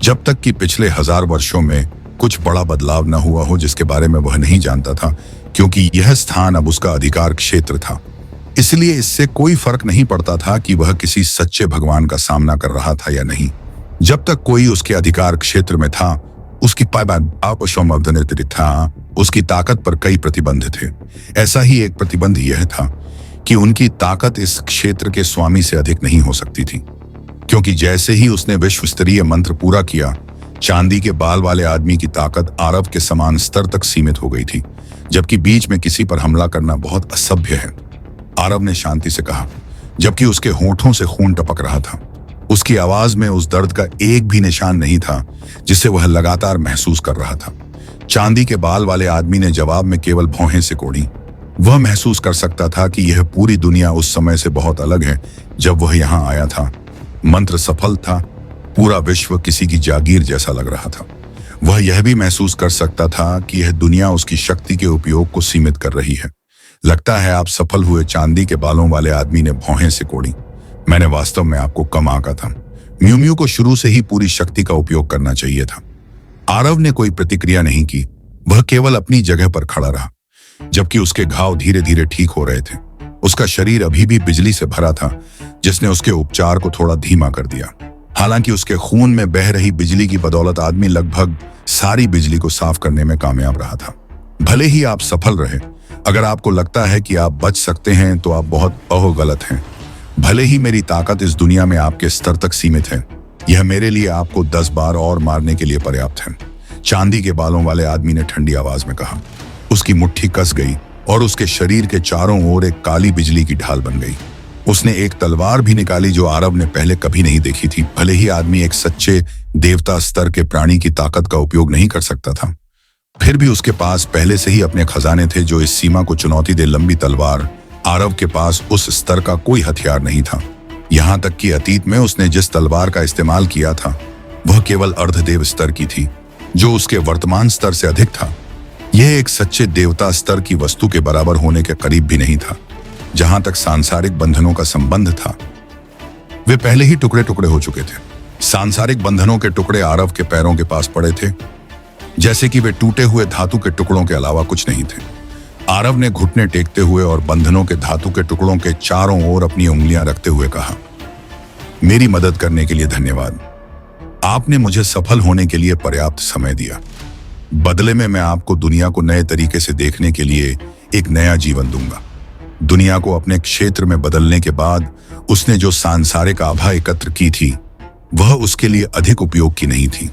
जब तक कि पिछले 1000 वर्षों में कुछ बड़ा बदलाव न हुआ हो जिसके बारे में वह नहीं जानता था, क्योंकि यह स्थान अब उसका अधिकार क्षेत्र था। इसलिए इससे कोई फर्क नहीं पड़ता था कि वह किसी सच्चे भगवान का सामना कर रहा था या नहीं। जब तक कोई उसके अधिकार क्षेत्र में था, उसकी था, उसकी ताकत पर कई प्रतिबंध थे। ऐसा ही एक प्रतिबंध यह था कि उनकी ताकत इस क्षेत्र के स्वामी से अधिक नहीं हो सकती थी, क्योंकि जैसे ही उसने विश्व स्तरीय मंत्र पूरा किया, चांदी के बाल वाले आदमी की ताकत आरव के समान स्तर तक सीमित हो गई थी, जबकि बीच में किसी पर हमला करना बहुत असभ्य है। आरव ने शांति से कहा, जबकि उसके होठों से खून टपक रहा था। उसकी आवाज में उस दर्द का एक भी निशान नहीं था जिसे वह लगातार महसूस कर रहा था। चांदी के बाल वाले आदमी ने जवाब में केवल भौहें सिकोड़ी। वह महसूस कर सकता था कि यह पूरी दुनिया उस समय से बहुत अलग है जब वह यहाँ आया था। मंत्र सफल था। पूरा विश्व किसी की जागीर जैसा लग रहा था। वह यह भी महसूस कर सकता था कि यह दुनिया उसकी शक्ति के उपयोग को सीमित कर रही है। लगता है आप सफल हुए, चांदी के बालों वाले आदमी ने भौहें सिकोड़ी। मैंने वास्तव में आपको कम आंका था। म्यू म्यू को शुरू से ही पूरी शक्ति का उपयोग करना चाहिए था। आरव ने कोई प्रतिक्रिया नहीं की। वह केवल अपनी जगह पर खड़ा रहा, जबकि उसके घाव धीरे धीरे ठीक हो रहे थे। उसका शरीर अभी भी बिजली से भरा था, जिसने उसके उपचार को थोड़ा धीमा कर दिया। हालांकि उसके खून में बह रही बिजली की बदौलत आदमी लगभग सारी बिजली को साफ करने में कामयाब रहा था। भले ही आप सफल रहे, अगर आपको लगता है कि आप बच सकते हैं तो आप बहुत गलत हैं। भले ही मेरी ताकत इस दुनिया में आपके स्तर तक सीमित है, यह मेरे लिए आपको 10 बार और मारने के लिए पर्याप्त है। चांदी के बालों वाले आदमी ने ठंडी आवाज में कहा। उसकी मुट्ठी कस गई और उसके शरीर के चारों ओर एक काली बिजली की ढाल बन गई। उसने एक तलवार भी निकाली जो आरव ने पहले कभी नहीं देखी थी। भले ही आदमी एक सच्चे देवता स्तर के प्राणी की ताकत का उपयोग नहीं कर सकता था, फिर भी उसके पास पहले से ही अपने खजाने थे जो इस सीमा को चुनौती दे। लंबी तलवार। आरव के पास उस स्तर का कोई हथियार नहीं था। यहां तक कि अतीत में उसने जिस तलवार का इस्तेमाल किया था वह केवल अर्धदेव स्तर की थी, जो उसके वर्तमान स्तर से अधिक था। यह एक सच्चे देवता स्तर की वस्तु के बराबर होने के करीब भी नहीं था। जहां तक सांसारिक बंधनों का संबंध था, वे पहले ही टुकड़े टुकड़े हो चुके थे। सांसारिक बंधनों के टुकड़े आरव के पैरों के पास पड़े थे, जैसे कि वे टूटे हुए धातु के टुकड़ों के अलावा कुछ नहीं थे। आरव ने घुटने टेकते हुए और बंधनों के धातु के टुकड़ों के चारों ओर अपनी उंगलियां रखते हुए कहा, मेरी मदद करने के लिए धन्यवाद। आपने मुझे सफल होने के लिए पर्याप्त समय दिया। बदले में मैं आपको दुनिया को नए तरीके से देखने के लिए एक नया जीवन दूंगा। दुनिया को अपने क्षेत्र में बदलने के बाद उसने जो सांसारिक आभा एकत्र की थी, वह उसके लिए अधिक उपयोग की नहीं थी।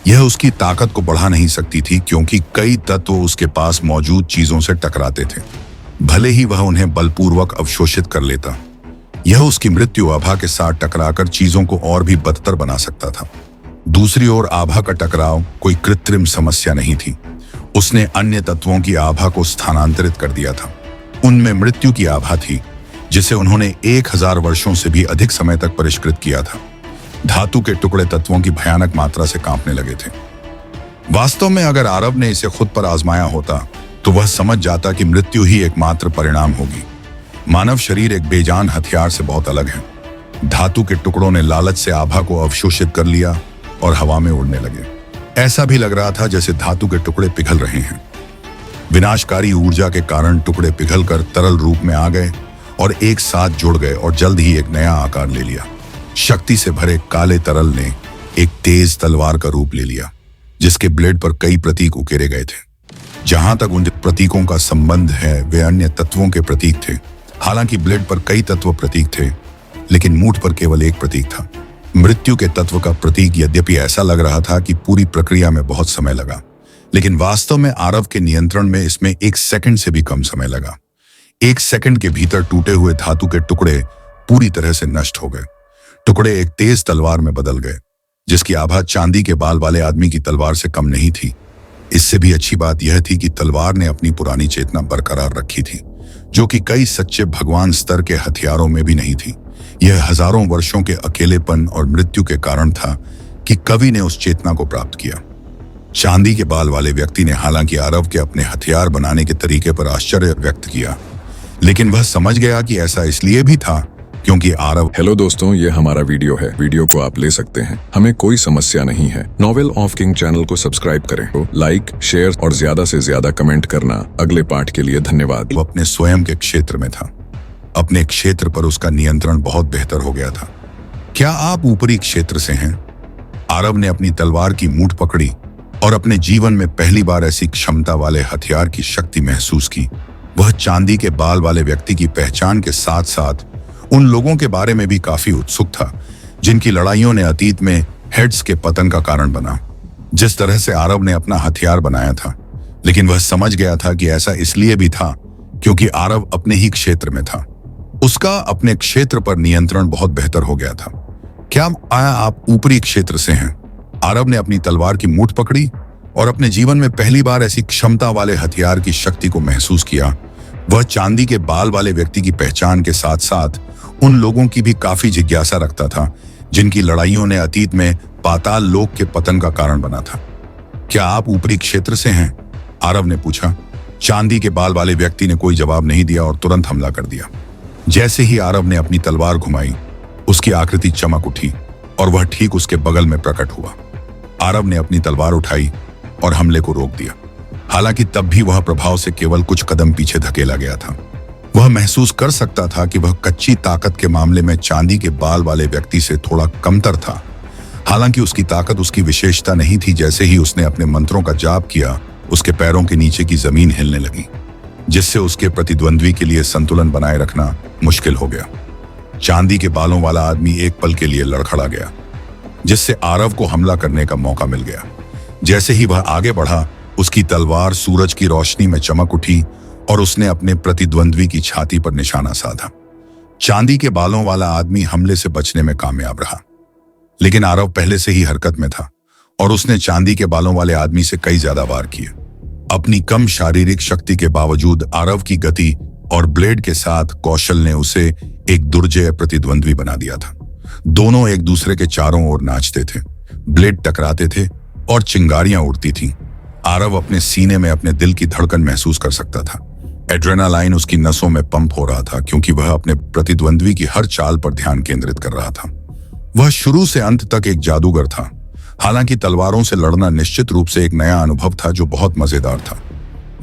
यह उसकी ताकत को बढ़ा नहीं सकती थी, क्योंकि कई तत्व उसके पास मौजूद चीजों से टकराते थे, भले ही वह उन्हें बलपूर्वक अवशोषित कर लेता। यह उसकी मृत्यु आभा के साथ टकराकर चीजों को और भी बदतर बना सकता था। दूसरी ओर आभा का टकराव कोई कृत्रिम समस्या नहीं थी। उसने अन्य तत्वों की आभा को स्थानांतरित कर दिया था। उनमें मृत्यु की आभा थी, जिसे उन्होंने 1000 वर्षों से भी अधिक समय तक परिष्कृत किया था। धातु के टुकड़े तत्वों की भयानक मात्रा से कांपने लगे थे। वास्तव में अगर आरव ने इसे खुद पर आजमाया होता तो वह समझ जाता कि मृत्यु ही एकमात्र परिणाम होगी। मानव शरीर एक बेजान हथियार से बहुत अलग है। धातु के टुकड़ों ने लालच से आभा को अवशोषित कर लिया और हवा में उड़ने लगे। ऐसा भी लग रहा था जैसे धातु के टुकड़े पिघल रहे हैं। विनाशकारी ऊर्जा के कारण टुकड़े पिघलकर तरल रूप में आ गए और एक साथ जुड़ गए और जल्द ही एक नया आकार ले लिया। शक्ति से भरे काले तरल ने एक तेज तलवार का रूप ले लिया, जिसके ब्लेड पर कई प्रतीक उकेरे गए थे। जहां तक उन प्रतीकों का संबंध है, वे अन्य तत्वों के प्रतीक थे। हालांकि ब्लेड पर कई तत्व प्रतीक थे, लेकिन मूठ पर केवल एक प्रतीक था, मृत्यु के तत्व का प्रतीक। यद्यपि ऐसा लग रहा था कि पूरी प्रक्रिया में बहुत समय लगा, लेकिन वास्तव में आरव के नियंत्रण में इसमें 1 सेकंड से भी कम समय लगा। 1 सेकंड के भीतर टूटे हुए धातु के टुकड़े पूरी तरह से नष्ट हो गए। टुकड़े एक तेज तलवार में बदल गए, जिसकी आभा चांदी के बाल वाले आदमी की तलवार से कम नहीं थी। इससे भी अच्छी बात यह थी कि तलवार ने अपनी पुरानी चेतना बरकरार रखी थी, जो कि कई सच्चे भगवान स्तर के हथियारों में भी नहीं थी। यह हजारों वर्षों के अकेलेपन और मृत्यु के कारण था कि कवि ने उस चेतना को प्राप्त किया। चांदी के बाल वाले व्यक्ति ने हालांकि आरव के अपने हथियार बनाने के तरीके पर आश्चर्य व्यक्त किया, लेकिन वह समझ गया कि ऐसा इसलिए भी था क्योंकि आरव। हेलो दोस्तों, ये हमारा वीडियो है। वीडियो को आप ले सकते हैं, हमें कोई समस्या नहीं है। नॉवेल ऑफ किंग चैनल को सब्सक्राइब करें, तो लाइक, शेयर और ज्यादा से ज्यादा कमेंट करना। अगले पार्ट के लिए धन्यवाद। वो अपने स्वयं के क्षेत्र में था। अपने क्षेत्र पर उसका नियंत्रण बहुत बेहतर हो गया था। क्या आप ऊपरी क्षेत्र से हैं? आरव ने अपनी तलवार की मूठ पकड़ी और अपने जीवन में पहली बार ऐसी क्षमता वाले हथियार की शक्ति महसूस की। वह चांदी के बाल वाले व्यक्ति की पहचान के साथ साथ उन लोगों के बारे में भी काफी उत्सुक था, जिनकी लड़ाइयों ने अतीत में हेड्स के पतन का कारण बना। जिस तरह से आरव ने अपना हथियार बनाया था, लेकिन वह समझ गया था कि ऐसा इसलिए भी था क्योंकि आरव अपने ही क्षेत्र में था। उसका अपने क्षेत्र पर नियंत्रण बहुत बेहतर हो गया था। क्या आप ऊपरी क्षेत्र से हैं? आरव ने अपनी तलवार की मूठ पकड़ी और अपने जीवन में पहली बार ऐसी क्षमता वाले हथियार की शक्ति को महसूस किया। वह चांदी के बाल वाले व्यक्ति की पहचान के साथ साथ उन लोगों की भी काफी जिज्ञासा रखता था, जिनकी लड़ाइयों ने अतीत में पाताल लोक के पतन का कारण बना था। क्या आप ऊपरी क्षेत्र से हैं? आरव ने पूछा। चांदी के बाल वाले व्यक्ति ने कोई जवाब नहीं दिया और तुरंत हमला कर दिया। जैसे ही आरव ने अपनी तलवार घुमाई, उसकी आकृति चमक उठी और वह ठीक उसके बगल में प्रकट हुआ। आरव ने अपनी तलवार उठाई और हमले को रोक दिया। हालांकि तब भी वह प्रभाव से केवल कुछ कदम पीछे धकेला गया था। वह महसूस कर सकता था कि वह कच्ची ताकत के मामले में चांदी के बाल वाले व्यक्ति से थोड़ा कमतर था। हालांकि उसकी ताकत उसकी विशेषता नहीं थी। जैसे ही उसने अपने मंत्रों का जाप किया, उसके पैरों के नीचे की जमीन हिलने लगी, जिससे उसके प्रतिद्वंद्वी के लिए संतुलन बनाए रखना मुश्किल हो गया। चांदी के बालों वाला आदमी एक पल के लिए लड़खड़ा गया, जिससे आरव को हमला करने का मौका मिल गया। जैसे ही वह आगे बढ़ा, उसकी तलवार सूरज की रोशनी में चमक उठी और उसने अपने प्रतिद्वंद्वी की छाती पर निशाना साधा। चांदी के बालों वाला आदमी हमले से बचने में कामयाब रहा, लेकिन आरव पहले से ही हरकत में था और उसने चांदी के बालों वाले आदमी से कई ज्यादा वार किए। अपनी कम शारीरिक शक्ति के बावजूद आरव की गति और ब्लेड के साथ कौशल ने उसे एक दुर्जय प्रतिद्वंद्वी बना दिया था। दोनों एक दूसरे के चारों ओर नाचते थे, ब्लेड टकराते थे और चिंगारियां उड़ती थीं। आरव अपने सीने में अपने दिल की धड़कन महसूस कर सकता था। एड्रेनालाइन उसकी नसों में पंप हो रहा था क्योंकि वह अपने प्रतिद्वंद्वी की हर चाल पर ध्यान केंद्रित कर रहा था। वह शुरू से अंत तक एक जादूगर था। हालांकि तलवारों से लड़ना निश्चित रूप से एक नया अनुभव था जो बहुत मजेदार था।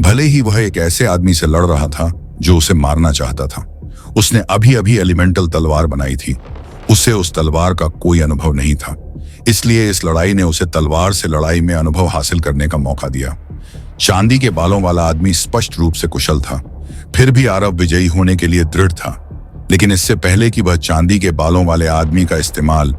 भले ही वह एक ऐसे आदमी से लड़ रहा था जो उसे मारना चाहता था। उसने अभी अभी एलिमेंटल तलवार बनाई थी। उसे उस तलवार का कोई अनुभव नहीं था, इसलिए इस लड़ाई ने उसे तलवार से लड़ाई में अनुभव हासिल करने का मौका दिया। चांदी के बालों वाला आदमी स्पष्ट रूप से कुशल था, फिर भी आरव विजयी होने के लिए दृढ़ था। लेकिन इससे पहले कि वह चांदी के बालों वाले आदमी का इस्तेमाल